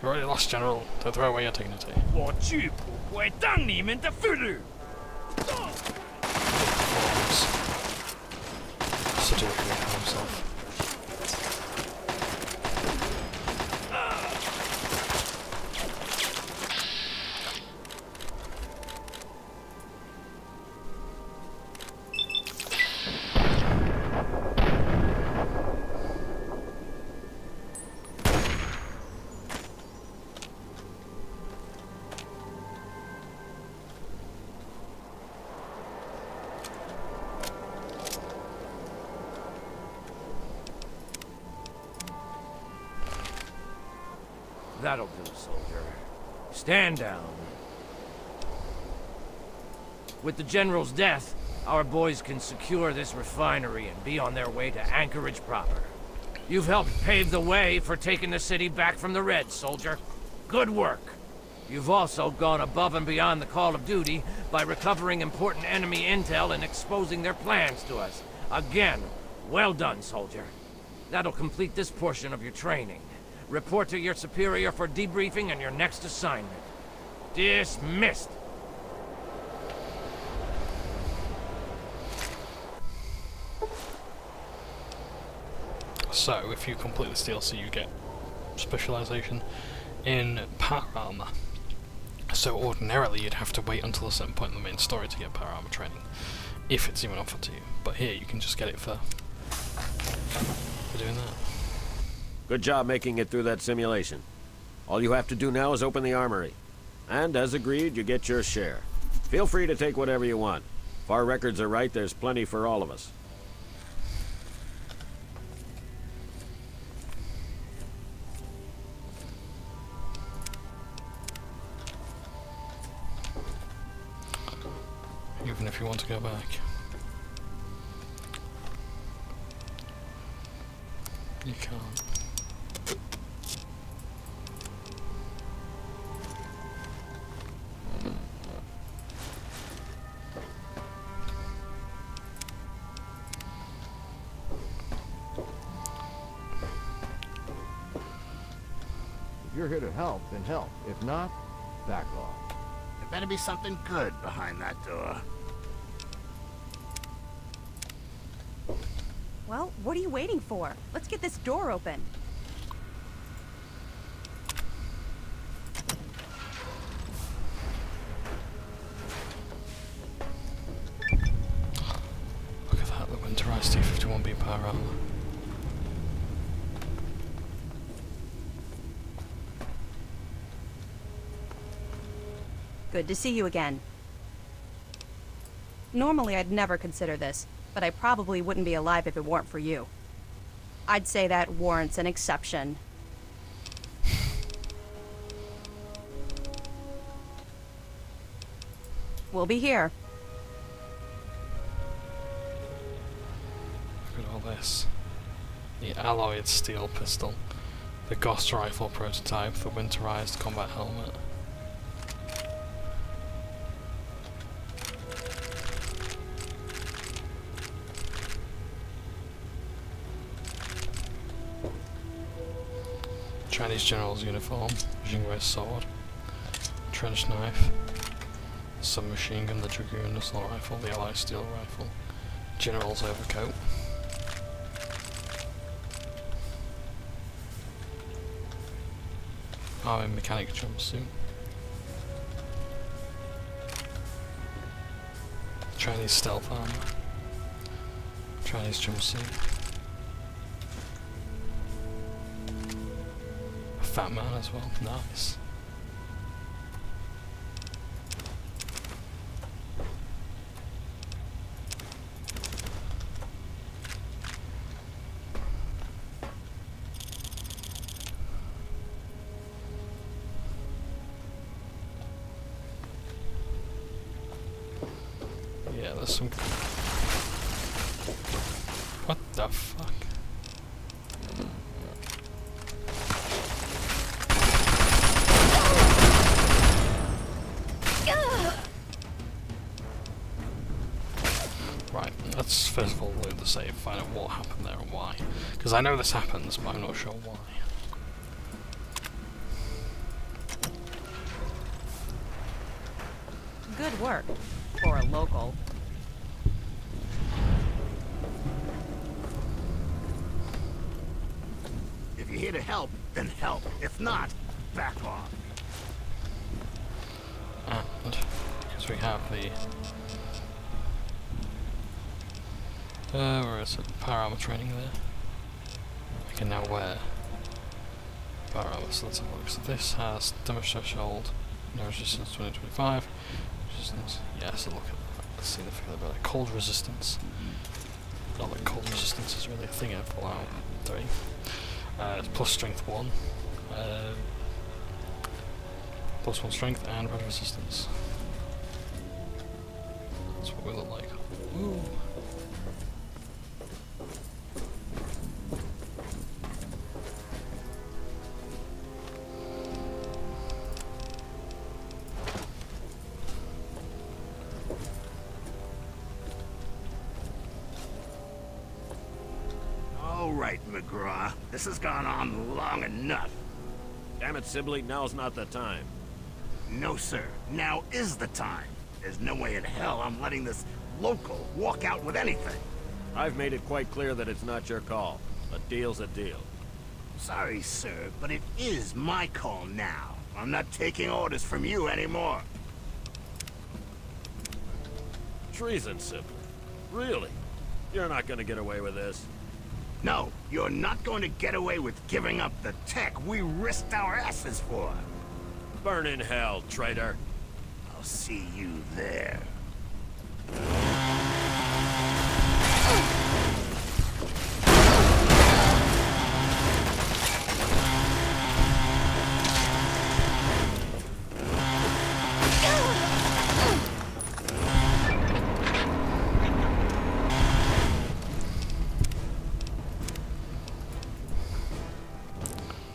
You already lost, General. Don't throw away your dignity. 我绝不会当你们的俘虏。 Seducing himself. That'll do, soldier. Stand down. With the General's death, our boys can secure this refinery and be on their way to Anchorage proper. You've helped pave the way for taking the city back from the Reds, soldier. Good work. You've also gone above and beyond the call of duty by recovering important enemy intel and exposing their plans to us. Again, well done, soldier. That'll complete this portion of your training. Report to your superior for debriefing and your next assignment. Dismissed. So, if you complete this DLC, you get specialization in power armor. So ordinarily you'd have to wait until a certain point in the main story to get power armor training, if it's even offered to you. But here you can just get it for doing that. Good job making it through that simulation. All you have to do now is open the armory. And as agreed, you get your share. Feel free to take whatever you want. If our records are right, there's plenty for all of us. Even if you want to go back. You can't. If you're here to help, then help. If not, back off. There better be something good behind that door. Well, what are you waiting for? Let's get this door open. Look at that, the winterized T-51B power armor. Good to see you again. Normally, I'd never consider this, but I probably wouldn't be alive if it weren't for you. I'd say that warrants an exception. We'll be here. this. The alloyed steel pistol. The Ghost rifle prototype. The winterized combat helmet. Chinese general's uniform. Jingwei's sword. Trench knife. Submachine gun, the Dragoon assault rifle, the Allied steel rifle, General's overcoat. Army mechanic jumpsuit. Chinese stealth armor. Chinese jumpsuit. A fat man as well, nice. Yeah, there's some... What the fuck? Right, let's first of all load the save, find out what happened there and why. Because I know this happens, but I'm not sure why. Good work. For a local. If you're here to help, then help. If not, back off. And because we have the where is it? Power armor training there. I can now wear power armor, so let's have a look. So this has damage threshold, no resistance 2025. Resistance, yeah, so look at that. Let's see the figure about it. Cold resistance. Not that cold resistance is really a thing in Fallout 3. It's plus strength 1. Plus 1 strength and red resistance. That's what we look like. Ooh. All right, McGraw. This has gone on long enough. Damn it, Sibley, now's not the time. No, sir. Now is the time. There's no way in hell I'm letting this local walk out with anything. I've made it quite clear that it's not your call. A deal's a deal. Sorry, sir, but it is my call now. I'm not taking orders from you anymore. Treason, Sibley. Really? You're not gonna get away with this. No, you're not going to get away with giving up the tech we risked our asses for. Burn in hell, traitor. I'll see you there.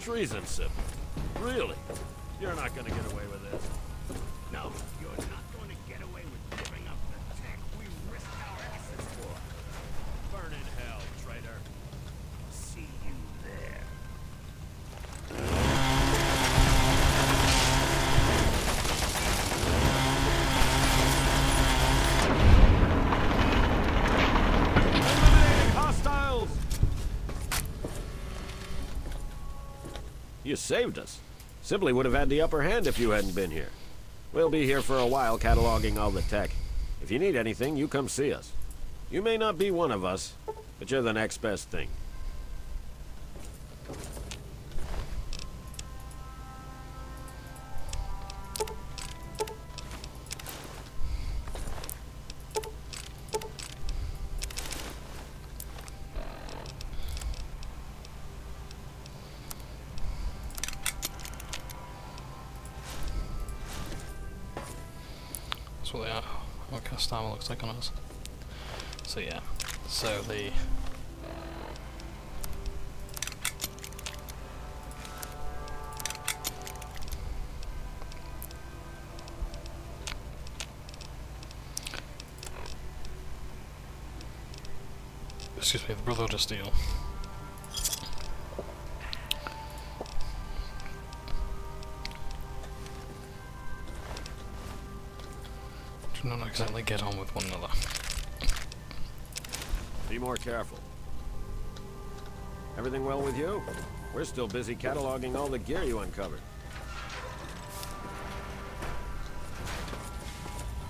Treason, Sibley. Really? You're not gonna get away with this. No, you're not going to get away with giving up the tech we risked our asses for. Burn in hell, traitor. I'll see you there. Eliminating hostiles! You saved us. Sibley would have had the upper hand if you hadn't been here. We'll be here for a while cataloging all the tech. If you need anything, you come see us. You may not be one of us, but you're the next best thing. That's what they are. What cast armor looks like on us. So yeah. So the excuse me, the Brotherhood of Steel. Do not exactly get on with one another. Be more careful. Everything well with you? We're still busy cataloging all the gear you uncovered.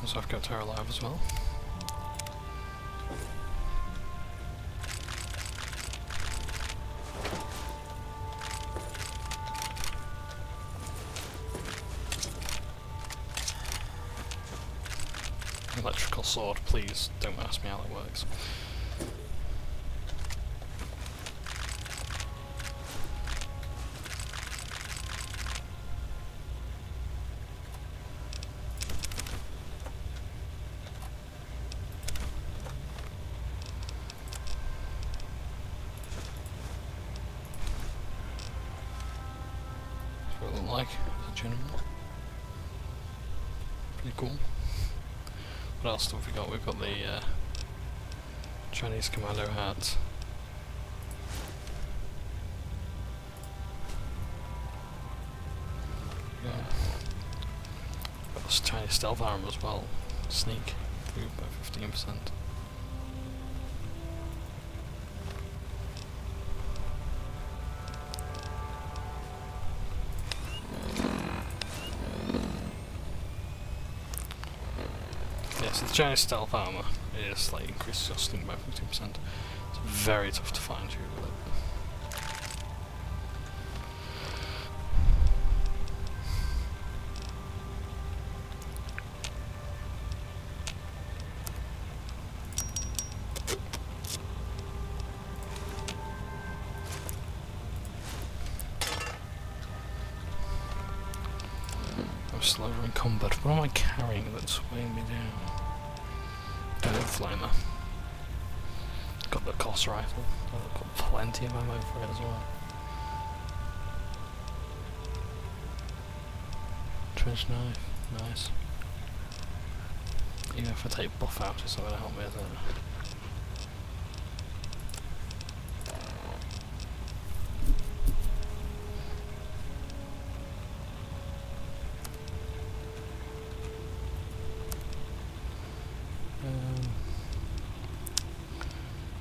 So I've got her alive as well. Electrical sword, please don't ask me how that works. That's what it looked like as a general. Pretty cool. What else have we got? We've got the Chinese commando hats. Yeah. Got this Chinese stealth armor as well. Sneak, improved by 15%. So the Chinese stealth armor is like increases your sneak by 15%. It's very tough to find you with it. I'm slower in combat. What am I carrying that's weighing me down? Flamer. Got the Koss rifle. I've got plenty of ammo for it as well. Trench knife, nice. Even if I take buff out, it's not going to help me, is it?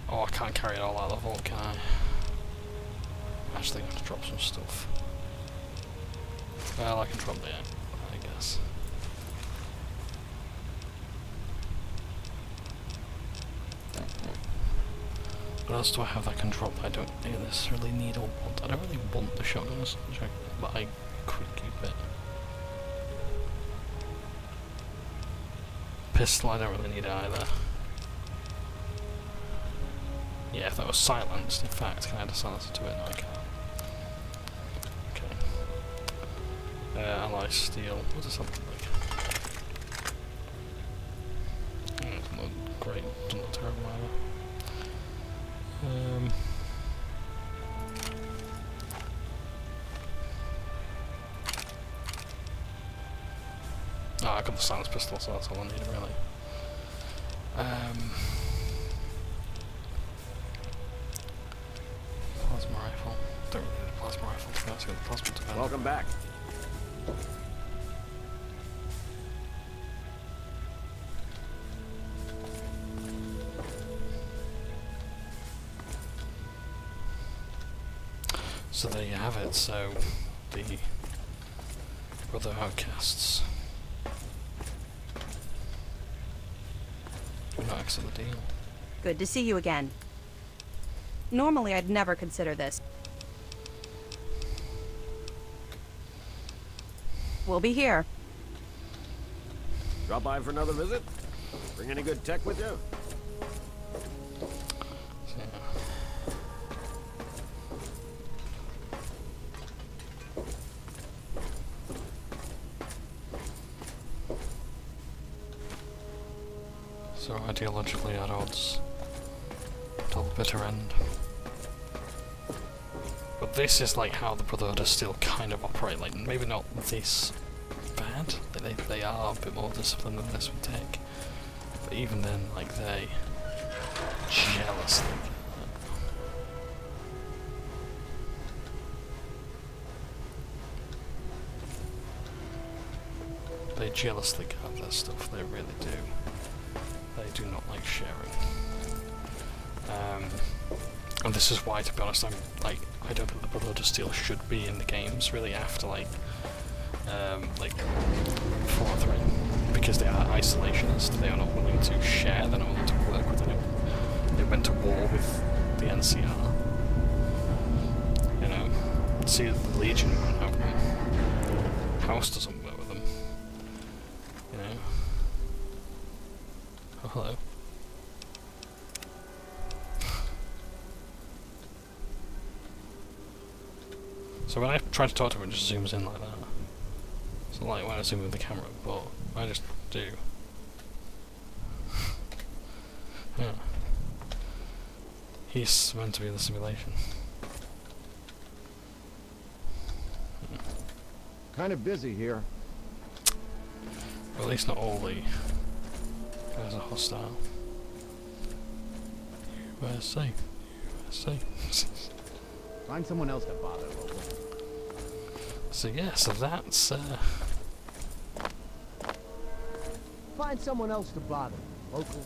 Oh, I can't carry it all out of the vault, can I? Actually, I have to drop some stuff. Well, I can drop it, I guess. What else do I have that can drop? I don't necessarily need or want. I don't really want the shotgun as such, but I could keep it. Pistol, I don't really need either. Yeah, if that was silenced, in fact, can I add a silencer to it? No, I can't. Okay. Ally steel. What does that look like? It's not great, it's not terrible either. I got the silence pistol, so that's all I need, really. Plasma rifle. Don't really need a plasma rifle to be honest, got the plasma defender. Welcome back. So there you have it, so the brother outcasts do not accept the deal. Good to see you again. Normally, I'd never consider this. We'll be here. Drop by for another visit? Bring any good tech with you? So ideologically at odds till the bitter end. But this is like how the Brotherhood of Steel kind of operate, like maybe not this bad, they are a bit more disciplined than this with tech, but even then, like, they jealously jealously guard their stuff. They really do. They do not like sharing. And this is why, to be honest, I don't think the Blood of Steel should be in the games really after like 4 or 3, because they are isolationist. They are not willing to share. They're not willing to work with anyone. They went to war with the NCR. You know, see the Legion won't have them. House doesn't work with them. You know. Oh, hello. So when I try to talk to him, it just zooms in like that. It's not like when I zoom in with the camera, but I just do. Yeah. He's meant to be in the simulation. Kind of busy here. Well, at least not all the guys are hostile. USA. USA. Find someone else to bother. So yeah, so that's Find someone else to bother, local.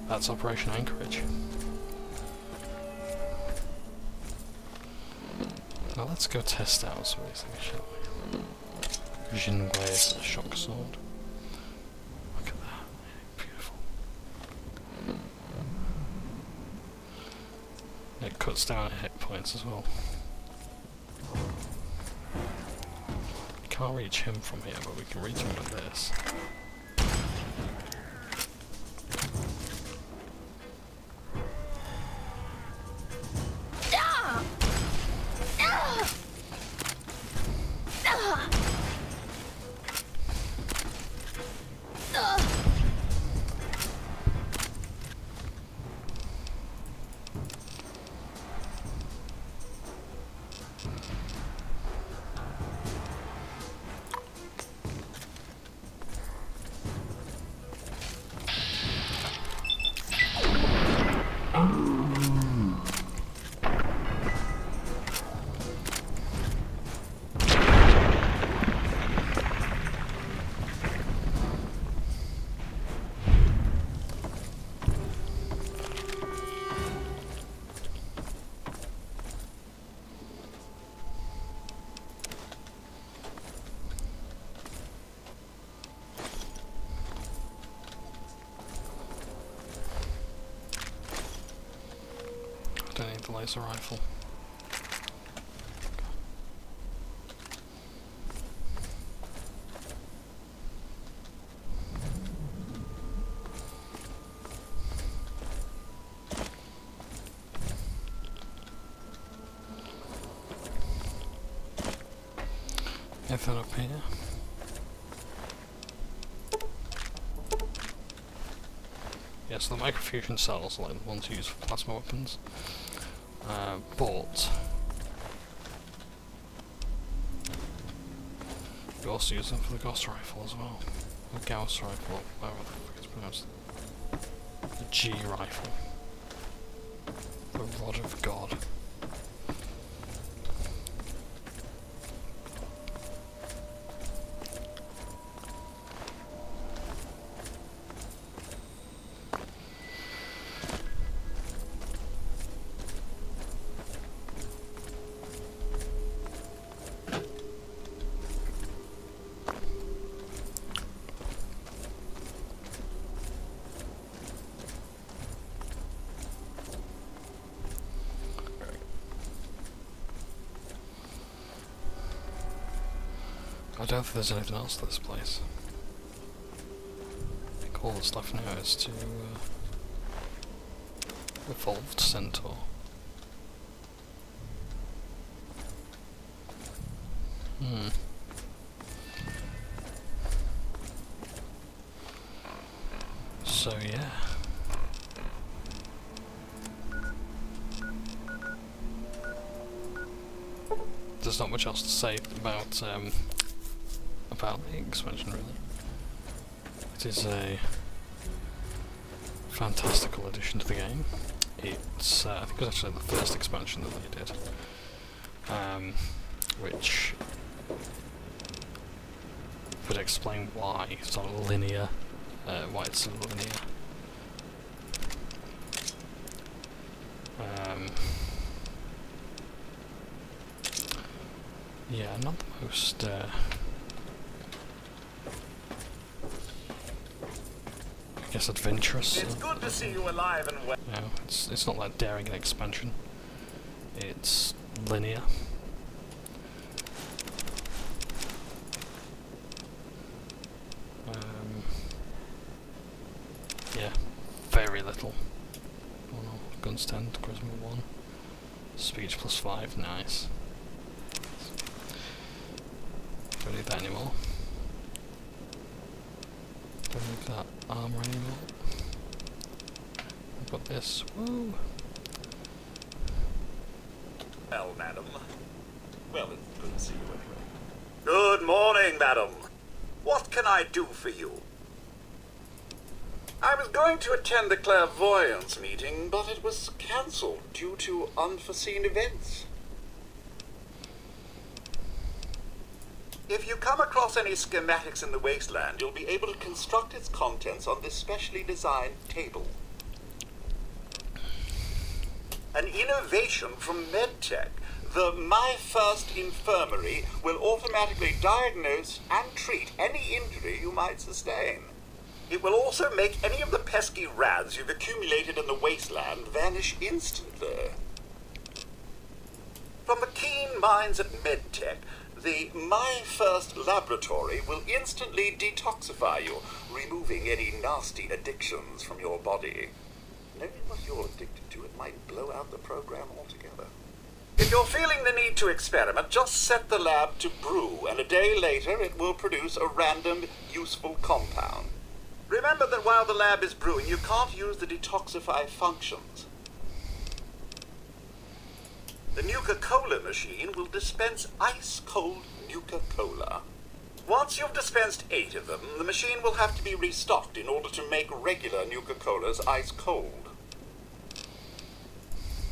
that's Operation Anchorage. Now let's go test out some of these things, shall we? Jingue's shock sword. Look at that, beautiful. It cuts down hit points as well. You can't reach him from here, but we can reach him with this. Don't need the laser rifle. Anything up here? Yes, the microfusion cells are like the ones used for plasma weapons. But we also use them for the Gauss rifle as well. The Gauss rifle, whatever the fuck it's pronounced. The G rifle. The Rod of God. I don't think there's anything else to this place. I think all that's left now is to evolved centaur. So yeah. There's not much else to say about the expansion, really. It is a fantastical addition to the game. It's I think it was actually the first expansion that they did, which Would explain why it's sort of linear, why it's so linear. Yeah, not the most. I guess adventurous. It's good to see you alive and well. No, it's not like daring an expansion. It's linear. Yeah, very little. Oh no, guns 10, charisma 1, speech +5, nice. Don't need that anymore. Don't need that armor anymore. I've got this, woo! Well, madam. Well, it's good to see you anyway. Good morning, madam. What can I do for you? I was going to attend the clairvoyance meeting, but it was cancelled due to unforeseen events. If you come across any schematics in the wasteland, you'll be able to construct its contents on this specially designed table. An innovation from Vault-Tec, the My First Infirmary will automatically diagnose and treat any injury you might sustain. It will also make any of the pesky rads you've accumulated in the wasteland vanish instantly. From the keen minds at MedTech, the My First Laboratory will instantly detoxify you, removing any nasty addictions from your body. Knowing what you're addicted to, it might blow out the program altogether. If you're feeling the need to experiment, just set the lab to brew, and a day later it will produce a random, useful compound. Remember that while the lab is brewing, you can't use the detoxify functions. The Nuka-Cola machine will dispense ice-cold Nuka-Cola. Once you've dispensed 8 of them, the machine will have to be restocked in order to make regular Nuka-Colas ice-cold.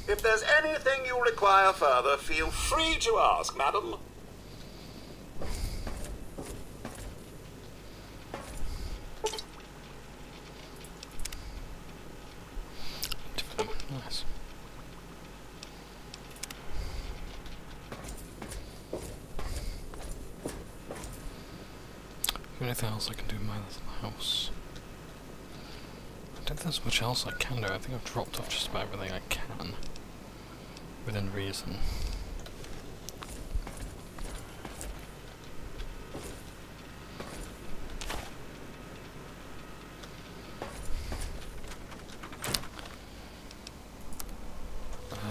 If there's anything you require further, feel free to ask, madam. Nice. Anything else I can do in my little house? I don't think there's much else I can do. I think I've dropped off just about everything I can, within reason.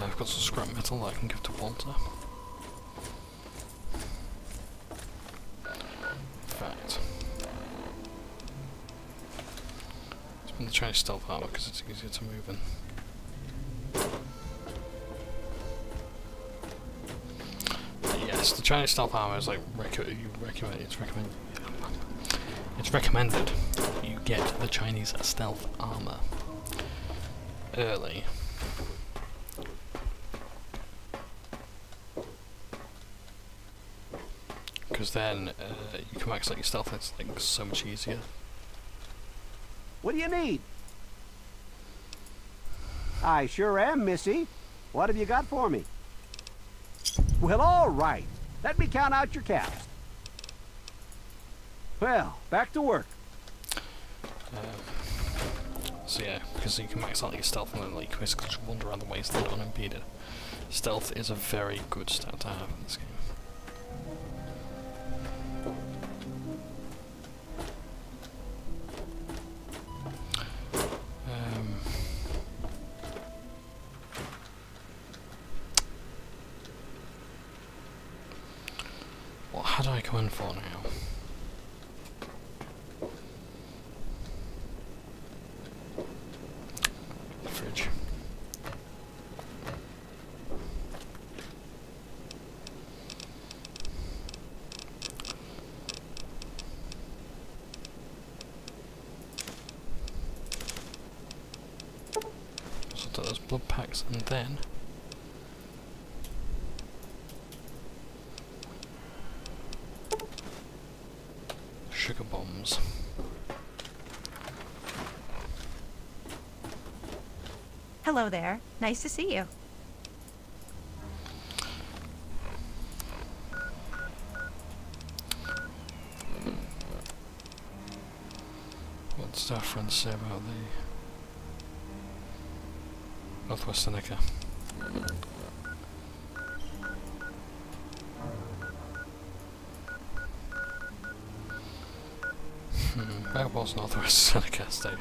I've got some scrap metal that I can give to Walter. In fact, I'm going to try stealth armor because it's easier to move in. But yes, the Chinese stealth armor is like it's recommended you get the Chinese stealth armor early. Because then you can max out your stealth, it's like so much easier. What do you need? I sure am, Missy. What have you got for me? Well, all right. Let me count out your caps. Well, back to work. So yeah, because you can max out your stealth and then like basically just wander around the wasteland unimpeded. Stealth is a very good stat to have in this game. What do I go in for now? Fridge. So do those blood packs and then systems. Hello there. Nice to see you. What's our friends say about the Northwest Seneca? Where was Northwest Seneca Station?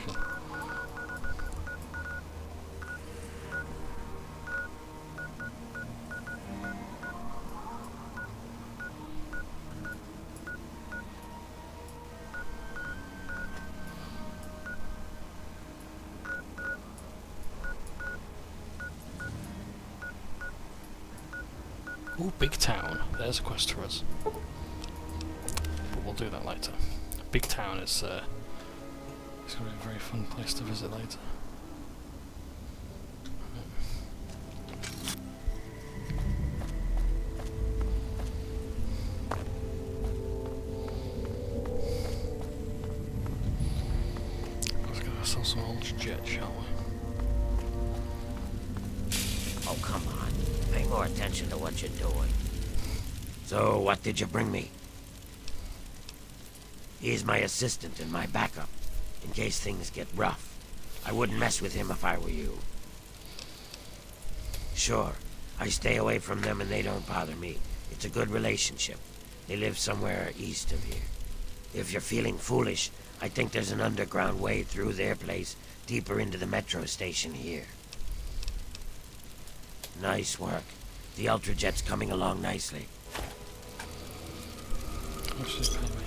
Ooh, Big Town. There's a quest for us. But we'll do that later. Big Town is it's going to be a very fun place to visit later. Let's get ourselves some old jet, shall we? Oh, come on. Pay more attention to what you're doing. So, what did you bring me? He's my assistant and my backup, in case things get rough. I wouldn't mess with him if I were you. Sure, I stay away from them and they don't bother me. It's a good relationship. They live somewhere east of here. If you're feeling foolish, I think there's an underground way through their place, deeper into the metro station here. Nice work. The Ultrajet's coming along nicely. Actually, pay me.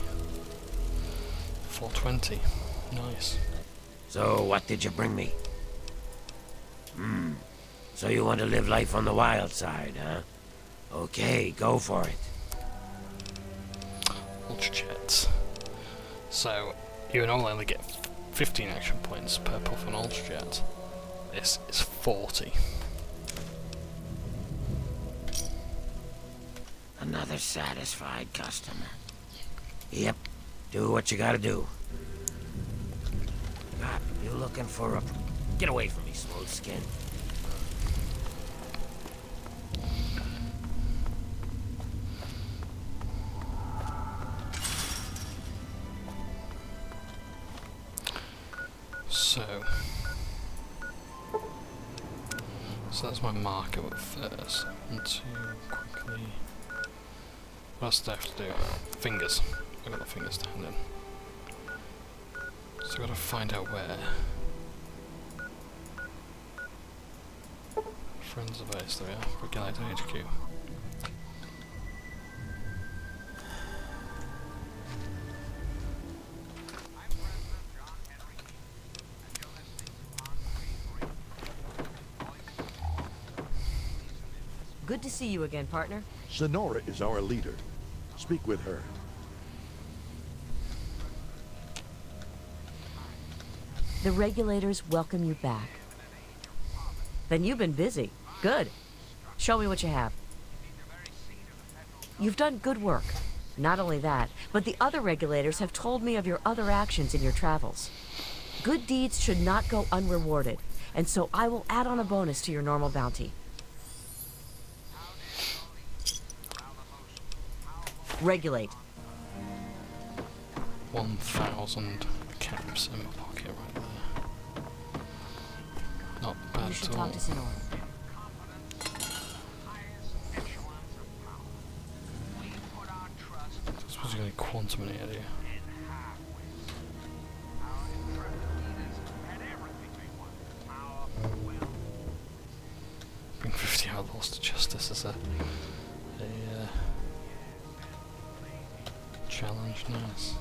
420. Nice. So, what did you bring me? So you want to live life on the wild side, huh? Okay, go for it. Ultrajets. So, you normally only get 15 action points per puff on Ultrajet. This is 40. Another satisfied customer. Yep, do what you gotta do. God, you looking for a... Get away from me, smooth skin. So that's my marker at first. Want to quickly... What else do I have to do? Fingers. I've got the fingers to hand in. So I've got to find out where. Friends of base, there we are. Regulator HQ. Good to see you again, partner. Sonora is our leader. Speak with her. The regulators welcome you back. Then you've been busy. Good. Show me what you have. You've done good work. Not only that, but the other regulators have told me of your other actions in your travels. Good deeds should not go unrewarded, and so I will add on a bonus to your normal bounty. Regulate. 1,000 caps in my pocket right there. Not bad You should at all. talk to Sonora. I suppose you're going to quantum in here, do you? Bring 50 outlaws to justice as a challenge, nice.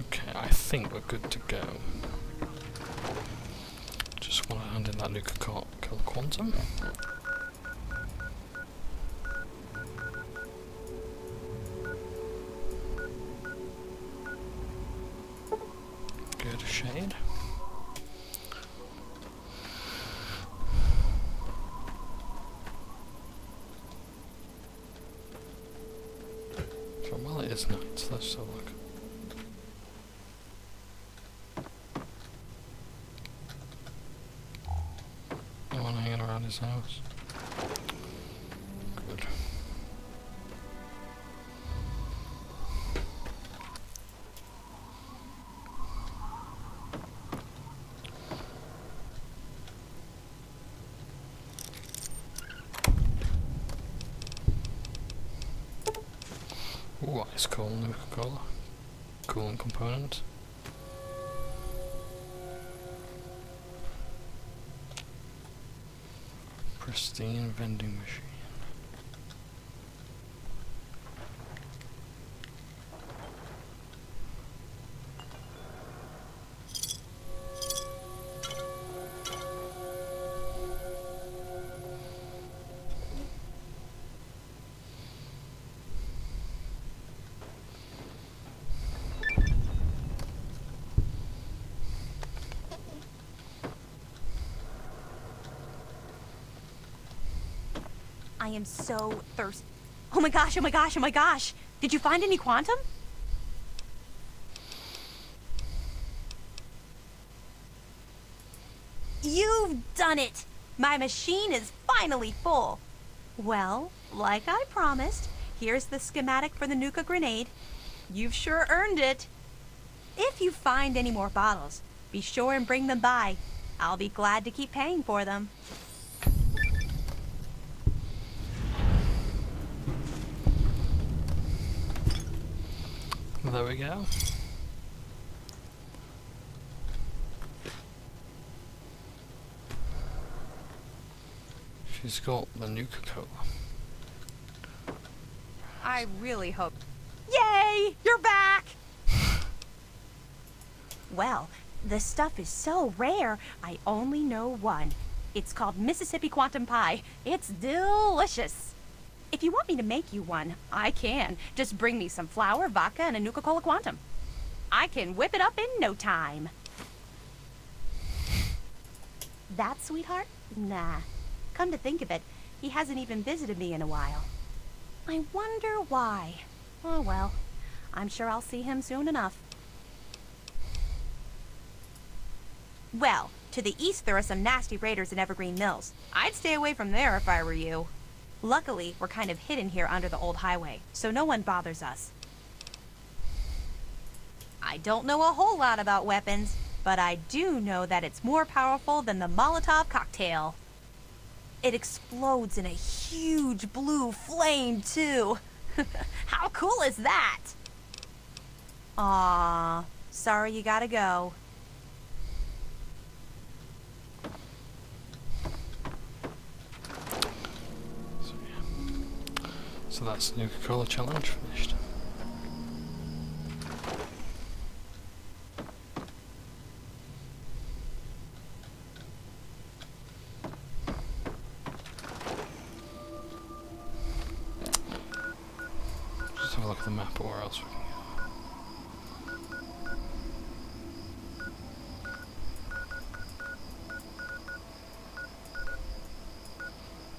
Okay, I think we're good to go. Just want to hand in that nuclear kill quantum. Good shade. Well, it is night. Let's have a look. No one hanging around his house. Good. Ooh, ice cold Nuka-Cola. Cooling component. Pristine vending machine. I am so thirsty. Oh my gosh, oh my gosh, oh my gosh! Did you find any quantum? You've done it! My machine is finally full. Well, like I promised, here's the schematic for the Nuka grenade. You've sure earned it. If you find any more bottles, be sure and bring them by. I'll be glad to keep paying for them. There we go. She's got the Nuka-Cola. I really hope... Yay! You're back! Well, the stuff is so rare, I only know one. It's called Mississippi Quantum Pie. It's delicious. If you want me to make you one, I can. Just bring me some flour, vodka, and a Nuka-Cola Quantum. I can whip it up in no time. That sweetheart? Nah. Come to think of it, he hasn't even visited me in a while. I wonder why. Oh well, I'm sure I'll see him soon enough. Well, to the east there are some nasty raiders in Evergreen Mills. I'd stay away from there if I were you. Luckily, we're kind of hidden here under the old highway, so no one bothers us. I don't know a whole lot about weapons, but I do know that it's more powerful than the Molotov cocktail. It explodes in a huge blue flame, too. How cool is that? Aww, sorry you gotta go. So that's the Nuka-Cola challenge finished. Just have a look at the map or where else we can go.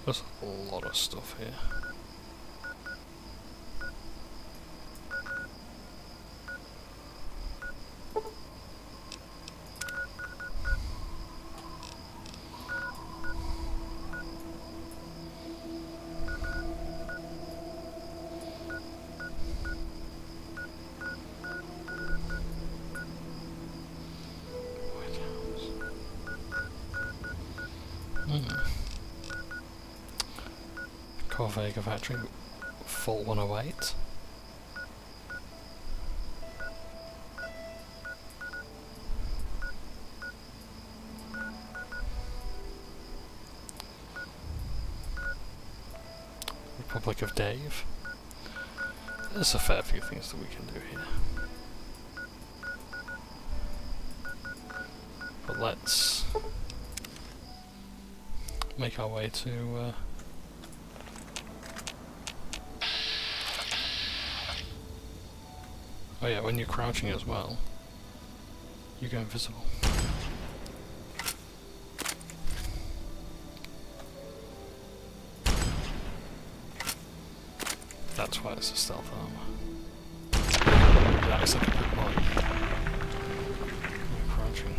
There's a lot of stuff here. Vega Factory, Vault 108. Republic of Dave. There's a fair few things that we can do here. But let's make our way to oh yeah, when you're crouching as well, you go invisible. That's why it's a stealth armor. that is like a bit more crouching.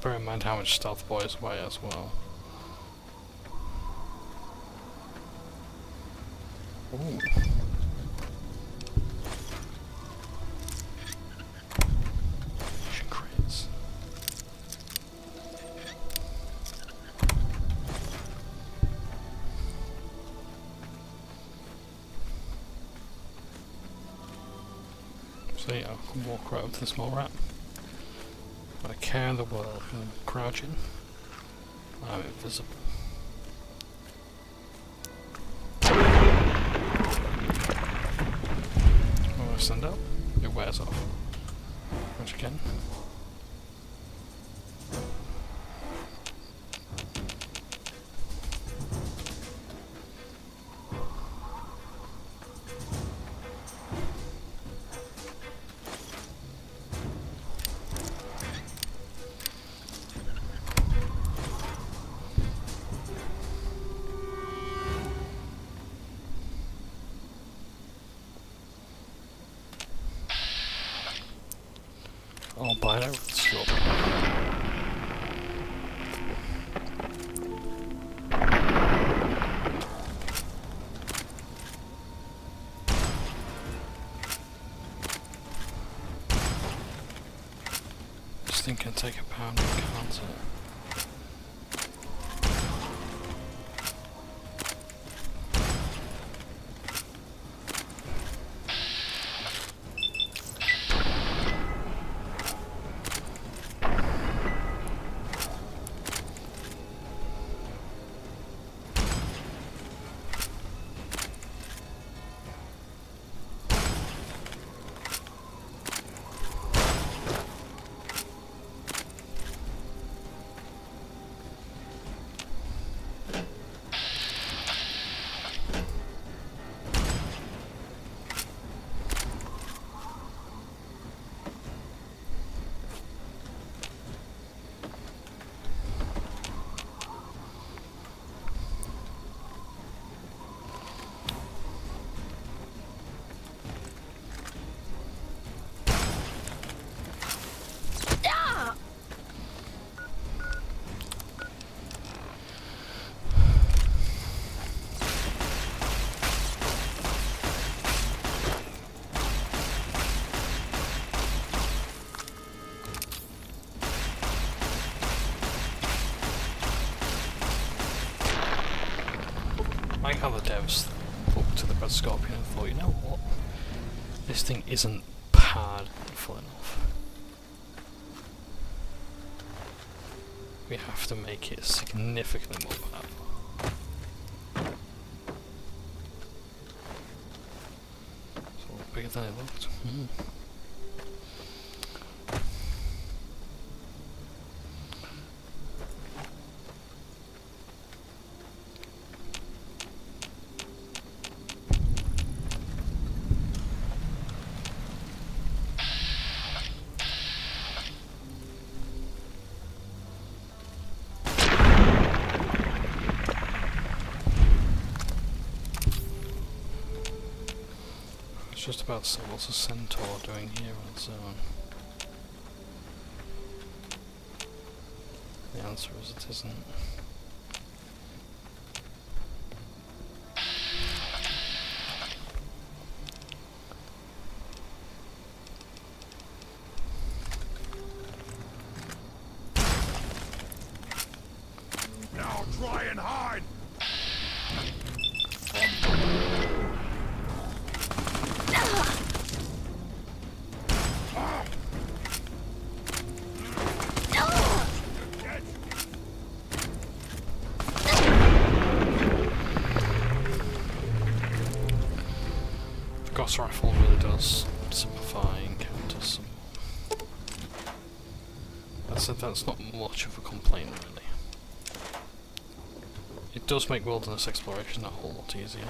Bear in mind how much Stealth Boys weigh as well. Ooh. Crates. So yeah, I can walk right up to the small rat. I care in the world. I'm crouching. I'm invisible. When I stand up, it wears off. Crouch again. I'll buy it over the store. This thing can take a pound, can't it? I like how the devs looked to the Red Scorpion and thought, you know what? This thing isn't powerful enough. We have to make it significantly more powerful. So bigger than it looked. Just about to say, what's a centaur doing here on its own? The answer is it isn't. Now try and hide! Gauss rifle really does simplify encounters some. That said, that's not much of a complaint really. It does make wilderness exploration a whole lot easier.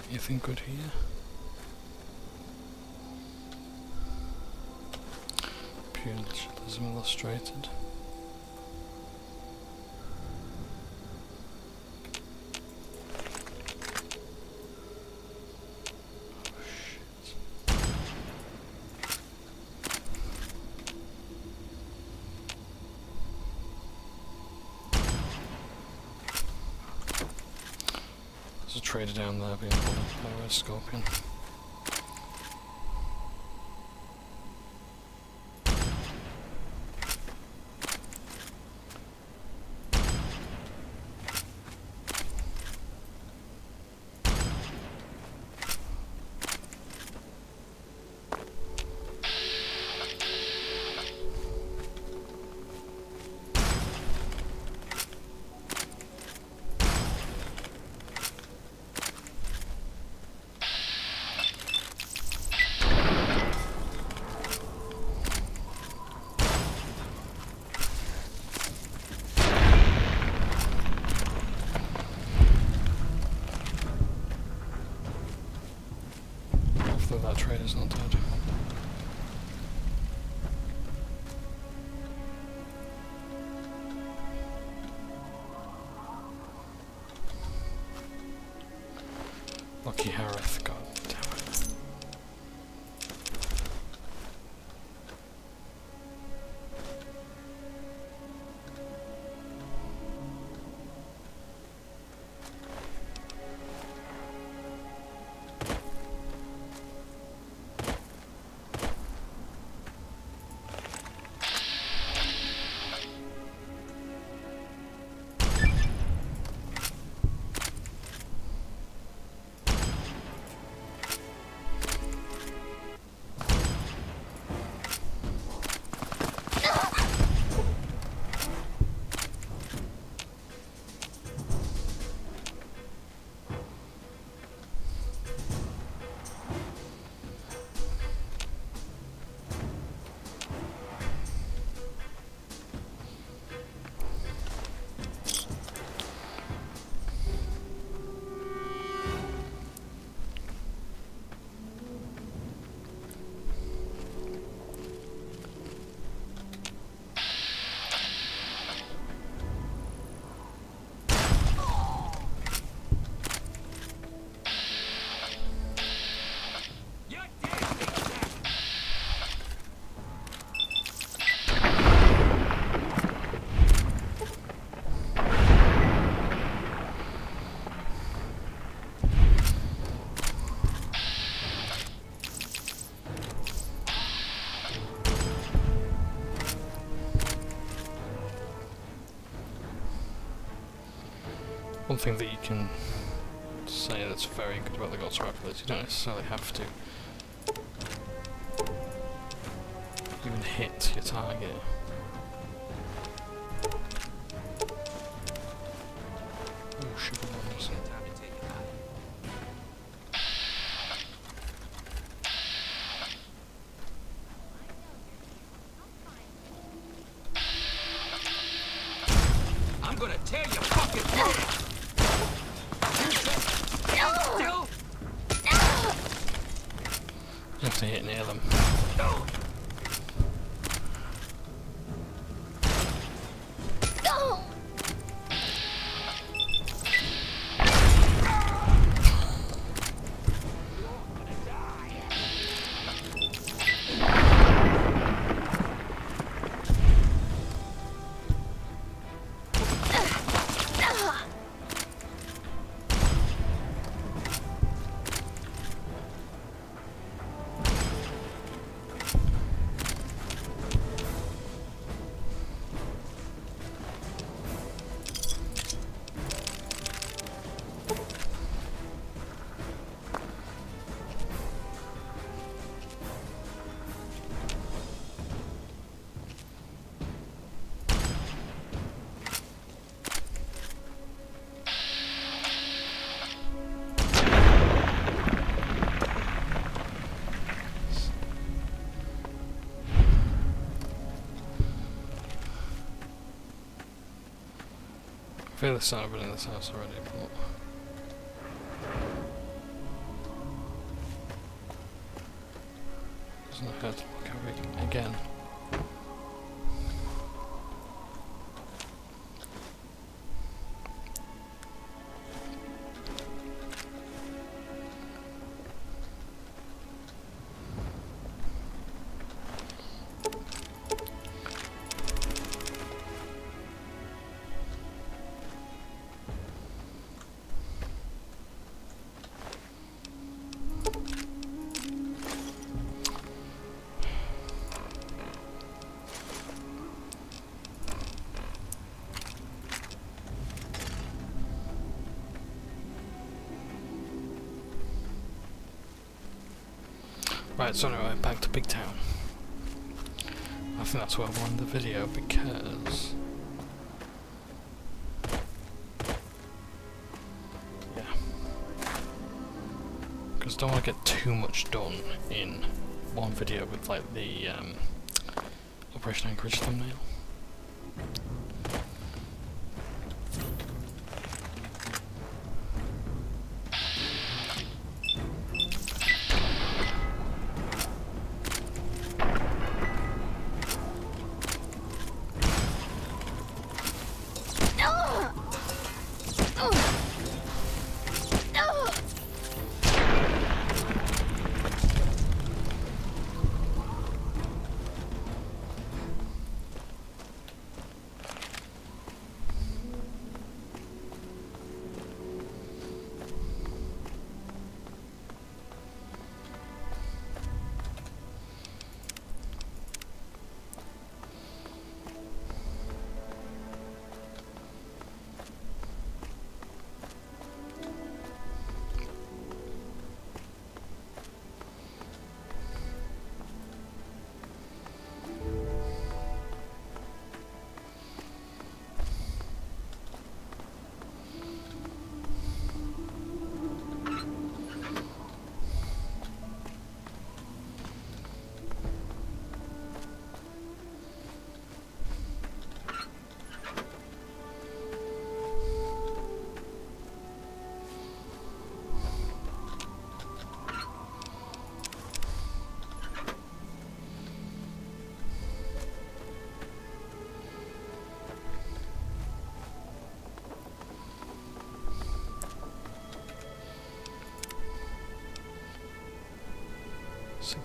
Anything good here? Pure naturalism illustrated. There's a trader down there being followed by a scorpion. That trader's not dead. Lucky Harith, god damn it. One thing that you can say that's very good about the God's Rifle is you don't necessarily have to even hit your target. Oh, sugar bombs. I'm gonna tear your fucking throat! You have to hit near them. feel this I've been in this house already, but doesn't hurt to look at it again. Right, so anyway, back to Big Town. I think that's where I wanted the video because... yeah. Because I don't want to get too much done in one video with like the Operation Anchorage thumbnail.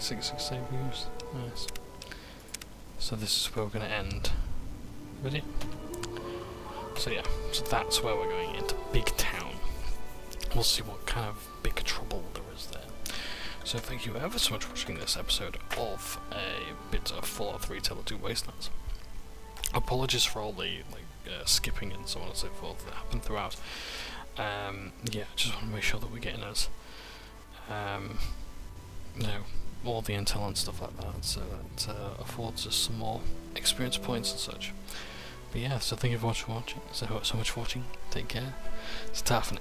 Six views. Nice. So this is where we're going to end the video. So yeah, so that's where we're going into Big Town. We'll see what kind of big trouble there is there. So thank you ever so much for watching this episode of a bit of Fallout 3 Tale of Two Wastelands. Apologies for all the skipping and so on and so forth that happened throughout. Yeah, just want to make sure that we're getting as you know, all the intel and stuff like that, so that affords us some more experience points and such. But yeah, so thank you so much for watching. Take care. It's ta for now.